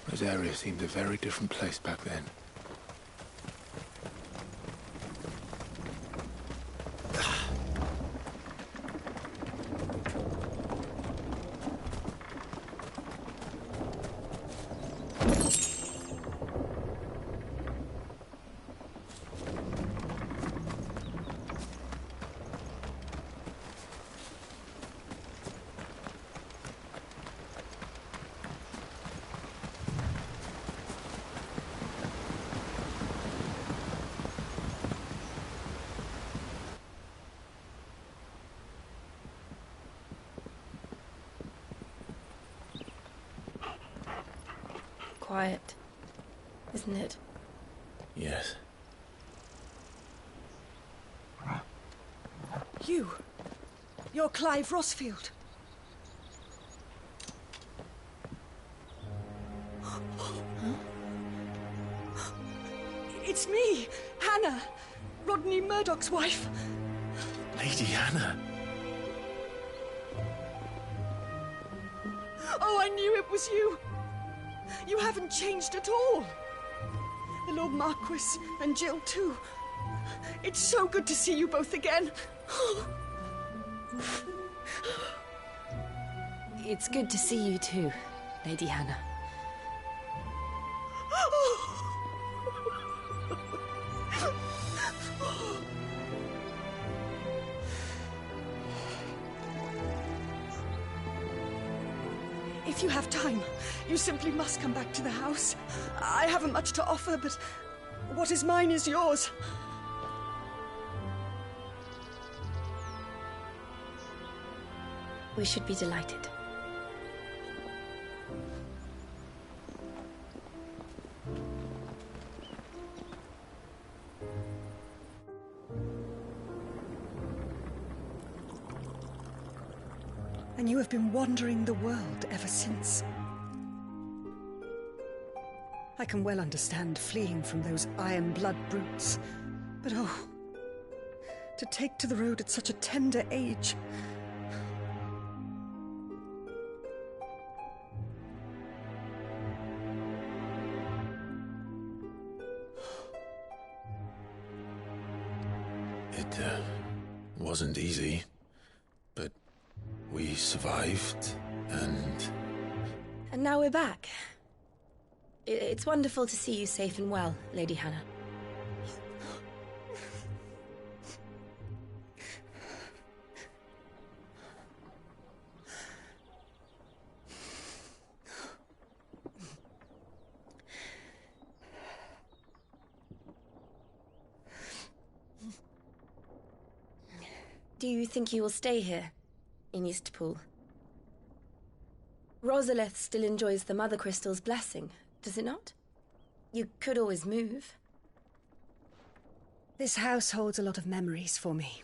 This area seemed a very different place back then. Quiet, isn't it? Yes. You're Clive Rossfield. It's me, Hannah, Rodney Murdoch's wife. Lady Hannah. Oh, I knew it was you. You haven't changed at all. The Lord Marquis and Jill too. It's so good to see you both again. It's good to see you too, Lady Hannah. If you have time, you simply must come back to the house. I haven't much to offer, but what is mine is yours. We should be delighted. And you have been wandering the world ever since. I can well understand fleeing from those iron blood brutes, but oh, to take to the road at such a tender age. It wasn't easy, but we survived, and now we're back. It's wonderful to see you safe and well, Lady Hannah. Do you think you will stay here, in Eastpool? Rosalith still enjoys the Mother Crystal's blessing, does it not? You could always move. This house holds a lot of memories for me.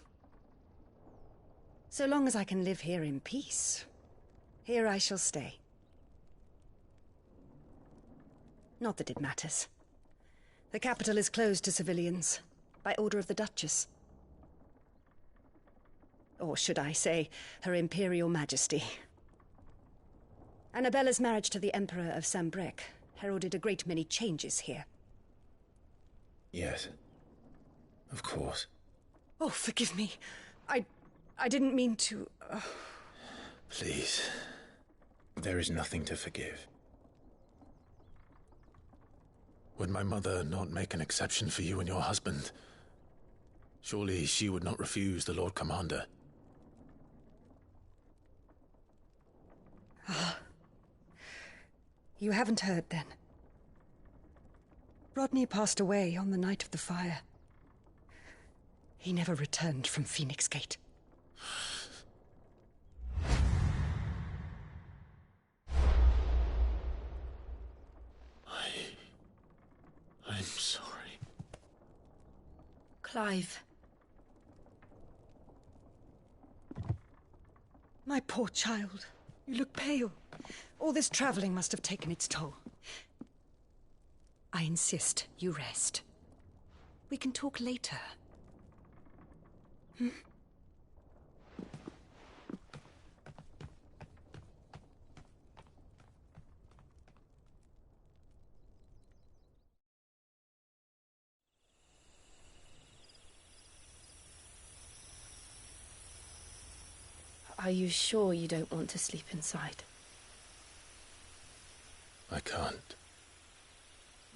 So long as I can live here in peace, here I shall stay. Not that it matters. The capital is closed to civilians, by order of the Duchess. Or should I say, Her Imperial Majesty. Annabella's marriage to the Emperor of Sambrec heralded a great many changes here. yes, of course. Oh, forgive me. I didn't mean to... Please, there is nothing to forgive. Would my mother not make an exception for you and your husband? Surely she would not refuse the Lord Commander. You haven't heard, then. Rodney passed away on the night of the fire. He never returned from Phoenix Gate. I'm sorry. Clive. My poor child. You look pale. All this traveling must have taken its toll. I insist you rest. We can talk later. Hmm? Are you sure you don't want to sleep inside? I can't.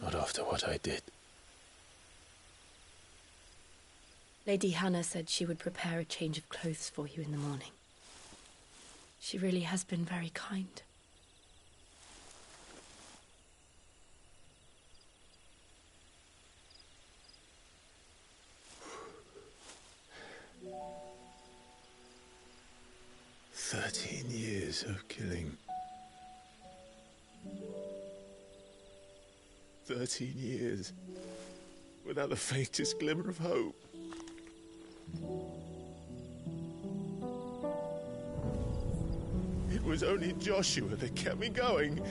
Not after what I did. Lady Hannah said she would prepare a change of clothes for you in the morning. She really has been very kind. Years of killing. 13 years without the faintest glimmer of hope. It was only Joshua that kept me going.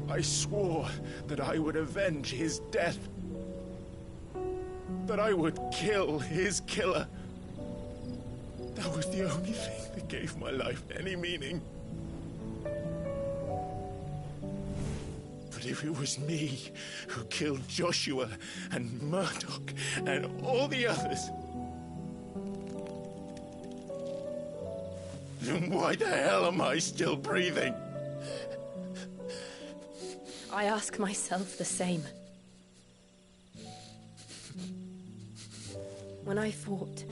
I swore that I would avenge his death. That I would kill his killer. That was the only thing that gave my life any meaning. But if it was me who killed Joshua and Murdoch and all the others, then why the hell am I still breathing? I ask myself the same. When I fought,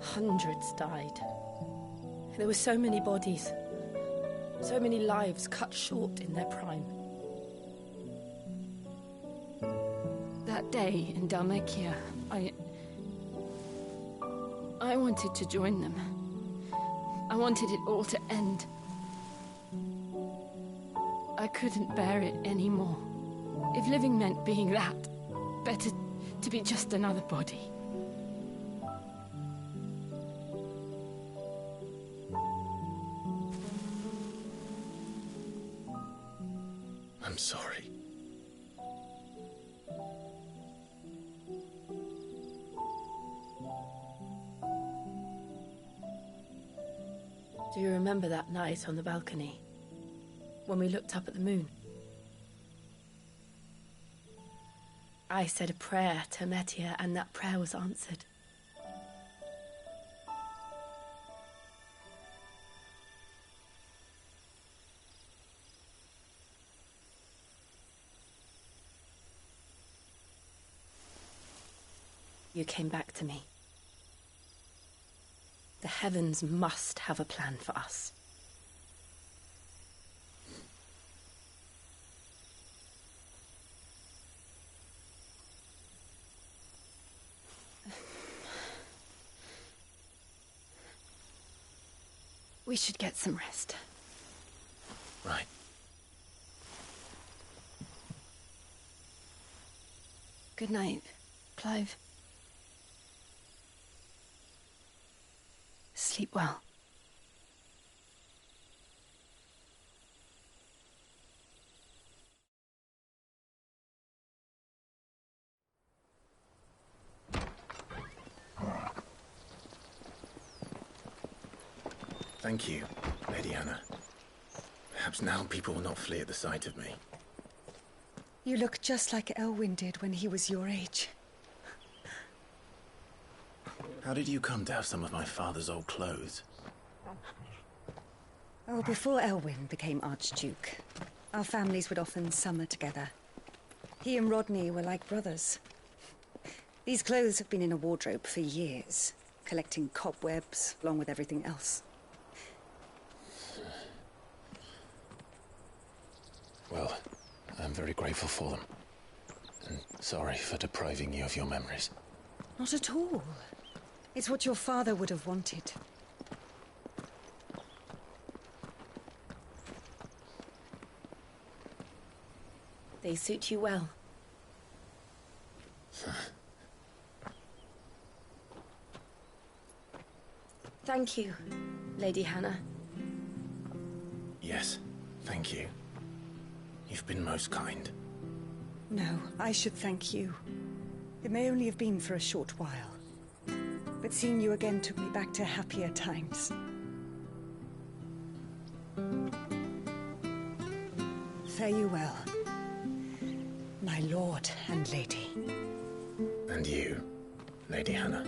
hundreds died. There were so many bodies, so many lives cut short in their prime. That day in Dalmekia, I wanted to join them. I wanted it all to end. I couldn't bear it anymore. If living meant being that, better to be just another body. I'm sorry. Do you remember that night on the balcony, when we looked up at the moon? I said a prayer to Metia, and that prayer was answered. You came back to me. The heavens must have a plan for us. We should get some rest. Right. Good night, Clive. Sleep well. Thank you, Lady Hannah. Perhaps now people will not flee at the sight of me. You look just like Elwyn did when he was your age. How did you come to have some of my father's old clothes? Oh, before Elwyn became Archduke, our families would often summer together. He and Rodney were like brothers. These clothes have been in a wardrobe for years, collecting cobwebs along with everything else. Well, I'm very grateful for them. And sorry for depriving you of your memories. Not at all. It's what your father would have wanted. They suit you well. Thank you, Lady Hannah. Yes, thank you. You've been most kind. No, I should thank you. It may only have been for a short while, but seeing you again took me back to happier times. Fare you well, my lord and lady. And you, Lady Hannah.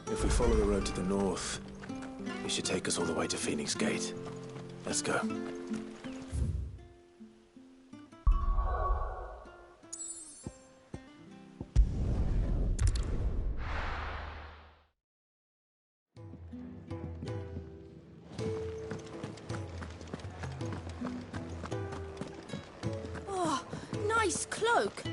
If we follow the road to the north, it should take us all the way to Phoenix Gate. Let's go. Oh, nice cloak.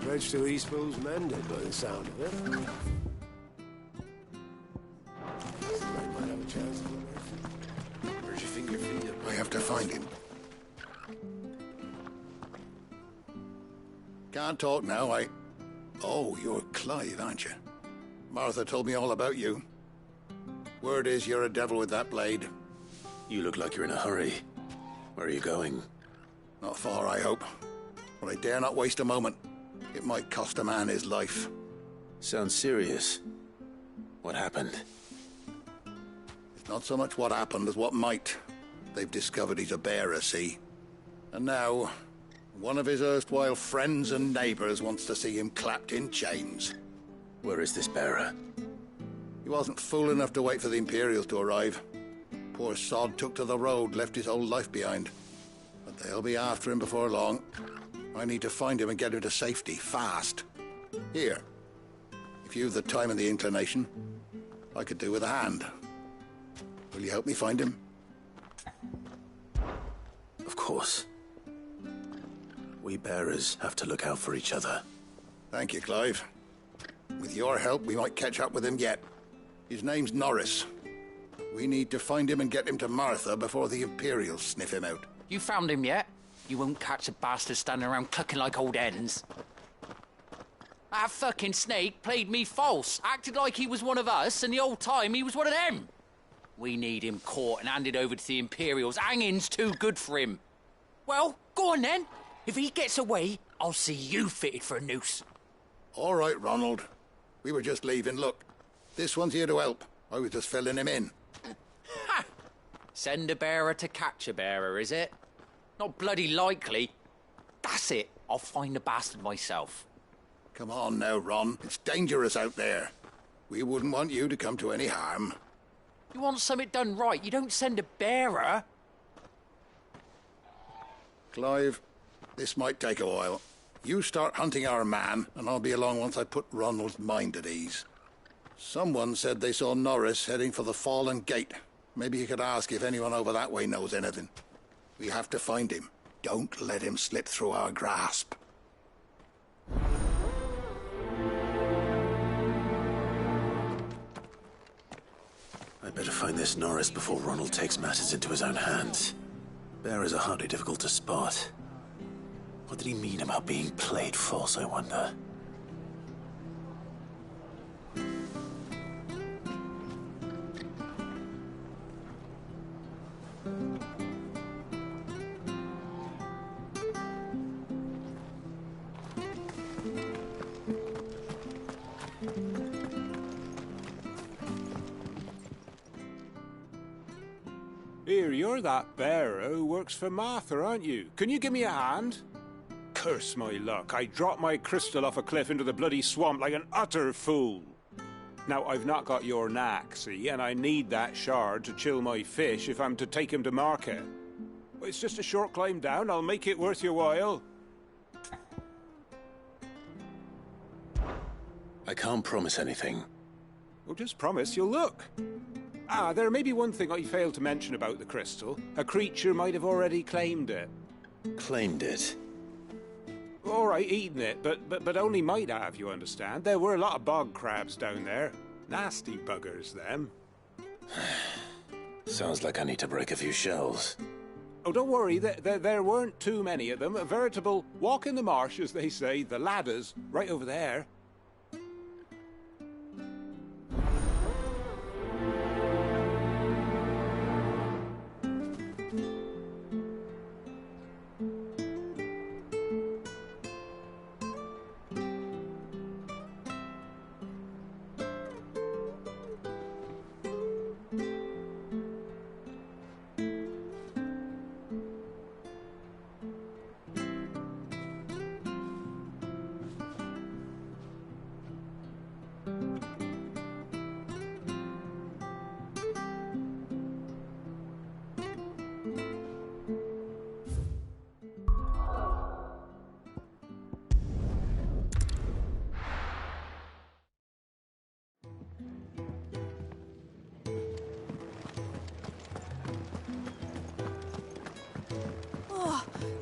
Bridge to Eastpool's mended by the sound of it. I might have a chance. Where'd you think your feet? I have to find him. Can't talk now, Oh, you're Clive, aren't you? Martha told me all about you. Word is you're a devil with that blade. You look like you're in a hurry. Where are you going? Not far, I hope. But I dare not waste a moment. It might cost a man his life. Sounds serious. What happened? It's not so much what happened as what might. They've discovered he's a bearer, see? And now, one of his erstwhile friends and neighbors wants to see him clapped in chains. Where is this bearer? He wasn't fool enough to wait for the Imperials to arrive. Poor sod took to the road, left his whole life behind. But they'll be after him before long. I need to find him and get him to safety, fast. Here. If you've the time and the inclination, I could do with a hand. Will you help me find him? Of course. We bearers have to look out for each other. Thank you, Clive. With your help, we might catch up with him yet. His name's Norris. We need to find him and get him to Martha before the Imperials sniff him out. You found him yet? You won't catch a bastard standing around clucking like old hens. That fucking snake played me false, acted like he was one of us, and the whole time he was one of them. We need him caught and handed over to the Imperials. Hanging's too good for him. Well, go on then. If he gets away, I'll see you fitted for a noose. All right, Ronald. We were just leaving. Look, this one's here to help. I was just filling him in. Ha! Send a bearer to catch a bearer, is it? Not bloody likely. That's it. I'll find the bastard myself. Come on now, Ron. It's dangerous out there. We wouldn't want you to come to any harm. You want something done right, you don't send a bearer. Clive, this might take a while. You start hunting our man, and I'll be along once I put Ronald's mind at ease. Someone said they saw Norris heading for the Fallen Gate. Maybe you could ask if anyone over that way knows anything. We have to find him. Don't let him slip through our grasp. I'd better find this Norris before Ronald takes matters into his own hands. Bearers are hardly difficult to spot. What did he mean about being played false, I wonder? Creature, you're that bearer who works for Martha, aren't you? Can you give me a hand? Curse my luck, I dropped my crystal off a cliff into the bloody swamp like an utter fool. Now, I've not got your knack, see, and I need that shard to chill my fish if I'm to take him to market. It's just a short climb down, I'll make it worth your while. I can't promise anything. Well, just promise you'll look. Ah, there may be one thing I failed to mention about the crystal. A creature might have already claimed it. Claimed it? All right, eaten it, but only might have, you understand. There were a lot of bog crabs down there. Nasty buggers, them. Sounds like I need to break a few shells. Oh, don't worry, there weren't too many of them. A veritable walk in the marsh, as they say. The ladders, right over there.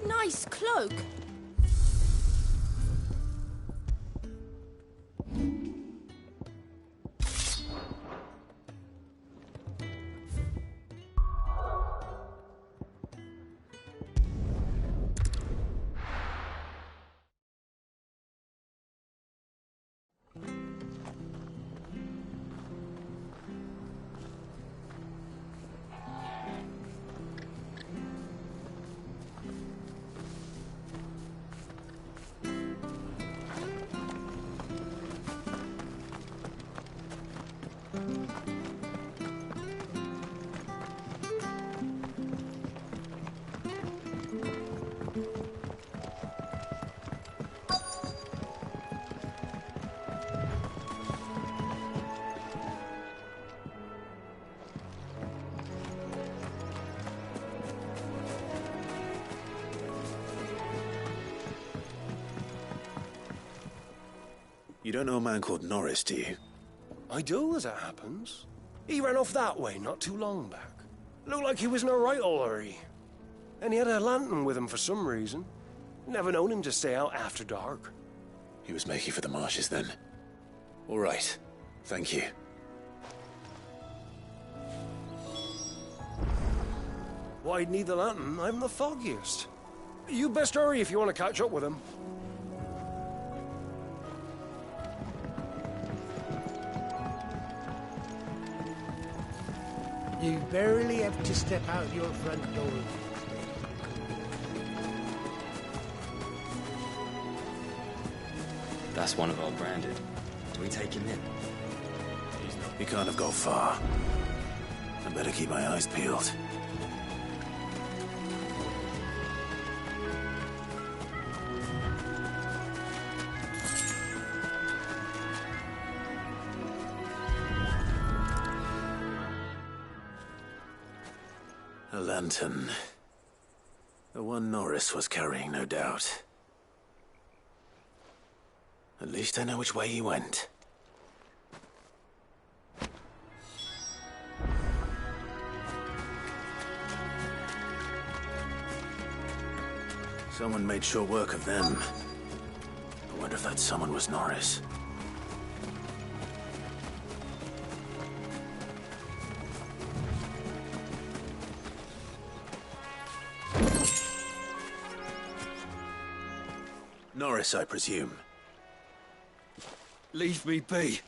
Nice cloak. You don't know a man called Norris, do you? I do, as it happens. He ran off that way not too long back. Looked like he was in a right old hurry. And he had a lantern with him for some reason. Never known him to stay out after dark. He was making for the marshes then. All right. Thank you. Why'd need the lantern? I'm the foggiest. You best hurry if you want to catch up with him. You barely have to step out your front door. That's one of our branded. Do we take him in? He can't have got far. I better keep my eyes peeled. A lantern. The one Norris was carrying, no doubt. At least I know which way he went. Someone made short work of them. I wonder if that someone was Norris. Norris, I presume. Leave me be.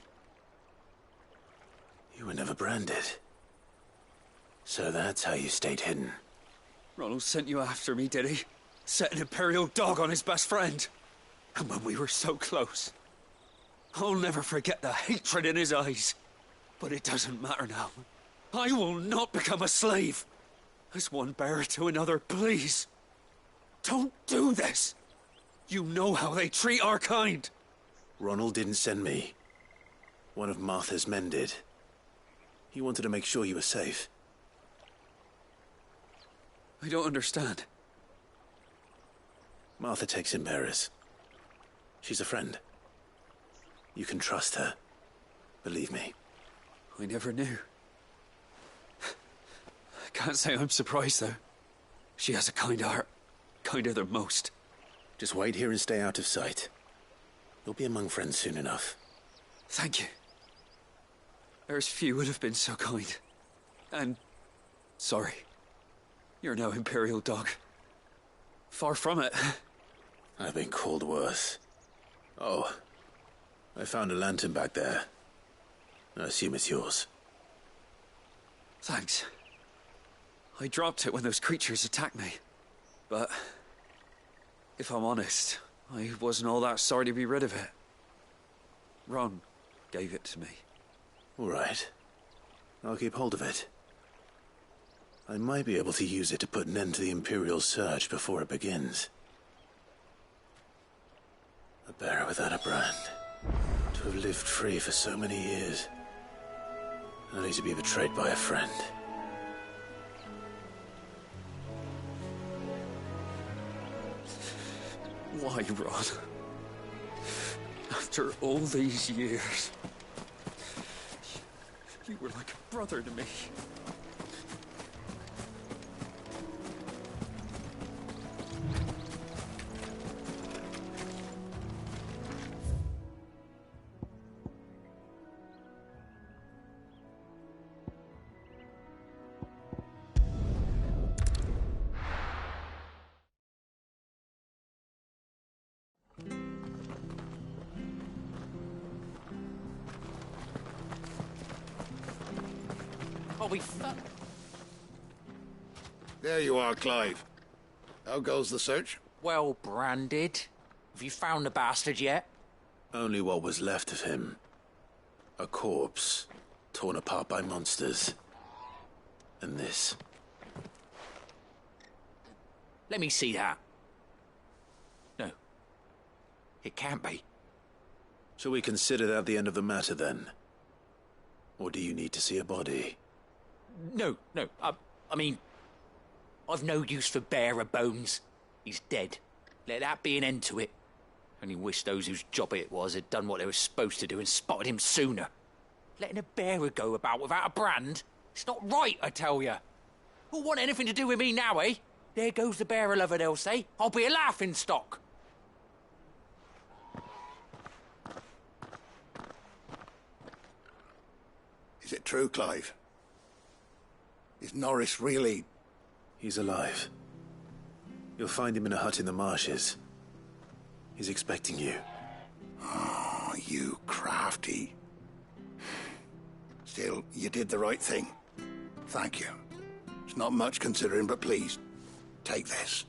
You were never branded. So that's how you stayed hidden. Ronald sent you after me, did he? Set an Imperial dog on his best friend. And when we were so close. I'll never forget the hatred in his eyes. But it doesn't matter now. I will not become a slave. as one bearer to another, please. Don't do this. You know how they treat our kind. Ronald didn't send me. One of Martha's men did. He wanted to make sure you were safe. I don't understand. Martha takes in bearers. She's a friend. You can trust her. Believe me. I never knew. I can't say I'm surprised, though. She has a kind heart. Kinder than most. Just wait here and stay out of sight. You'll be among friends soon enough. Thank you. There's few would have been so kind. And sorry. You're no Imperial dog. Far from it. I've been called worse. Oh, I found a lantern back there. I assume it's yours. Thanks. I dropped it when those creatures attacked me. But if I'm honest, I wasn't all that sorry to be rid of it. Ron gave it to me. All right. I'll keep hold of it. I might be able to use it to put an end to the Imperial surge before it begins. A bearer without a brand. To have lived free for so many years. Only to be betrayed by a friend. Why, Ron? After all these years, you were like a brother to me. There you are, Clive. How goes the search? Well branded. Have you found the bastard yet? Only what was left of him. A corpse, torn apart by monsters. And this. Let me see that. No. It can't be. Shall we consider that the end of the matter, then? Or do you need to see a body? No. I mean, I've no use for bearer bones. He's dead. Let that be an end to it. Only wish those whose job it was had done what they were supposed to do and spotted him sooner. Letting a bearer go about without a brand? It's not right, I tell you. Who'll want anything to do with me now, eh? There goes the bearer lover, they'll say. I'll be a laughing stock. Is it true, Clive? Is Norris really... He's alive. You'll find him in a hut in the marshes. He's expecting you. Oh, you crafty. Still, you did the right thing. Thank you. It's not much considering, but please, take this.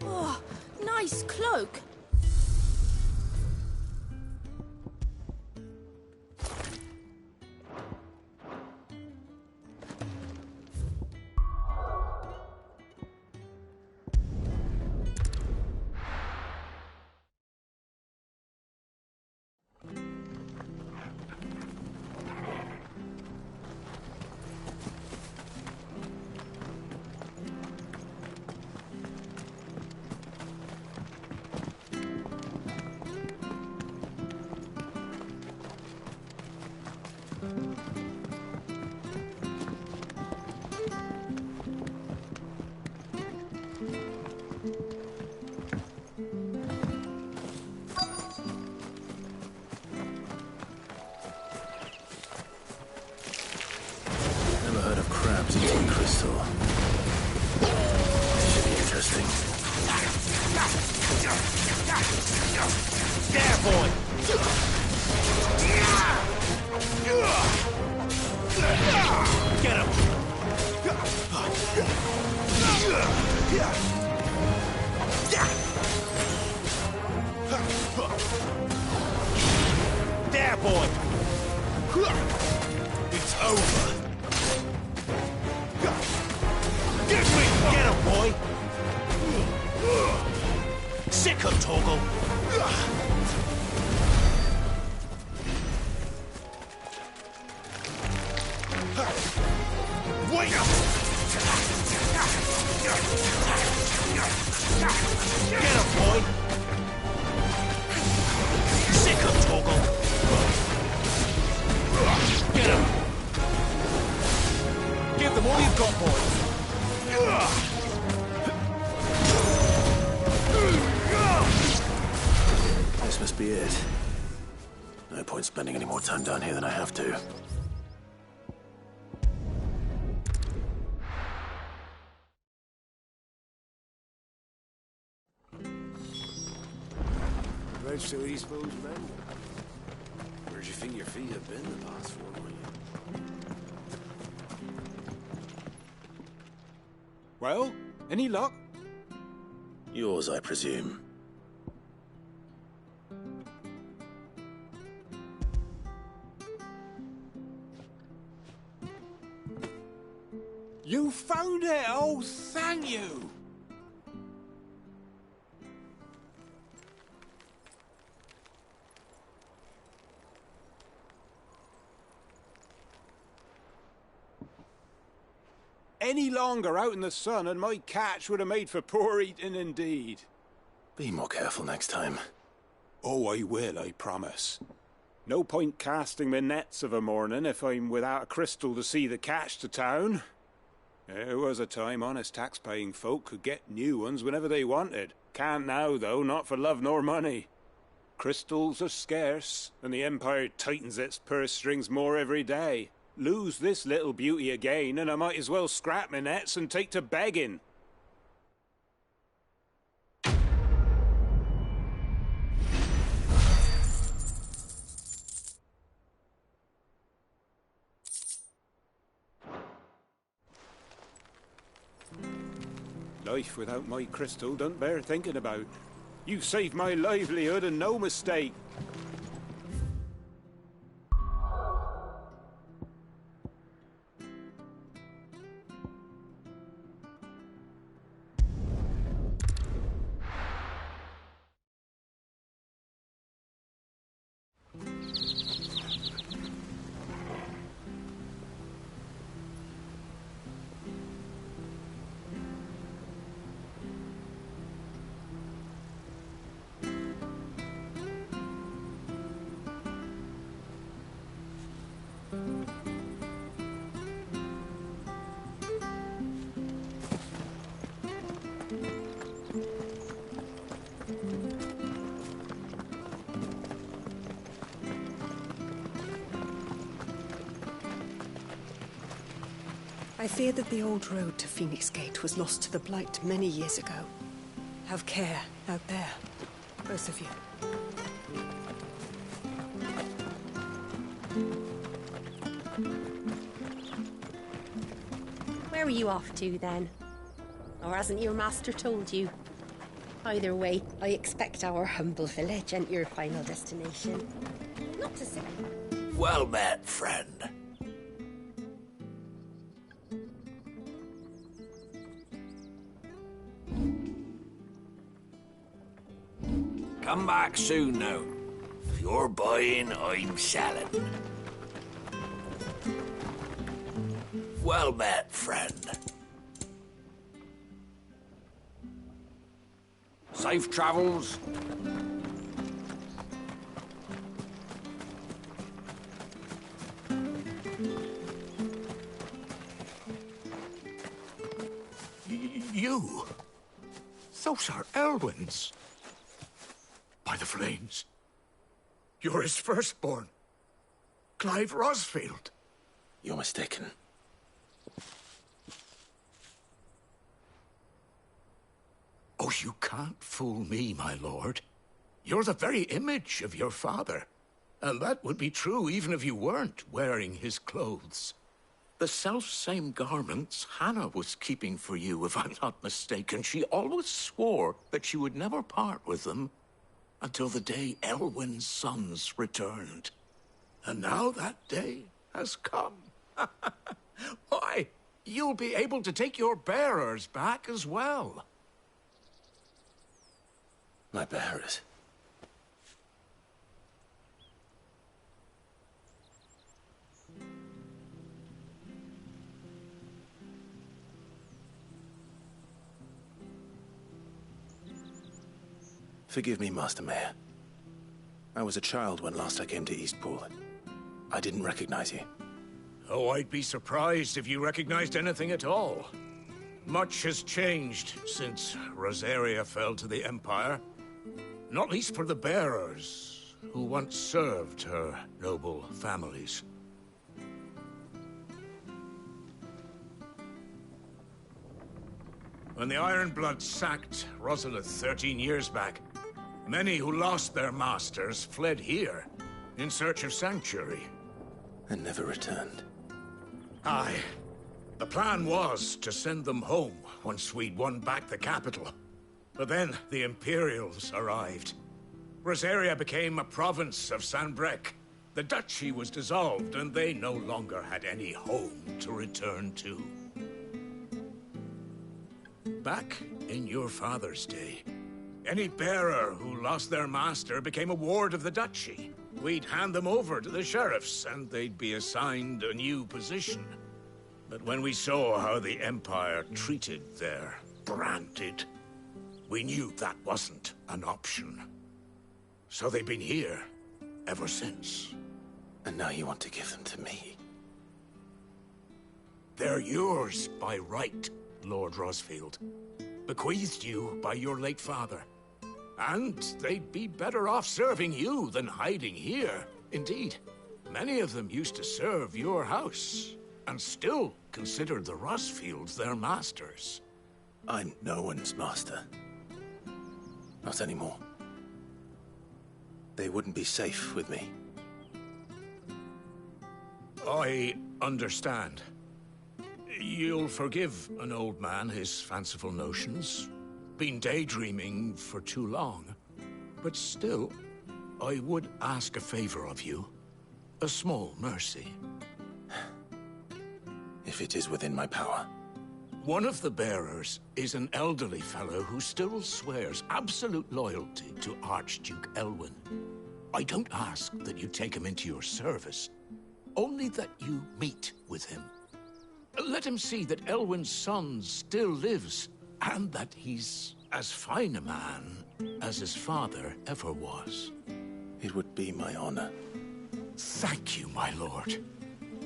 Oh, nice cloak. There, boy! It's over! Get him, boy! Sick him, Torgal! Wait! Get him, boy! Sick him, Torgal! Get him! Give them all you've got, boys! This must be it. No point spending any more time down here than I have to. Right to Eastpool's men. Where'd you think your feet have been the past 4 months? Well, any luck? Yours, I presume. You found it! Oh, thank you! Any longer out in the sun and my catch would have made for poor eating indeed. Be more careful next time. Oh, I will, I promise. No point casting my nets of a morning if I'm without a crystal to see the catch to town. There was a time honest tax-paying folk could get new ones whenever they wanted. Can't now, though, not for love nor money. Crystals are scarce, and the Empire tightens its purse strings more every day. Lose this little beauty again, and I might as well scrap my nets and take to begging. Life without my crystal don't bear thinking about. You saved my livelihood and no mistake. I fear that the old road to Phoenix Gate was lost to the Blight many years ago. Have care out there, both of you. Where are you off to, then? Or hasn't your master told you? Either way, I expect our humble village and your final destination. Not to say... Well met, friend. Come back soon now. If you're buying, I'm selling. Well met, friend. Safe travels. You? Those are Elwyn's. By the flames. You're his firstborn. Clive Rosfield. You're mistaken. Oh, you can't fool me, my lord. You're the very image of your father. And that would be true even if you weren't wearing his clothes. The self-same garments Hannah was keeping for you, if I'm not mistaken. She always swore that she would never part with them until the day Elwyn's sons returned. And now that day has come. Why, you'll be able to take your bearers back as well. My bearers? Forgive me, Master Mayor. I was a child when last I came to Eastpool. I didn't recognize you. Oh, I'd be surprised if you recognized anything at all. Much has changed since Rosaria fell to the Empire. Not least for the bearers, who once served her noble families. When the Ironbloods sacked Rosalith 13 years back, many who lost their masters fled here in search of sanctuary. And never returned. Aye. The plan was to send them home once we'd won back the capital. But then the Imperials arrived. Rosaria became a province of Sanbreque. The duchy was dissolved, and they no longer had any home to return to. Back in your father's day, any bearer who lost their master became a ward of the duchy. We'd hand them over to the sheriffs, and they'd be assigned a new position. But when we saw how the Empire treated their branded, we knew that wasn't an option. So they've been here ever since. And now you want to give them to me? They're yours by right, Lord Rosfield. Bequeathed you by your late father. And they'd be better off serving you than hiding here. Indeed, many of them used to serve your house, and still considered the Rosfields their masters. I'm no one's master. Not anymore. They wouldn't be safe with me. I understand. You'll forgive an old man his fanciful notions. Been daydreaming for too long. But still, I would ask a favor of you. A small mercy. If it is within my power. One of the bearers is an elderly fellow who still swears absolute loyalty to Archduke Elwyn. I don't ask that you take him into your service, only that you meet with him. Let him see that Elwyn's son still lives, and that he's as fine a man as his father ever was. It would be my honor. Thank you, my lord.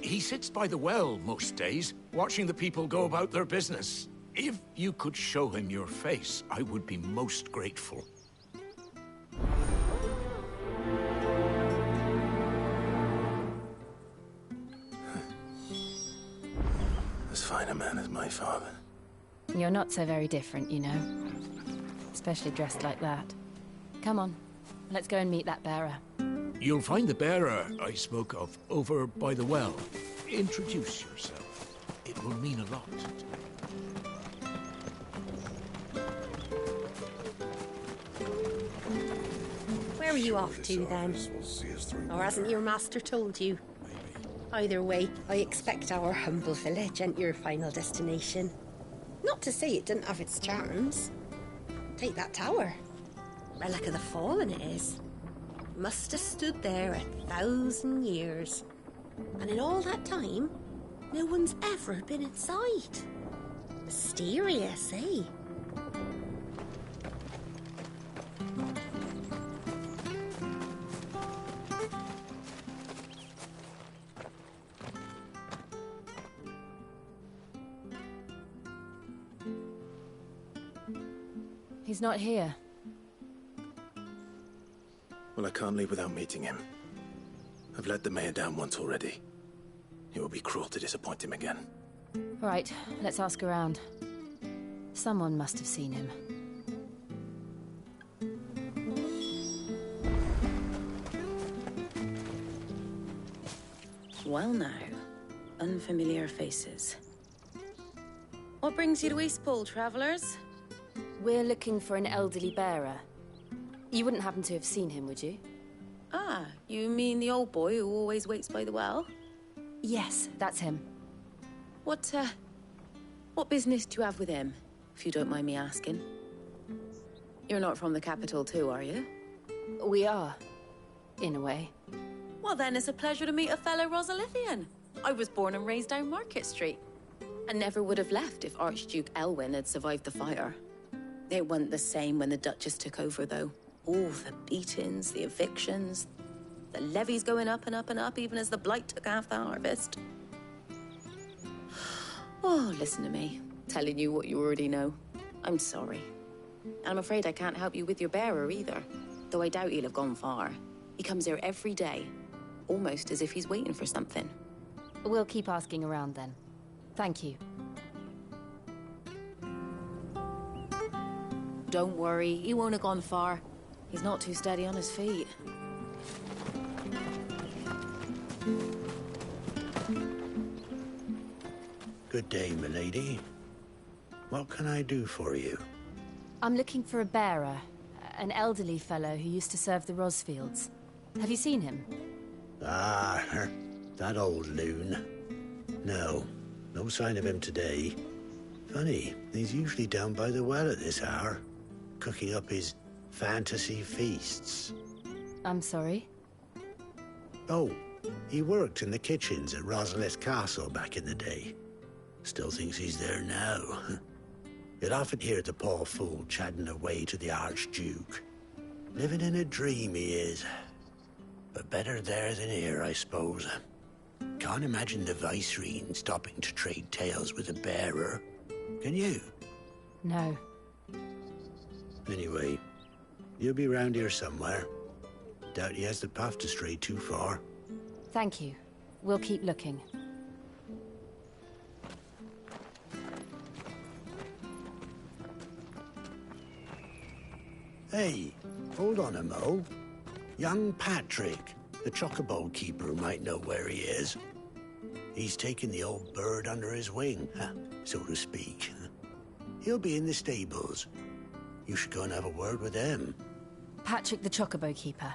He sits by the well most days, watching the people go about their business. If you could show him your face, I would be most grateful. As fine a man as my father. You're not so very different, you know. Especially dressed like that. Come on, let's go and meet that bearer. You'll find the bearer I spoke of over by the well. Introduce yourself. It will mean a lot. Where are you off to, then? Or hasn't your master told you? Either way, I expect our humble village ain't your final destination. Not to say it didn't have its charms. Take that tower. Relic of the Fallen it is. Must have stood there 1,000 years. And in all that time, no one's ever been inside. Mysterious, eh? He's not here. Well, I can't leave without meeting him. I've let the mayor down once already. It would be cruel to disappoint him again. All right, let's ask around. Someone must have seen him. Well now, unfamiliar faces. What brings you to Eastpool, travellers? We're looking for an elderly bearer. You wouldn't happen to have seen him, would you? Ah, you mean the old boy who always waits by the well? Yes, that's him. What business do you have with him, if you don't mind me asking? You're not from the capital too, are you? We are, in a way. Well then, it's a pleasure to meet a fellow Rosalithian. I was born and raised down Market Street, and never would have left if Archduke Elwyn had survived the fire. It wasn't the same when the Duchess took over, though. All the beatings, the evictions, the levies going up and up and up, even as the blight took half the harvest. Oh, listen to me, telling you what you already know. I'm sorry. And I'm afraid I can't help you with your bearer either, though I doubt he'll have gone far. He comes here every day, almost as if he's waiting for something. We'll keep asking around then. Thank you. Don't worry, he won't have gone far. He's not too steady on his feet. Good day, milady. What can I do for you? I'm looking for a bearer, an elderly fellow who used to serve the Rosfields. Have you seen him? Ah, that old loon. No sign of him today. Funny, he's usually down by the well at this hour, cooking up his fantasy feasts. I'm sorry? Oh, he worked in the kitchens at Rosalith Castle back in the day. Still thinks he's there now. You'd often hear the poor fool chatting away to the Archduke. Living in a dream he is. But better there than here, I suppose. Can't imagine the Vicereine stopping to trade tales with a bearer. Can you? No. Anyway, you'll be round here somewhere. Doubt he has the path to stray too far. Thank you. We'll keep looking. Hey, hold on a mo. Young Patrick, the chocobo keeper, might know where he is. He's taken the old bird under his wing, so to speak. He'll be in the stables. You should go and have a word with him. Patrick the chocobo keeper.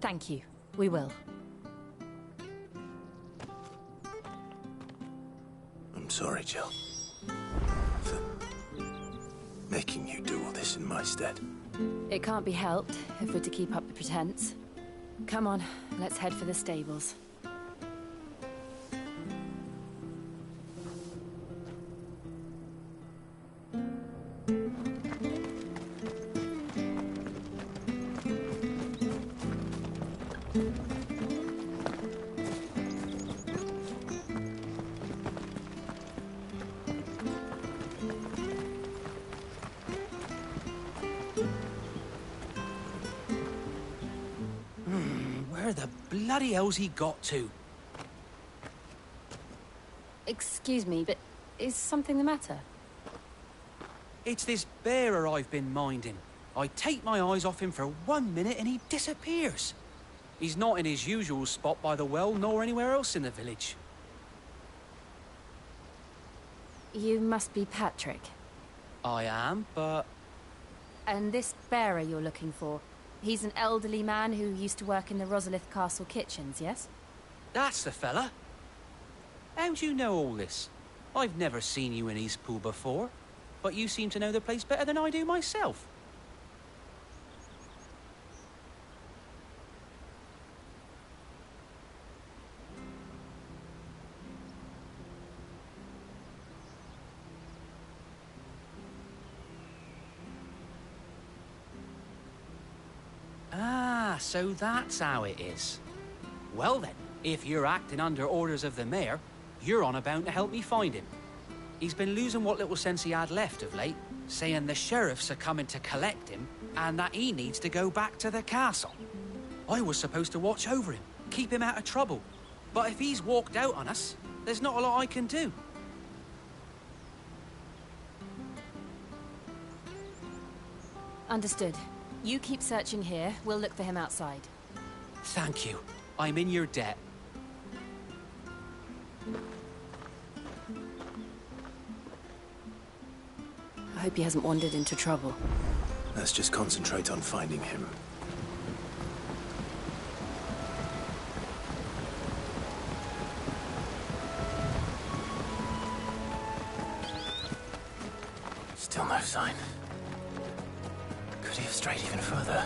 Thank you. We will. I'm sorry, Jill. For making you do all this in my stead. It can't be helped if we're to keep up the pretense. Come on, let's head for the stables. Where the bloody hell's he got to? Excuse me, but is something the matter? It's this bearer I've been minding. I take my eyes off him for 1 minute and he disappears. He's not in his usual spot by the well, nor anywhere else in the village. You must be Patrick. I am, but... And this bearer you're looking for, he's an elderly man who used to work in the Rosalith Castle kitchens, yes? That's the fella. How do you know all this? I've never seen you in Eastpool before, but you seem to know the place better than I do myself. Ah, so that's how it is. Well then, if you're acting under orders of the mayor, you're on about to help me find him. He's been losing what little sense he had left of late, saying the sheriffs are coming to collect him and that he needs to go back to the castle. I was supposed to watch over him, keep him out of trouble. But if he's walked out on us, there's not a lot I can do. Understood. You keep searching here, we'll look for him outside. Thank you. I'm in your debt. Hope he hasn't wandered into trouble. Let's just concentrate on finding him. Still no sign. Could he have strayed even further?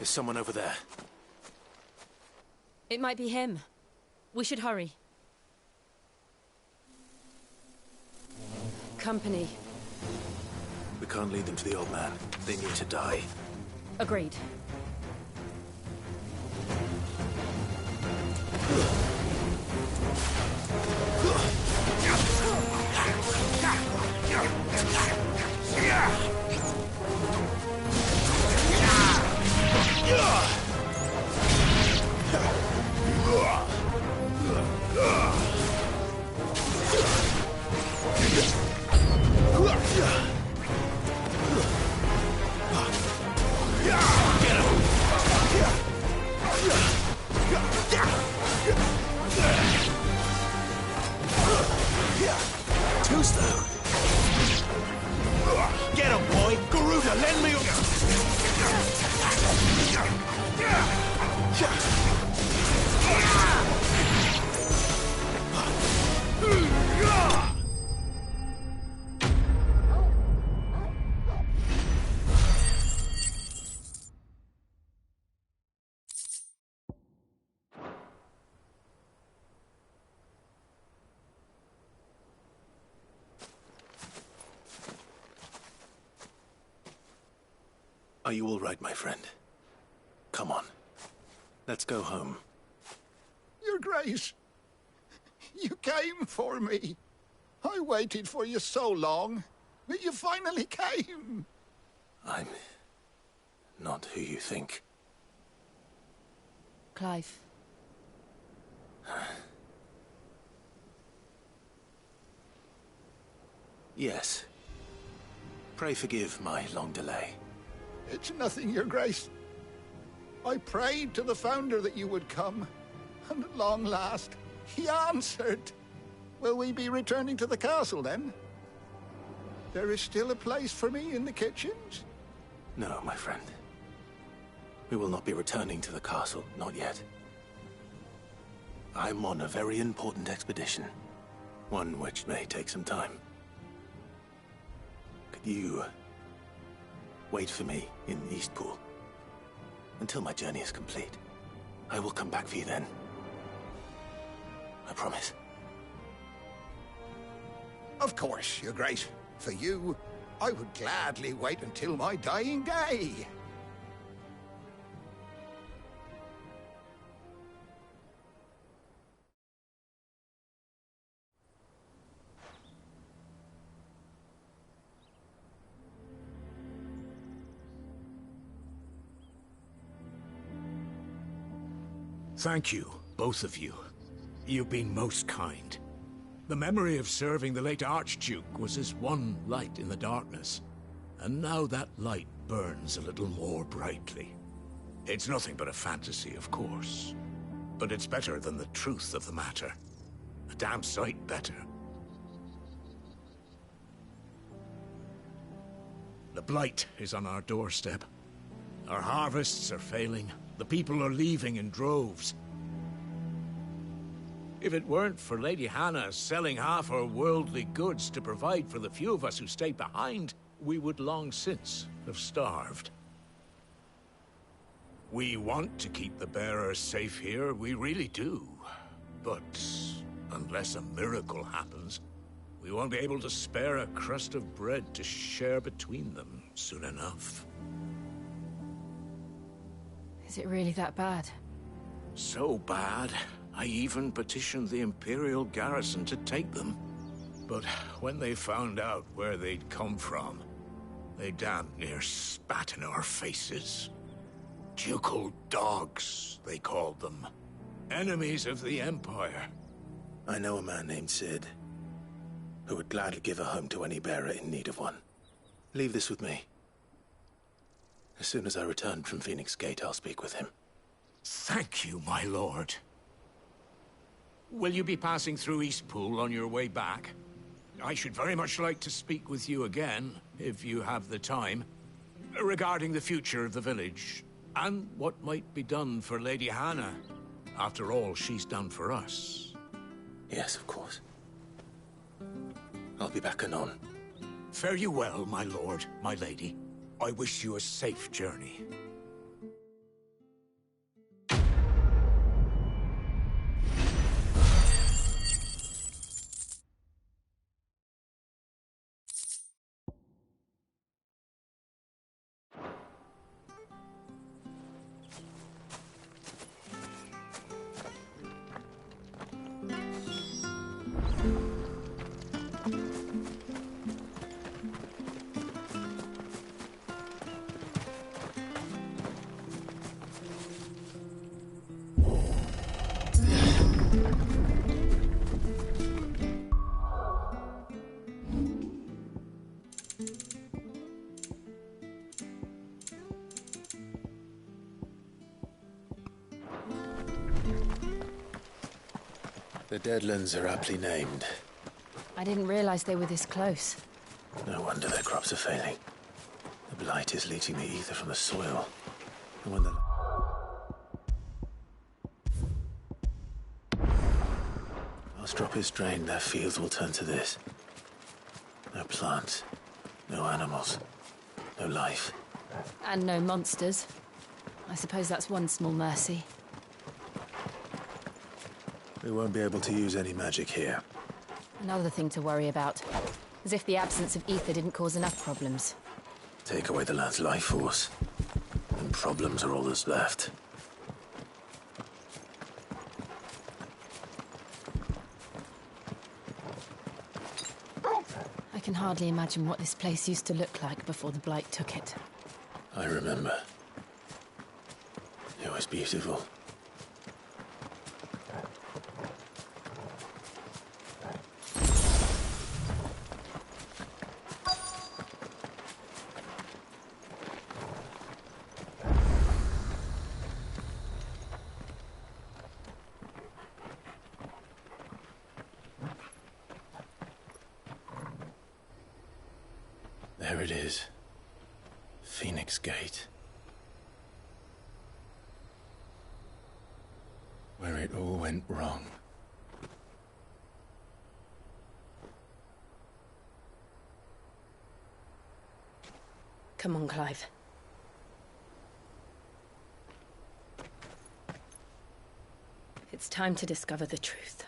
There's someone over there. It might be him. We should hurry. Company. We can't lead them to the old man. They need to die. Agreed. Too slow. Get him, boy! Garuda, lend me Are you all right, my friend? Come on. Let's go home. Your Grace, you came for me. I waited for you so long, but you finally came. I'm not who you think. Clive. Yes. Pray forgive my long delay. It's nothing, Your Grace. I prayed to the Founder that you would come, and at long last, he answered. Will we be returning to the castle, then? There is still a place for me in the kitchens? No, my friend. We will not be returning to the castle, not yet. I'm on a very important expedition. One which may take some time. Could you wait for me in Eastpool until my journey is complete? I will come back for you then. I promise. Of course, Your Grace. For you, I would gladly wait until my dying day. Thank you, both of you. You've been most kind. The memory of serving the late Archduke was as one light in the darkness, and now that light burns a little more brightly. It's nothing but a fantasy, of course, but it's better than the truth of the matter. A damn sight better. The blight is on our doorstep. Our harvests are failing. The people are leaving in droves. If it weren't for Lady Hannah selling half her worldly goods to provide for the few of us who stay behind, we would long since have starved. We want to keep the bearers safe here, we really do. But unless a miracle happens, we won't be able to spare a crust of bread to share between them soon enough. Is it really that bad? So bad, I even petitioned the Imperial garrison to take them. But when they found out where they'd come from, They damn near spat in our faces. Ducal dogs, they called them. Enemies of the Empire. I know a man named Sid, who would gladly give a home to any bearer in need of one. Leave this with me. As soon as I return from Phoenix Gate, I'll speak with him. Thank you, my lord. Will you be passing through Eastpool on your way back? I should very much like to speak with you again, if you have the time, regarding the future of the village, and what might be done for Lady Hannah. After all she's done for us. Yes, of course. I'll be back anon. Fare you well, my lord, my lady. I wish you a safe journey. The Deadlands are aptly named. I didn't realize they were this close. No wonder their crops are failing. The blight is leaching the ether from the soil. And when the last drop is drained, their fields will turn to this. No plants, no animals, no life. And no monsters. I suppose that's one small mercy. We won't be able to use any magic here. Another thing to worry about. As if the absence of ether didn't cause enough problems. Take away the land's life force, and problems are all that's left. I can hardly imagine what this place used to look like before the blight took it. I remember. It was beautiful. There it is. Phoenix Gate. Where it all went wrong. Come on, Clive. It's time to discover the truth.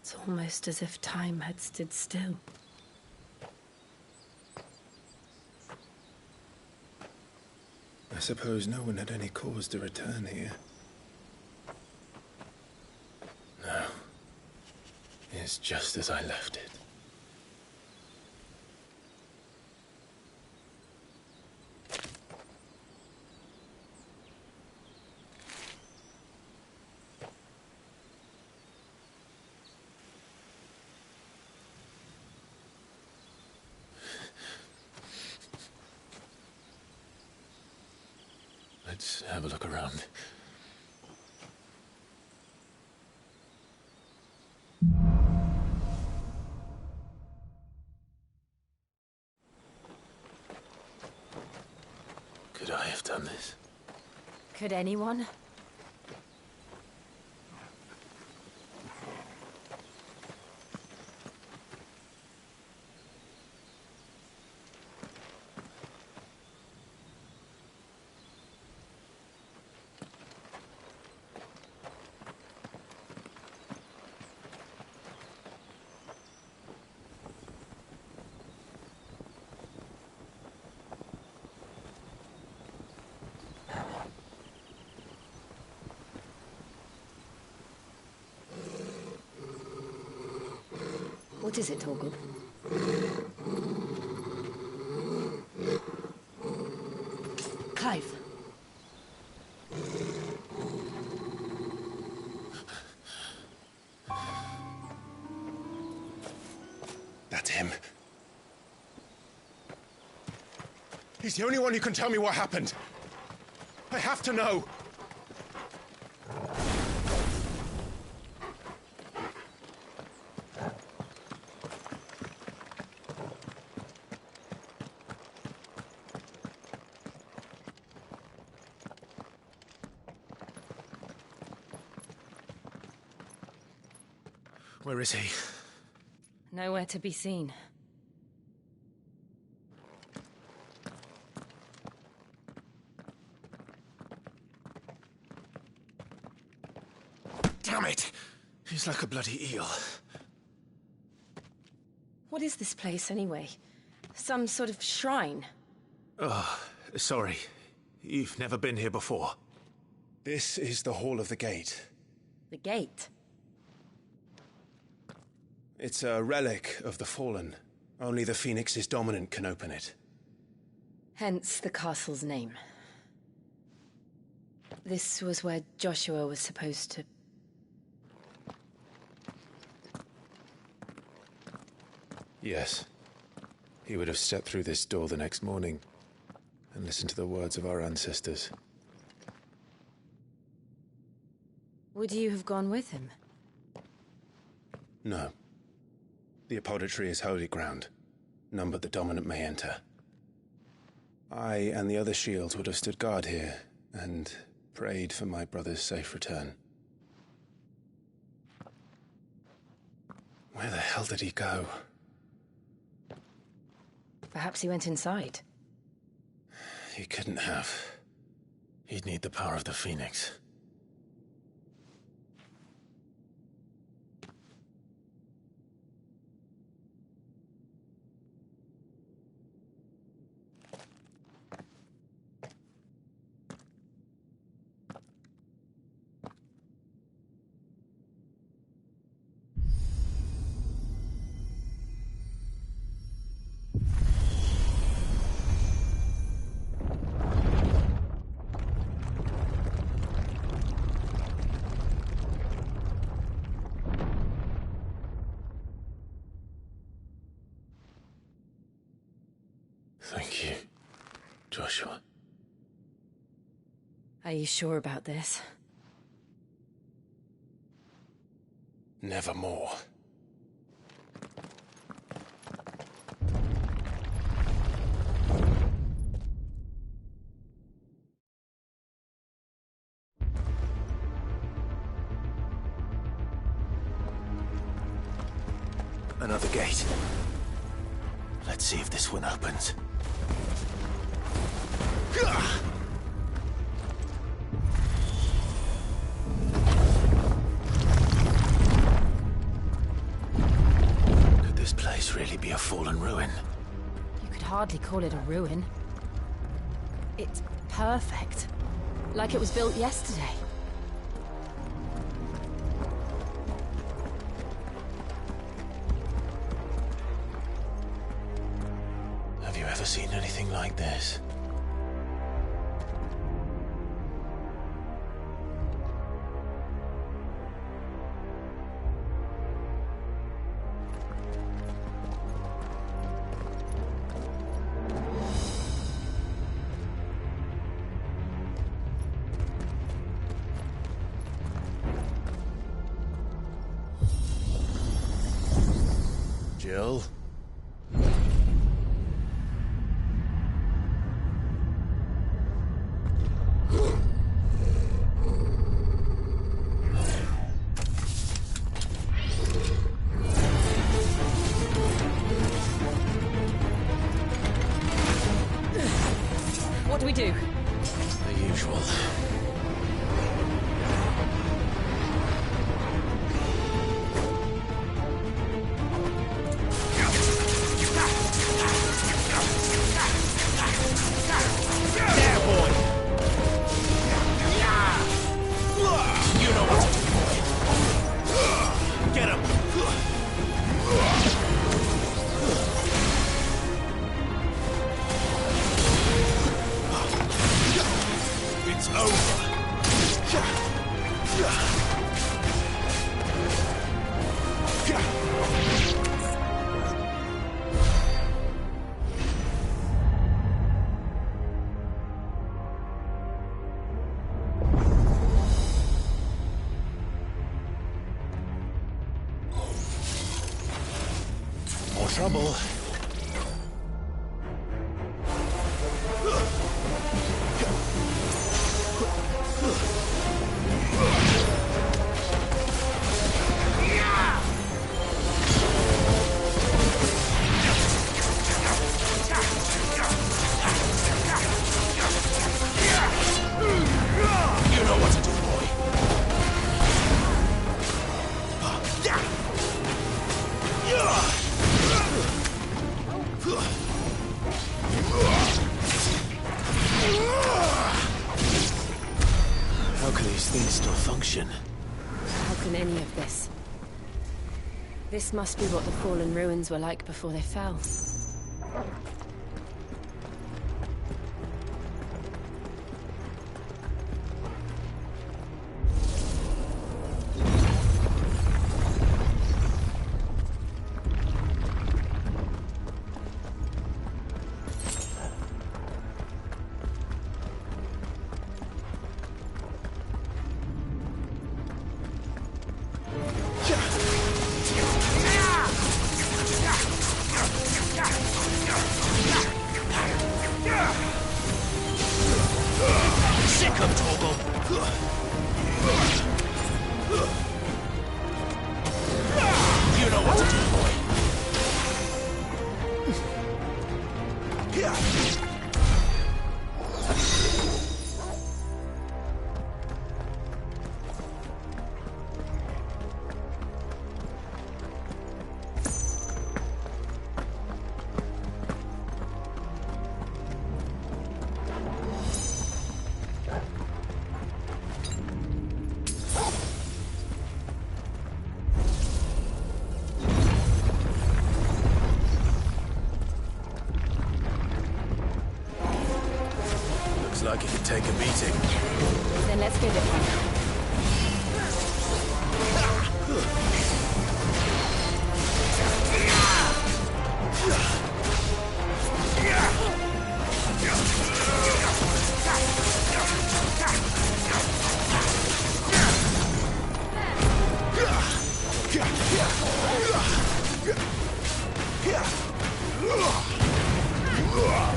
It's almost as if time had stood still. I suppose no one had any cause to return here. No. It's just as I left it. Let's have a look around. Could I have done this? Could anyone? What is it, Torgal? Clive. That's him. He's the only one who can tell me what happened. I have to know. Where is he? Nowhere to be seen. Damn it! He's like a bloody eel. What is this place, anyway? Some sort of shrine? Oh, sorry. You've never been here before. This is the Hall of the Gate. The gate? It's a relic of the Fallen. Only the Phoenix's dominant can open it. Hence the castle's name. This was where Joshua was supposed to... Yes. He would have stepped through this door the next morning and listened to the words of our ancestors. Would you have gone with him? No. The apodatory is holy ground. None but the dominant may enter. I and the other shields would have stood guard here and prayed for my brother's safe return. Where the hell did he go? Perhaps he went inside. He couldn't have. He'd need the power of the Phoenix. Thank you, Joshua. Are you sure about this? Nevermore. Another gate. Let's see if this one opens. Could this place really be a fallen ruin? You could hardly call it a ruin. It's perfect. Like it was built yesterday. Have you ever seen anything like this? Jill? What do we do? The usual. There, boy! You know what to do, boy. Get him! It's over. More trouble. You know what to do, boy. How can these things still function? How can any of this? This must be what the fallen ruins were like before they fell. Sick of Toggle. You know what to do, boy. Looks like it could take a beating. Then let's give it one.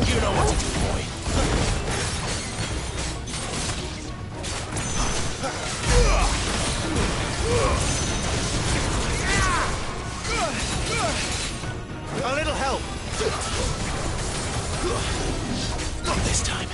You know what to do, boy. A little help. Not this time.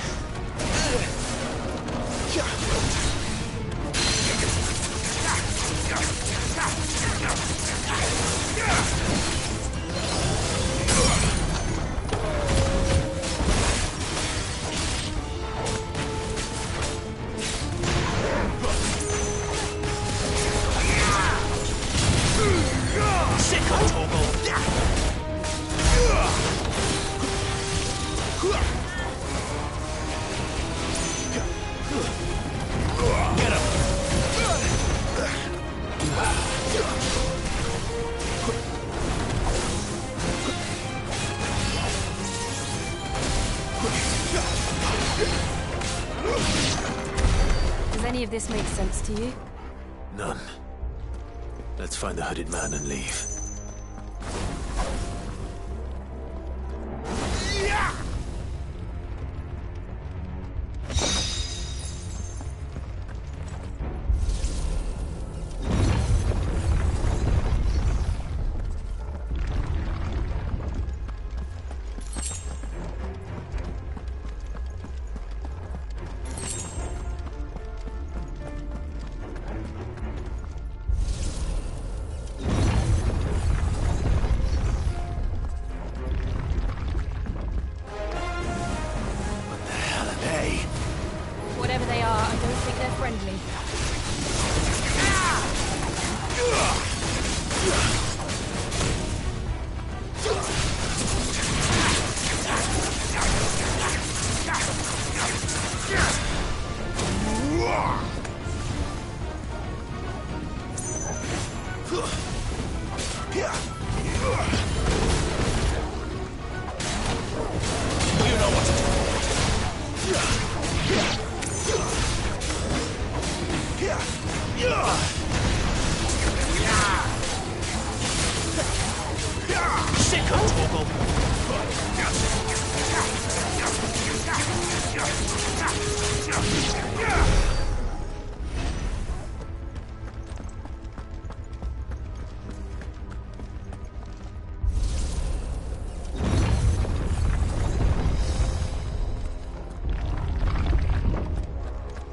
Sick of Toggle. Get him. Does any of this make sense to you? None. Let's find the hooded man and leave. kindly.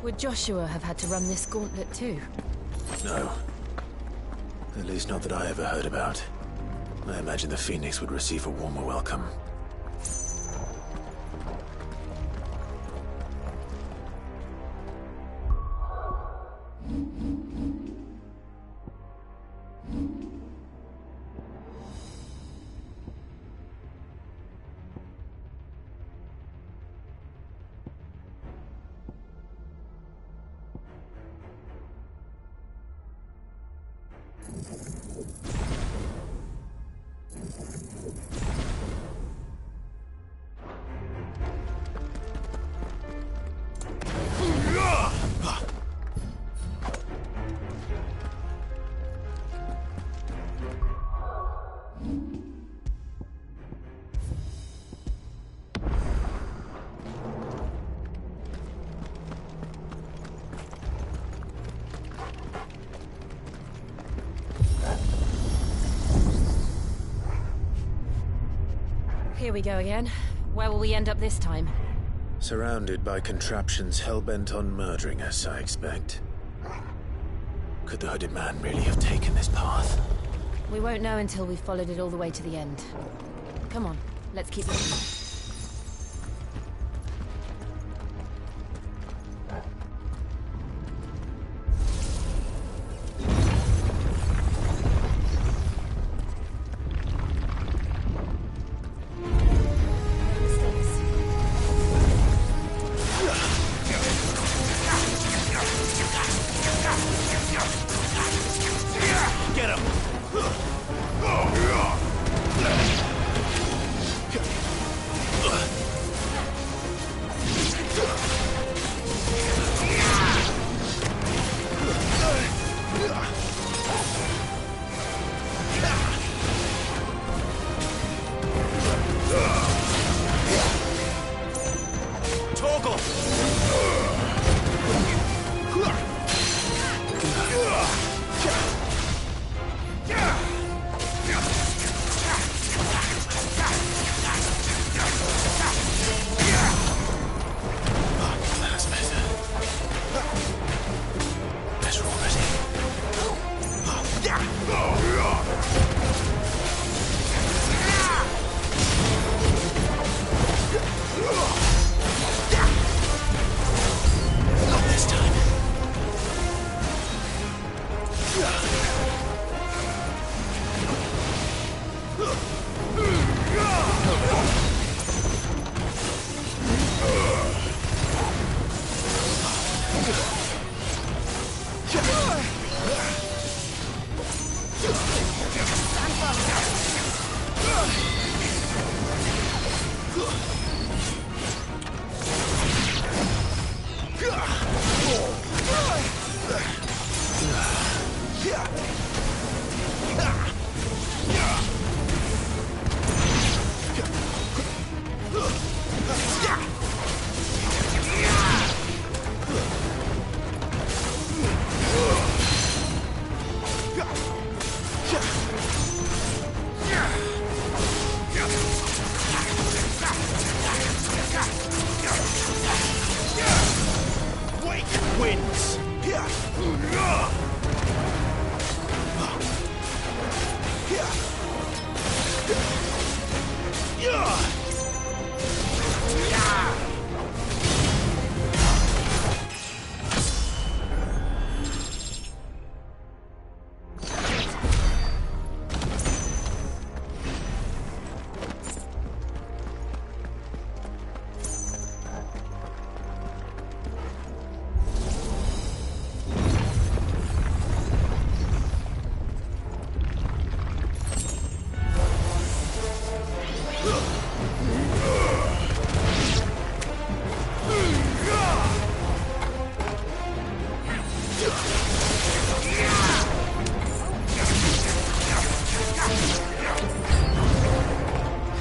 Would Joshua have had to run this gauntlet too? No. At least not that I ever heard about. I imagine the Phoenix would receive a warmer welcome. Here we go again. Where will we end up this time? Surrounded by contraptions hell-bent on murdering us, I expect. Could the hooded man really have taken this path? We won't know until we've followed it all the way to the end. Come on, let's keep moving.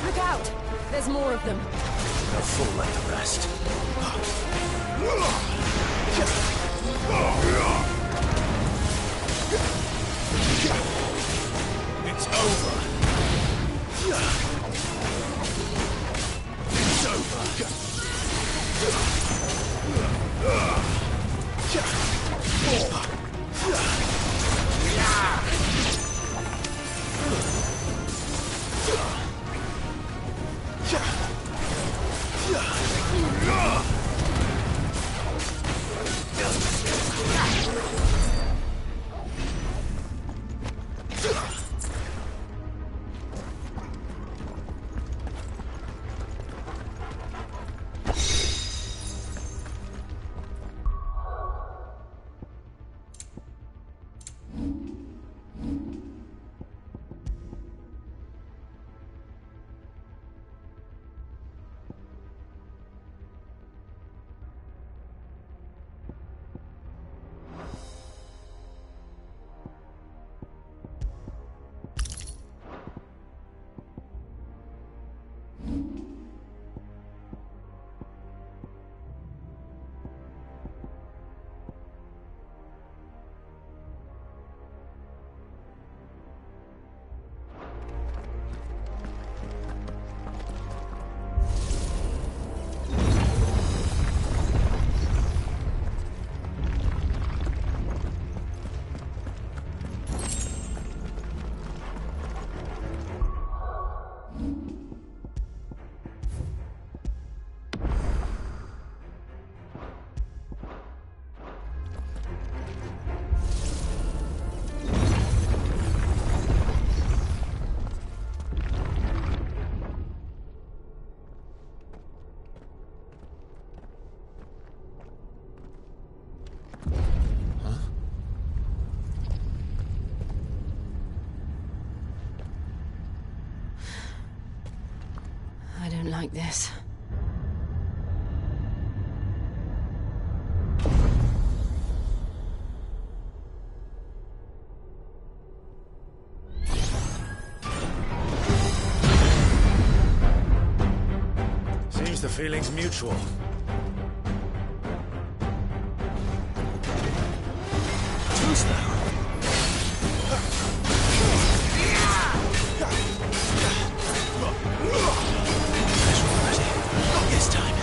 Look out! There's more of them. They'll fall like the rest. It's over. It's I don't like this. Seems the feeling's mutual. Too slow. Not this time.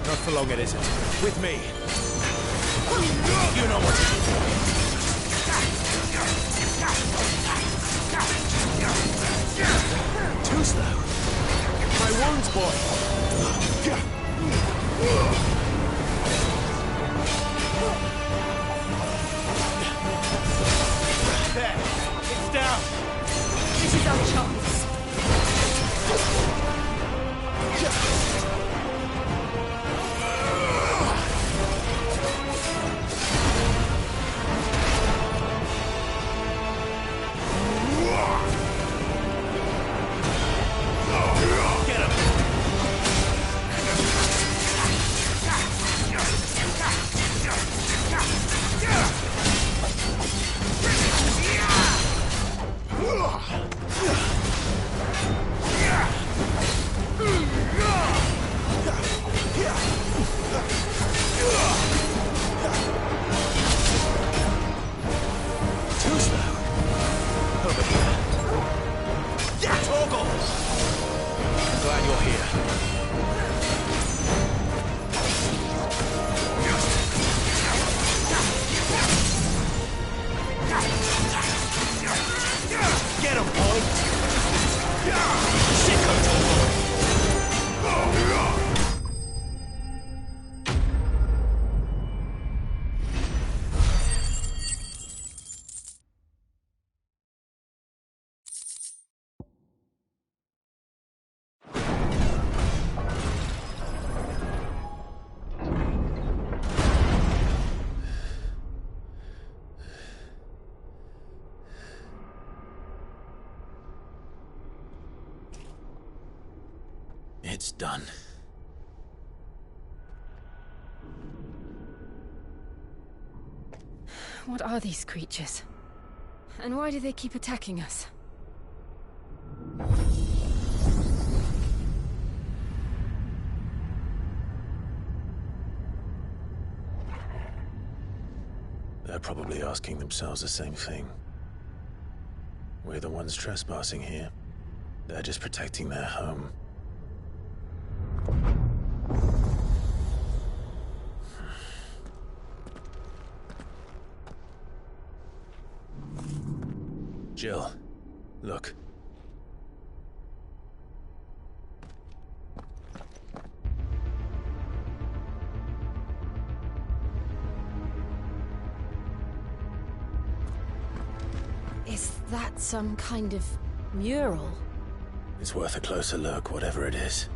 Not for long it isn't. With me. You know what to do. Too slow. My wounds, boy. There. It's down. This is our chance. Get him, boy! Sicko Toggle! It's done. What are these creatures? And why do they keep attacking us? They're probably asking themselves the same thing. We're the ones trespassing here. They're just protecting their home. Jill, look. Is that some kind of mural? It's worth a closer look, whatever it is.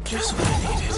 Just what I needed.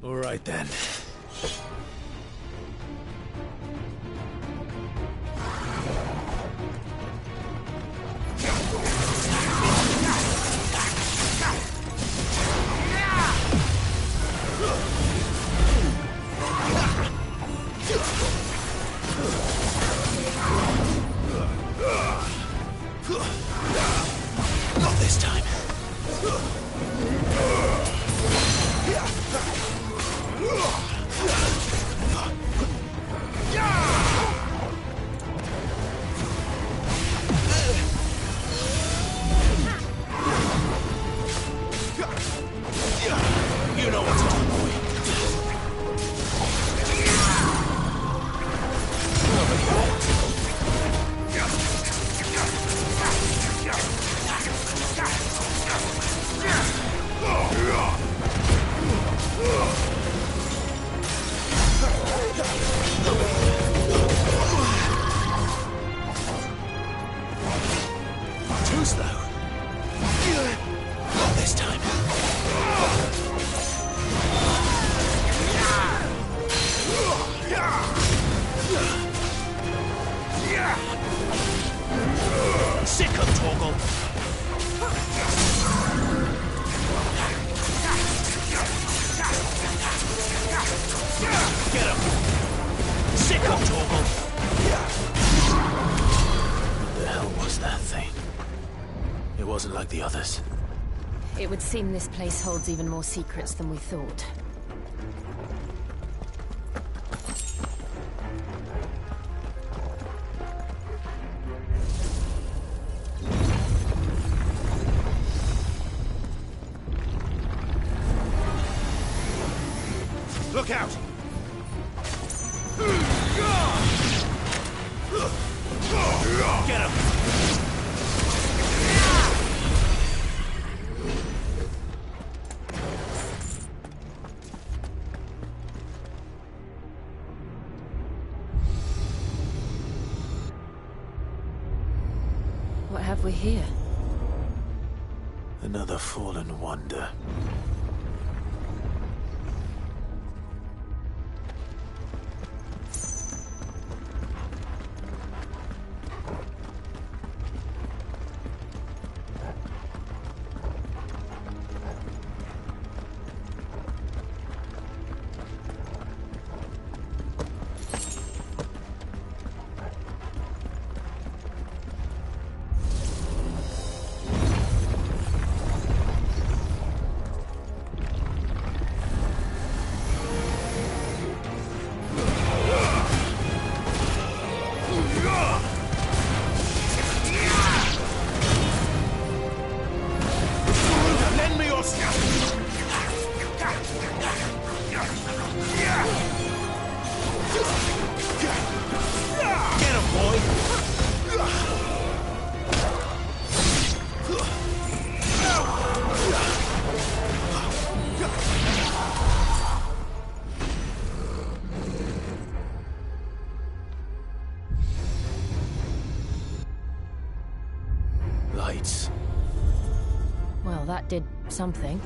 All right then. Not this time. You know what to do, boy. Over Too slow. Not this time. Sick of Torgal. What was that thing? It wasn't like the others. It would seem this place holds even more secrets than we thought. Look out! Get him! What have we here? Another fallen wonder. Lights. Well, that did something.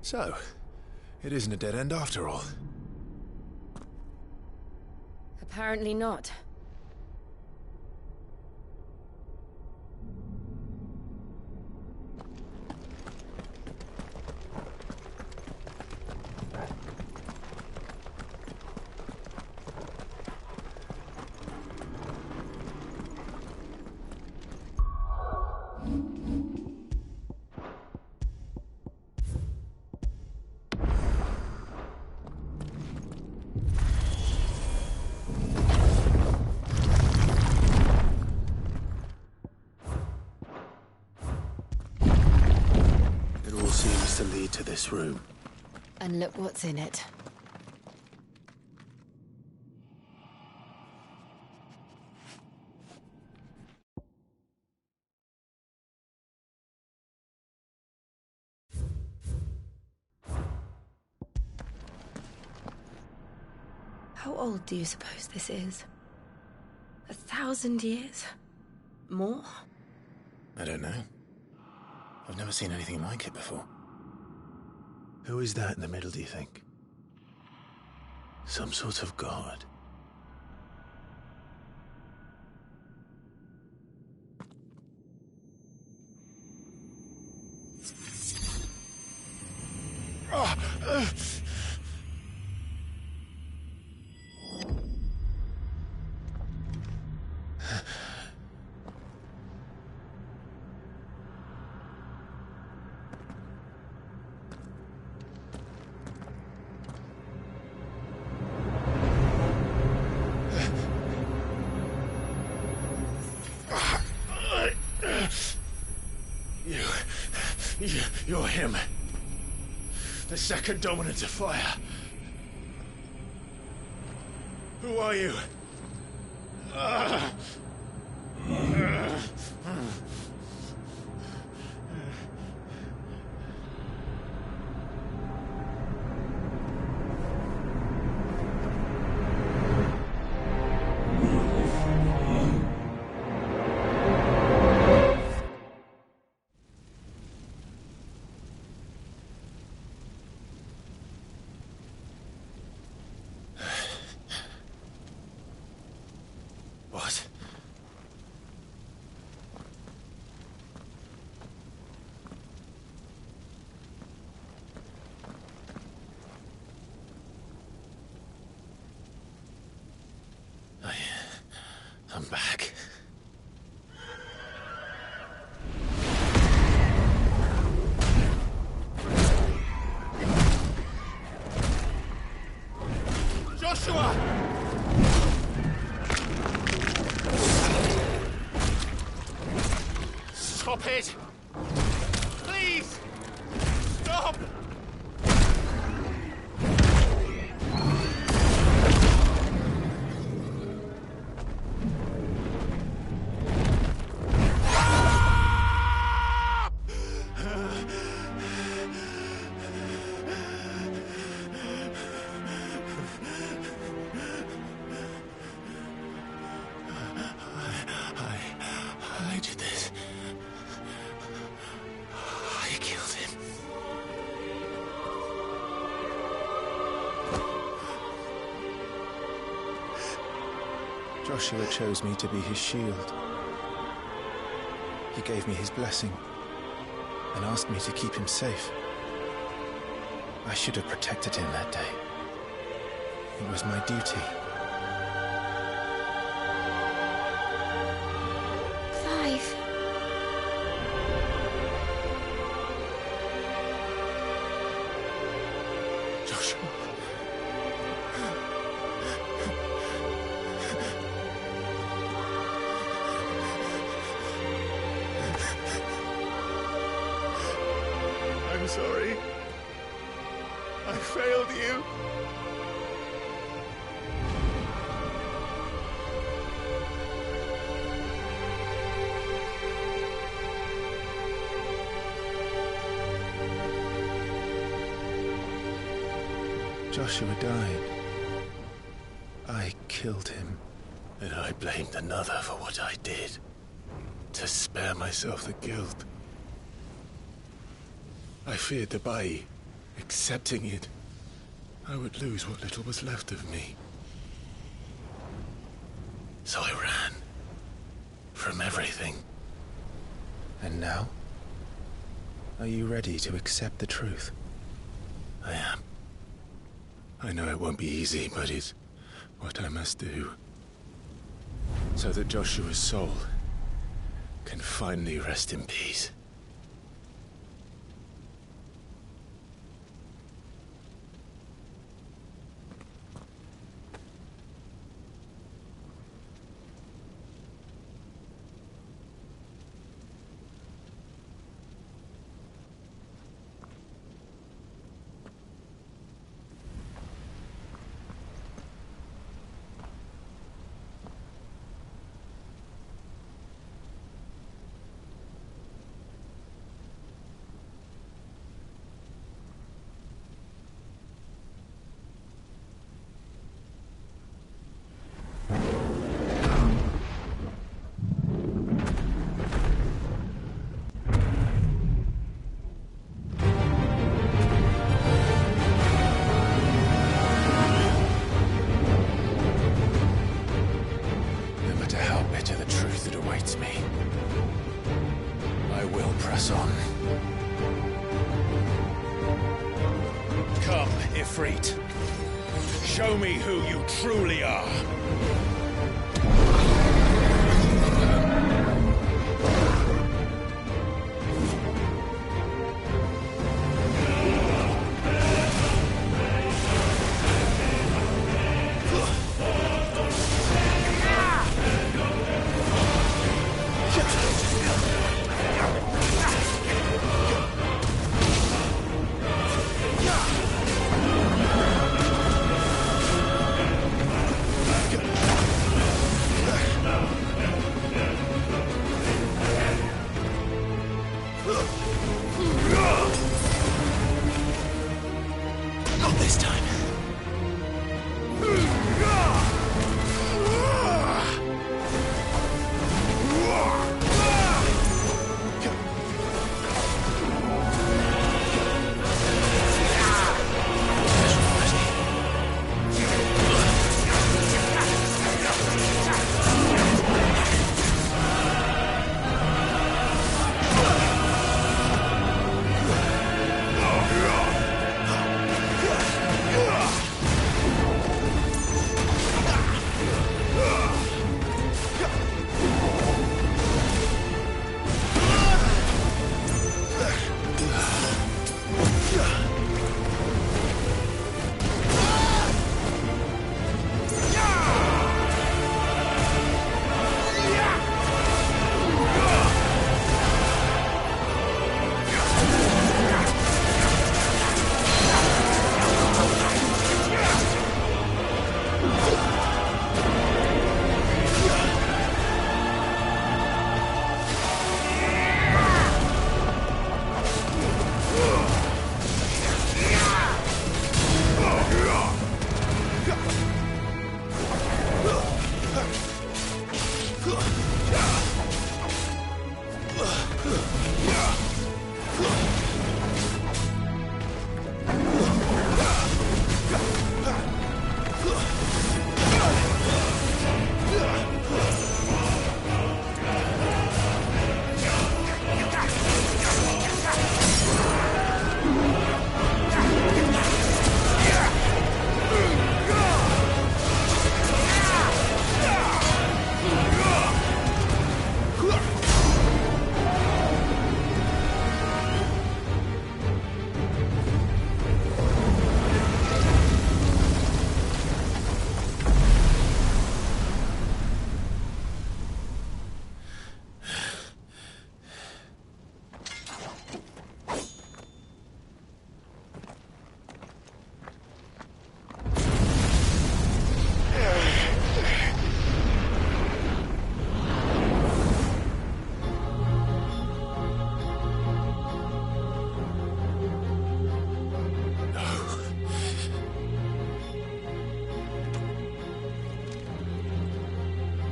So, it isn't a dead end after all. Apparently not. Seems to lead to this room. And look what's in it. How old do you suppose this is? 1,000 years? More? I don't know. I've never seen anything like it before. Who is that in the middle, do you think? Some sort of god? You're him. The second dominant of fire. Who are you? What? I'm back. Joshua! Stop it! Please! Stop! I did this. I killed him. Joshua chose me to be his shield. He gave me his blessing and asked me to keep him safe. I should have protected him that day. It was my duty. Clive. Joshua. I'm sorry. I failed you. Joshua died. I killed him. And I blamed another for what I did. To spare myself the guilt. I feared that by accepting it, I would lose what little was left of me. So I ran. From everything. And now? Are you ready to accept the truth? I am. I know it won't be easy, but it's what I must do. So that Joshua's soul can finally rest in peace. Ifrit. Show me who you truly are.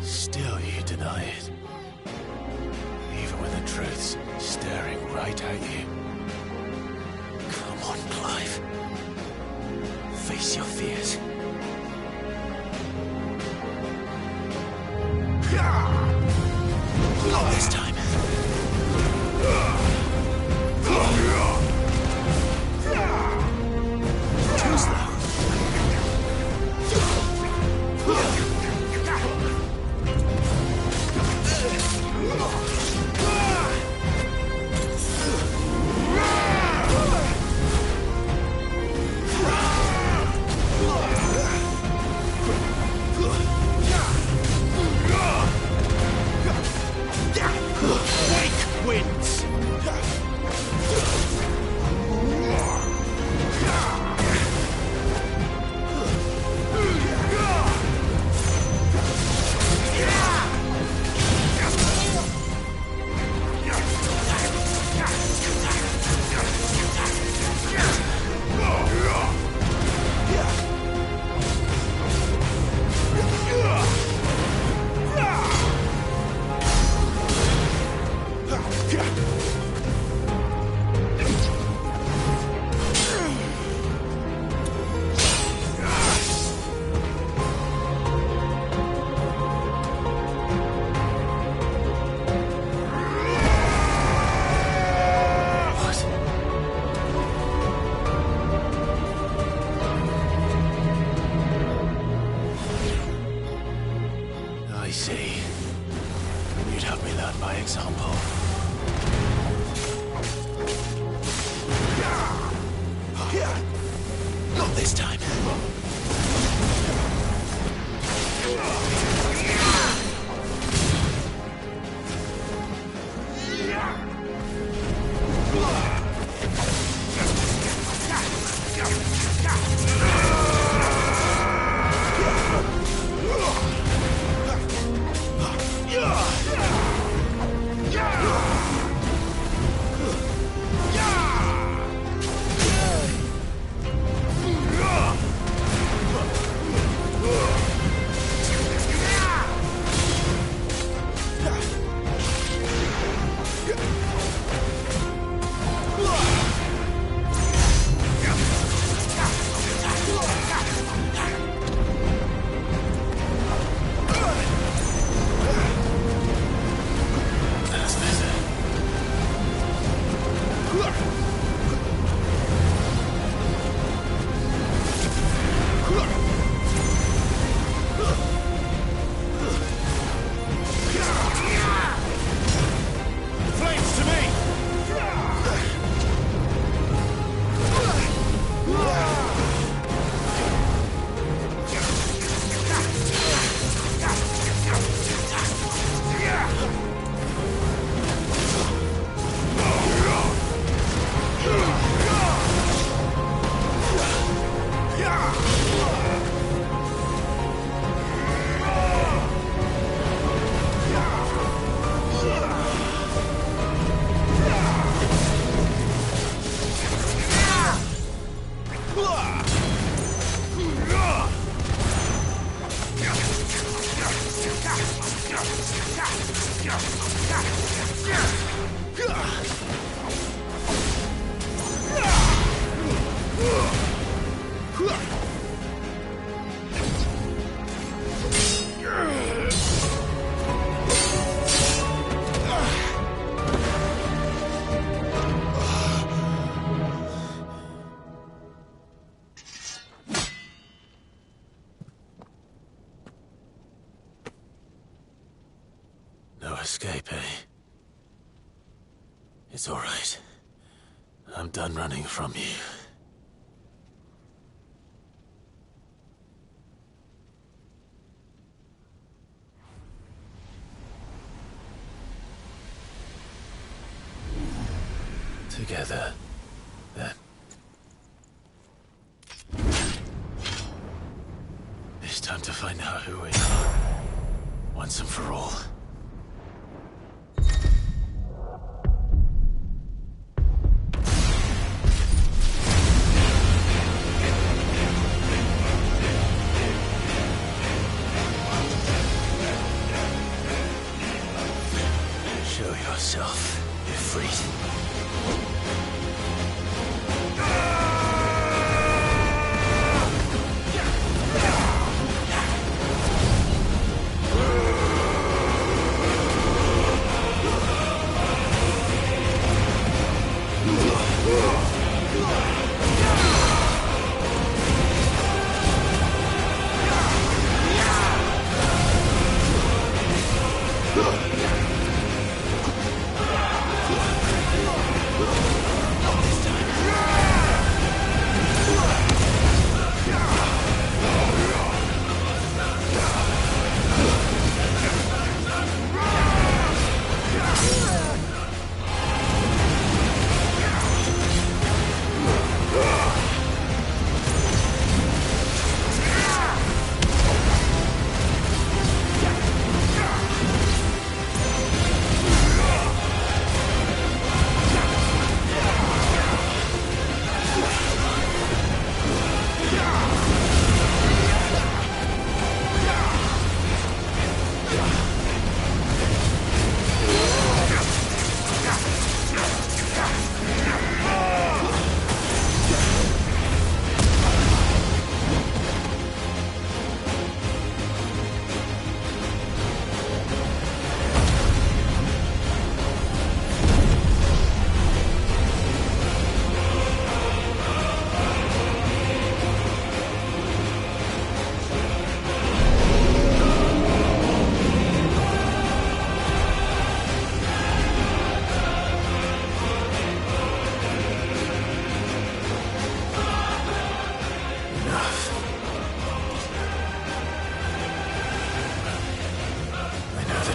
Still you deny it. Even when the truth's staring right at you. Come on, Clive. Face your fears. Not this time. Too slow. Wake winds. I see. You'd have me learn by example. Not this time. No escape, eh? It's all right. I'm done running from you. Together, then. It's time to find out who we are, once and for all. yourself, Ifrit.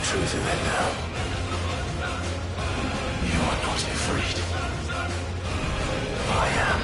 Truth of it now. You are not afraid. I am.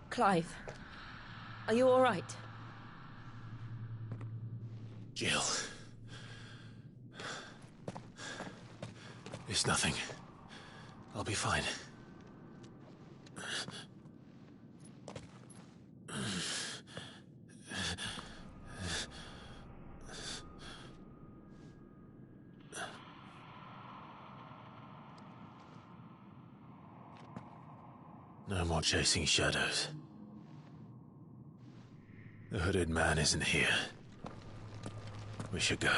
Clive, are you all right? Jill. It's nothing. I'll be fine. No more chasing shadows. The hooded man isn't here. We should go.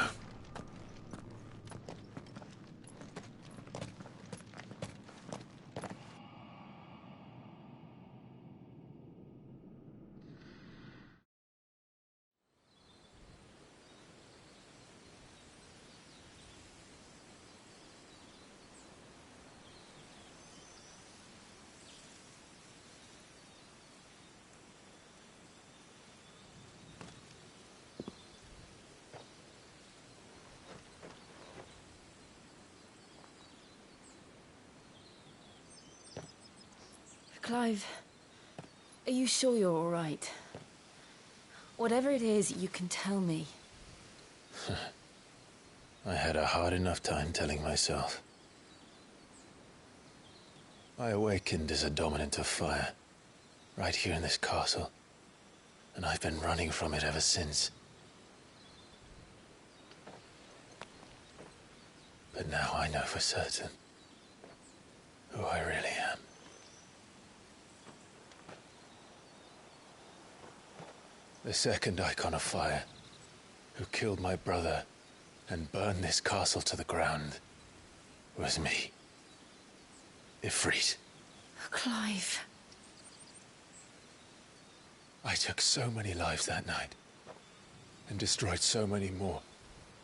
Clive, are you sure you're all right? Whatever it is, you can tell me. I had a hard enough time telling myself. I awakened as a dominant of fire, right here in this castle, and I've been running from it ever since. But now I know for certain who I really am. The second icon of fire, who killed my brother and burned this castle to the ground, was me. Ifrit. Clive. I took so many lives that night, and destroyed so many more,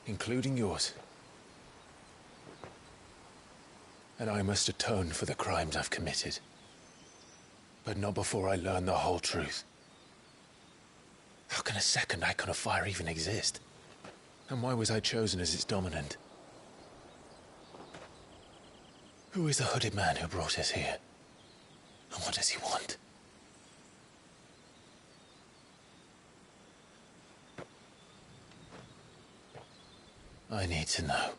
including yours. And I must atone for the crimes I've committed. But not before I learn the whole truth. How can a second icon of fire even exist? And why was I chosen as its dominant? Who is the hooded man who brought us here? And what does he want? I need to know.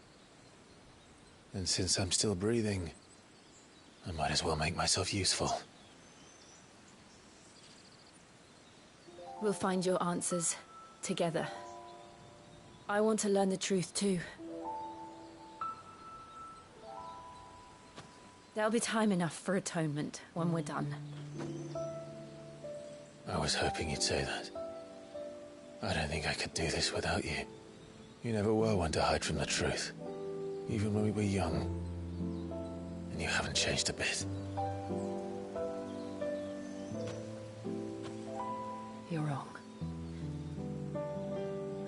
And since I'm still breathing, I might as well make myself useful. We'll find your answers together. I want to learn the truth too. There'll be time enough for atonement when we're done. I was hoping you'd say that. I don't think I could do this without you. You never were one to hide from the truth, even when we were young. And you haven't changed a bit. You're wrong.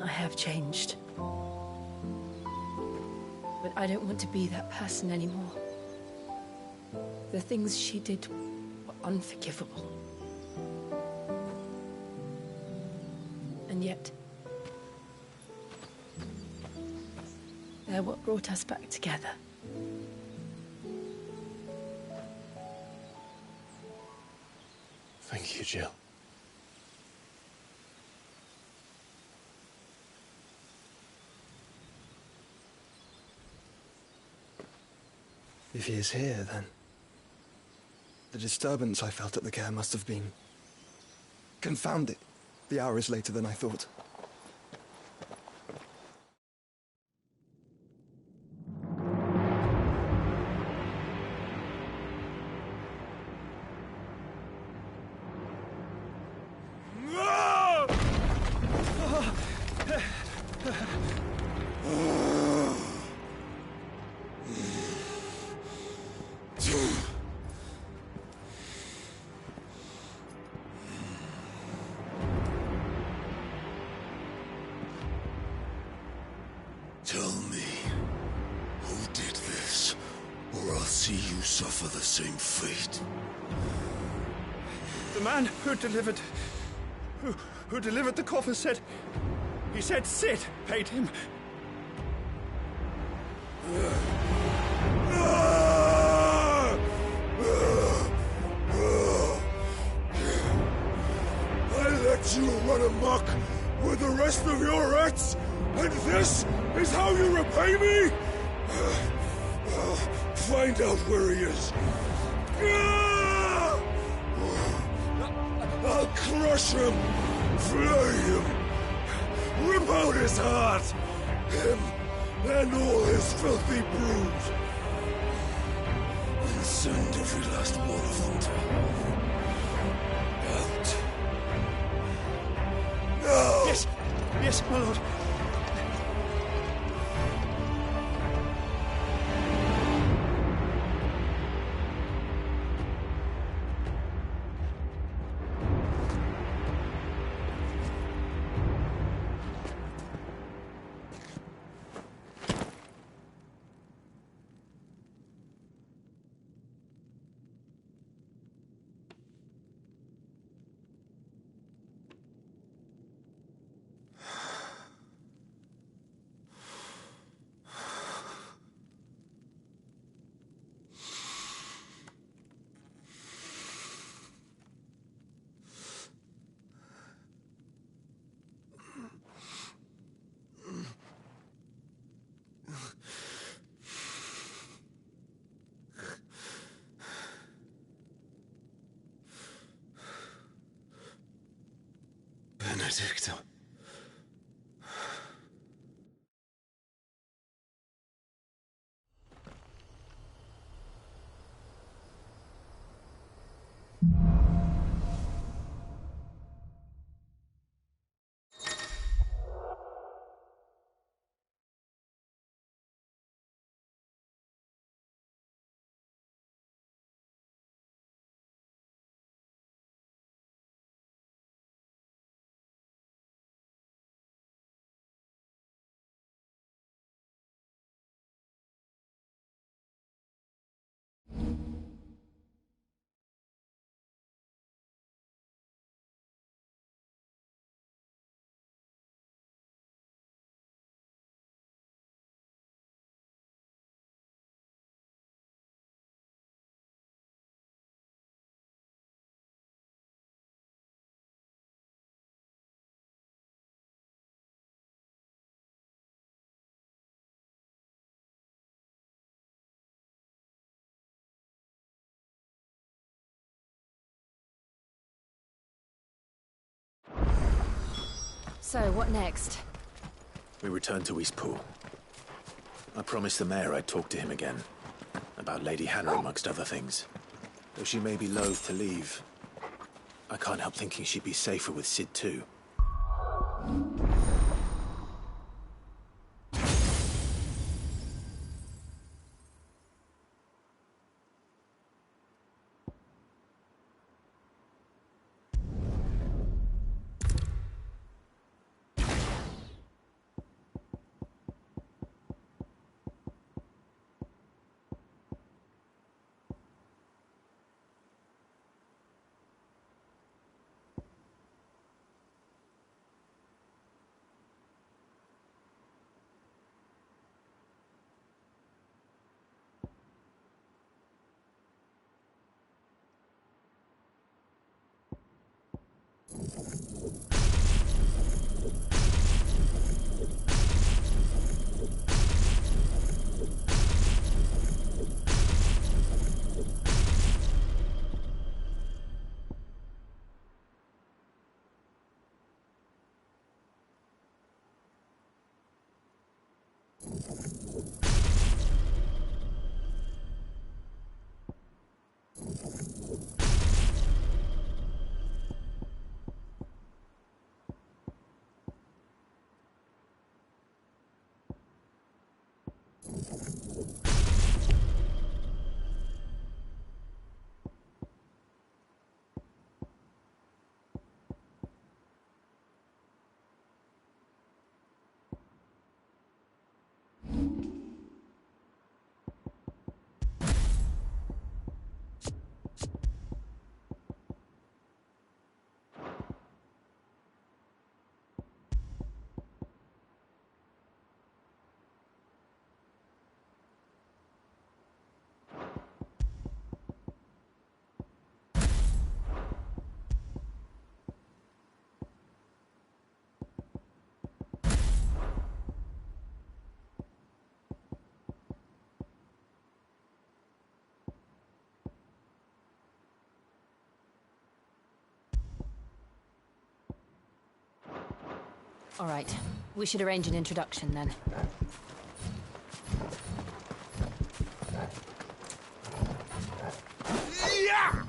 I have changed. But I don't want to be that person anymore. The things she did were unforgivable. And yet, they're what brought us back together. Thank you, Jill. If he is here, then the disturbance I felt at the care must have been confounded. The hour is later than I thought. Tell me, who did this, or I'll see you suffer the same fate. The man who delivered the coffin said, he said Sid paid him. I let you run amok with the rest of your rats, and this is how you repay me? Find out where he is. I'll crush him, flay him, rip out his heart, him and all his filthy brood, and send every last one of them to out. Now! Yes, yes, my lord. Benedicto. So, what next? We return to Eastpool. I promised the mayor I'd talk to him again. About Lady Hannah, amongst other things. Though she may be loath to leave, I can't help thinking she'd be safer with Sid too. All right. We should arrange an introduction then. Yeah!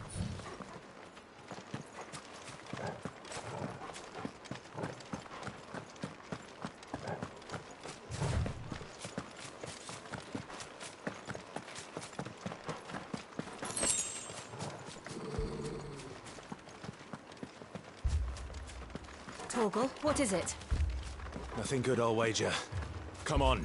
Torgal, what is it? Nothing good, I'll wager. Come on.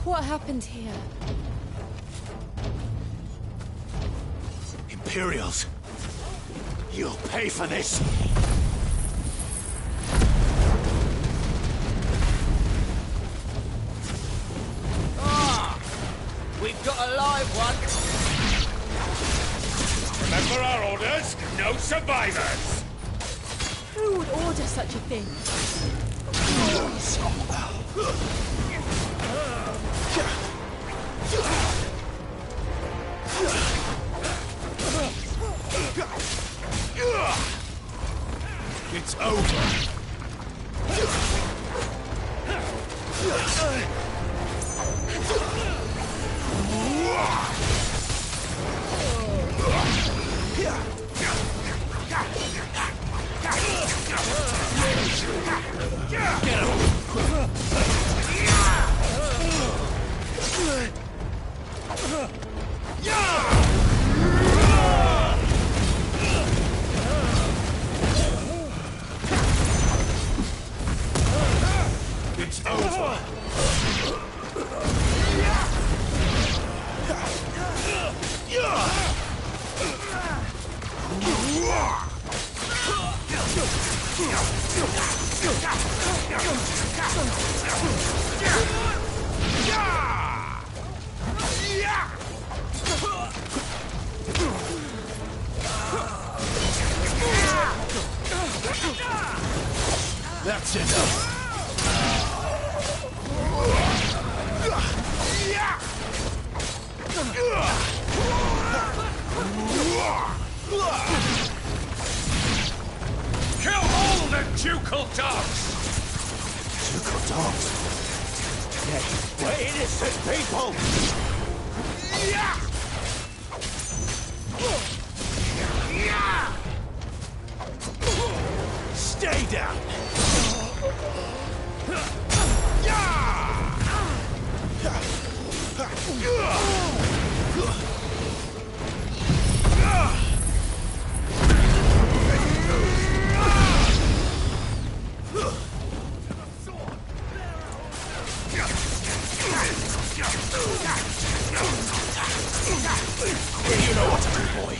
What happened here? Imperials! You'll pay for this! Ah! We've got a live one! Remember our orders? No survivors! Who would order such a thing? It's over! It's over! That's enough! Kill all the ducal dogs! Ducal dogs? Nay, we're innocent people! Stay down! You know what to do, boy.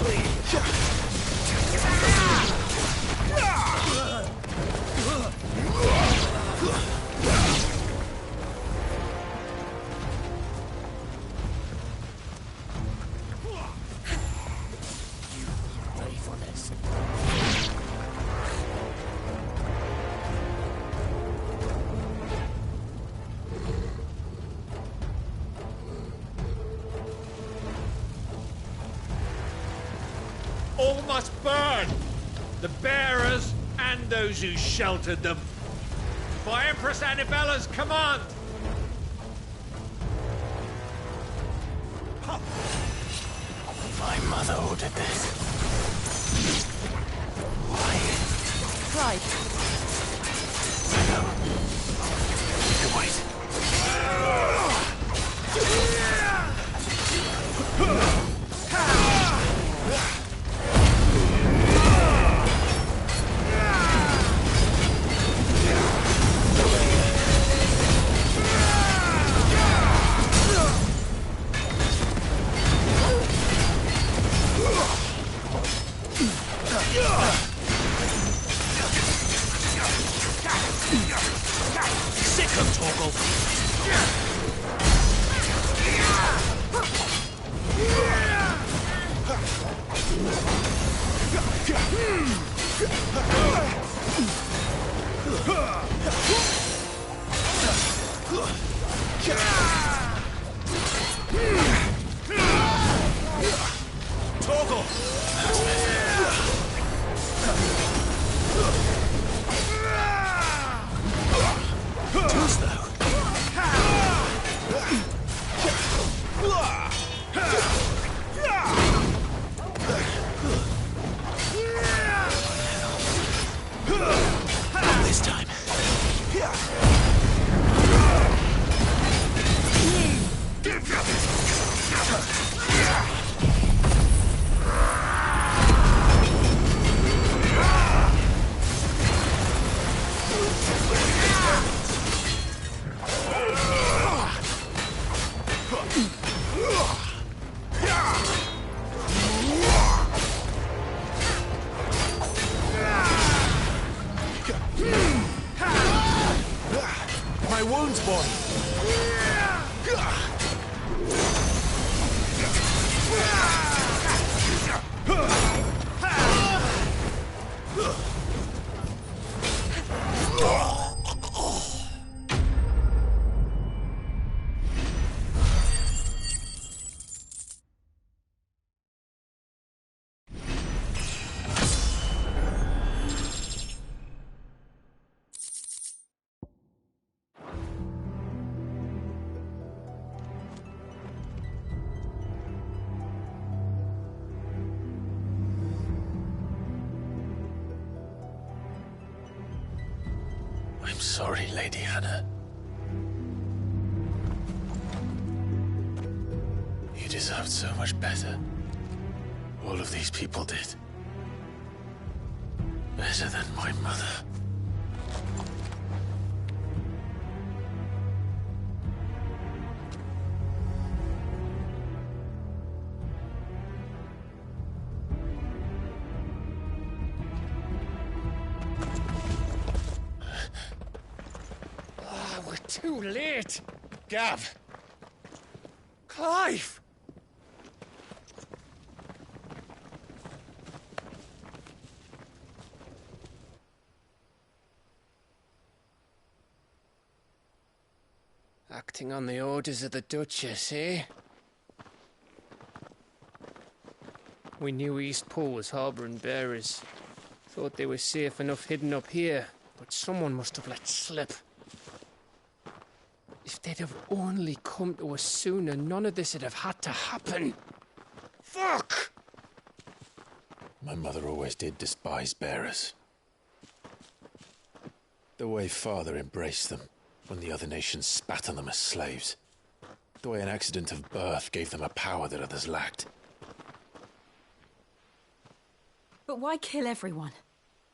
Ready for this? All must burn! The bearers and those who sheltered them. By Empress Annabella's command! My mother ordered this. Why? Right. I know. You wait. Sick of Torgal. This time. wounds, boy. I'm sorry, Lady Hannah. You deserved so much better. All of these people did. Better than my mother. We're too late. Gav. Clive. Acting on the orders of the Duchess, eh? We knew Eastpool was harbouring bearers. Thought they were safe enough hidden up here, but someone must have let slip. If they'd have only come to us sooner, none of this would have had to happen. Fuck! My mother always did despise bearers. The way Father embraced them when the other nations spat on them as slaves. The way an accident of birth gave them a power that others lacked. But why kill everyone?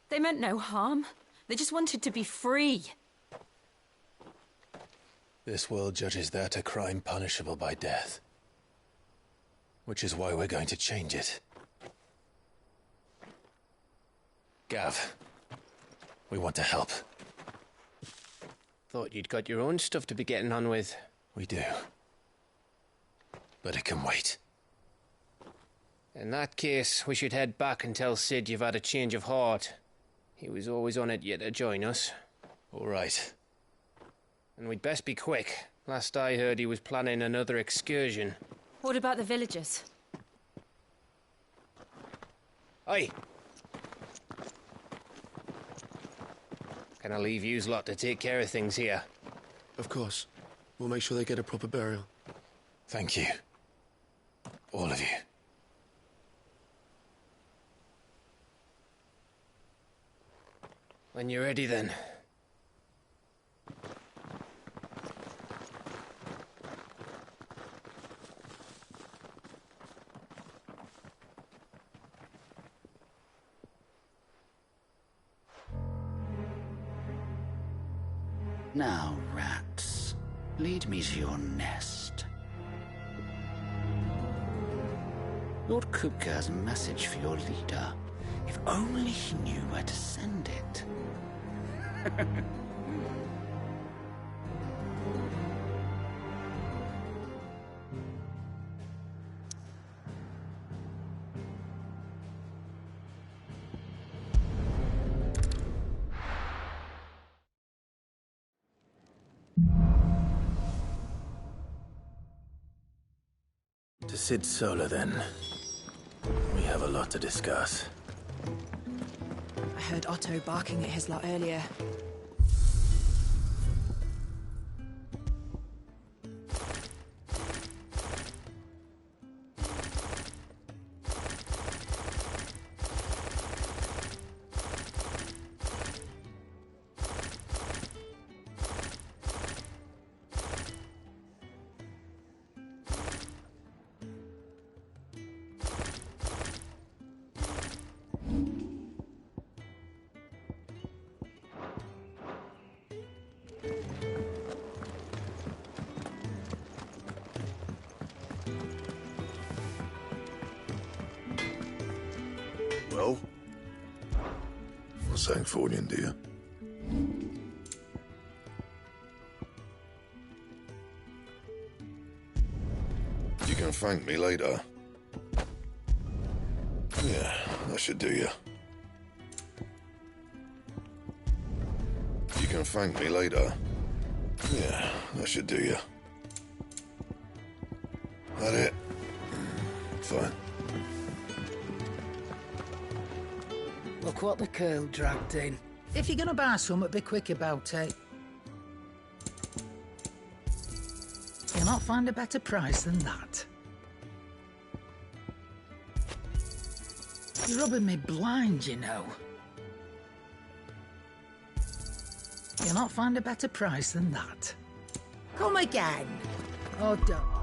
They meant no harm. They just wanted to be free. This world judges that a crime punishable by death. Which is why we're going to change it. Gav, we want to help. Thought you'd got your own stuff to be getting on with. We do. But it can wait. In that case, we should head back and tell Sid you've had a change of heart. He was always on it yet to join us. All right. And we'd best be quick. Last I heard, he was planning another excursion. What about the villagers? Aye. Can I leave yous lot to take care of things here? Of course. We'll make sure they get a proper burial. Thank you. All of you. When you're ready, then. Now, rats, lead me to your nest. Lord Kupka has a message for your leader. If only he knew where to send it. To Sid Solar, then. We have a lot to discuss. I heard Otto barking at his lot earlier. Well? What's Sancfordian, dear? can thank me later. Yeah, that should do you. You can thank me later. Yeah, that should do you. That it? Fine. Look what the curl dragged in. If you're gonna buy something, be quick about it. You'll not find a better price than that. You're rubbing me blind, you know. You'll not find a better price than that. Come again. Oh, don't.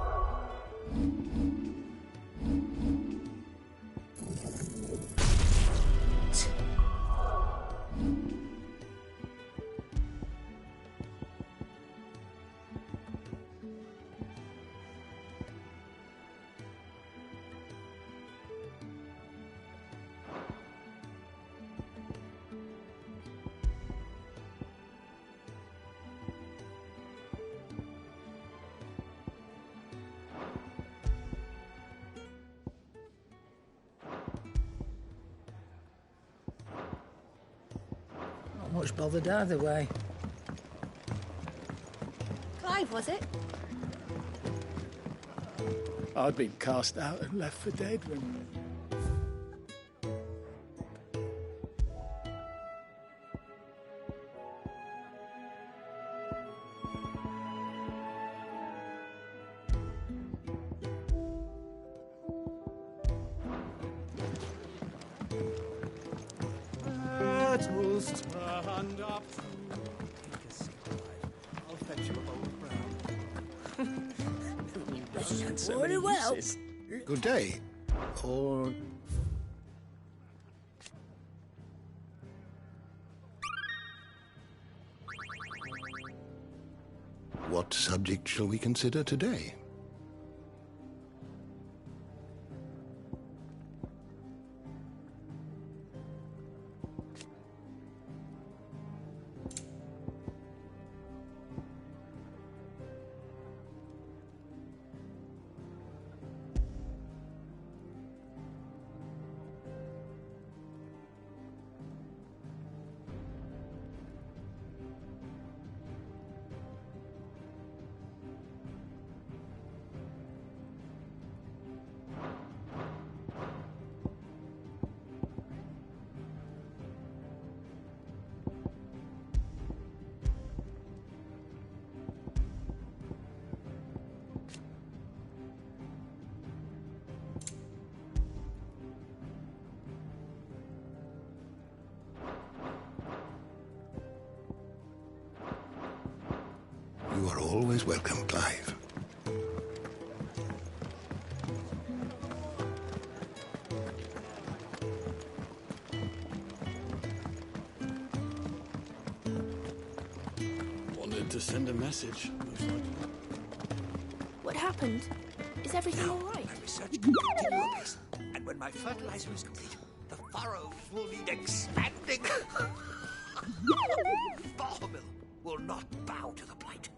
Not much bothered either way. Clive, was it? I'd been cast out and left for dead when... Let us stand up to take a seat, Clive. I'll fetch you a bowl of brown. Very well. Good day. Or... What subject shall we consider today? You are always welcome, Clive. Wanted to send a message, most likely. What happened? Is everything all right? My research continues, and when my fertilizer is complete, the furrows will need expanding. Barmill will not bow to the blight.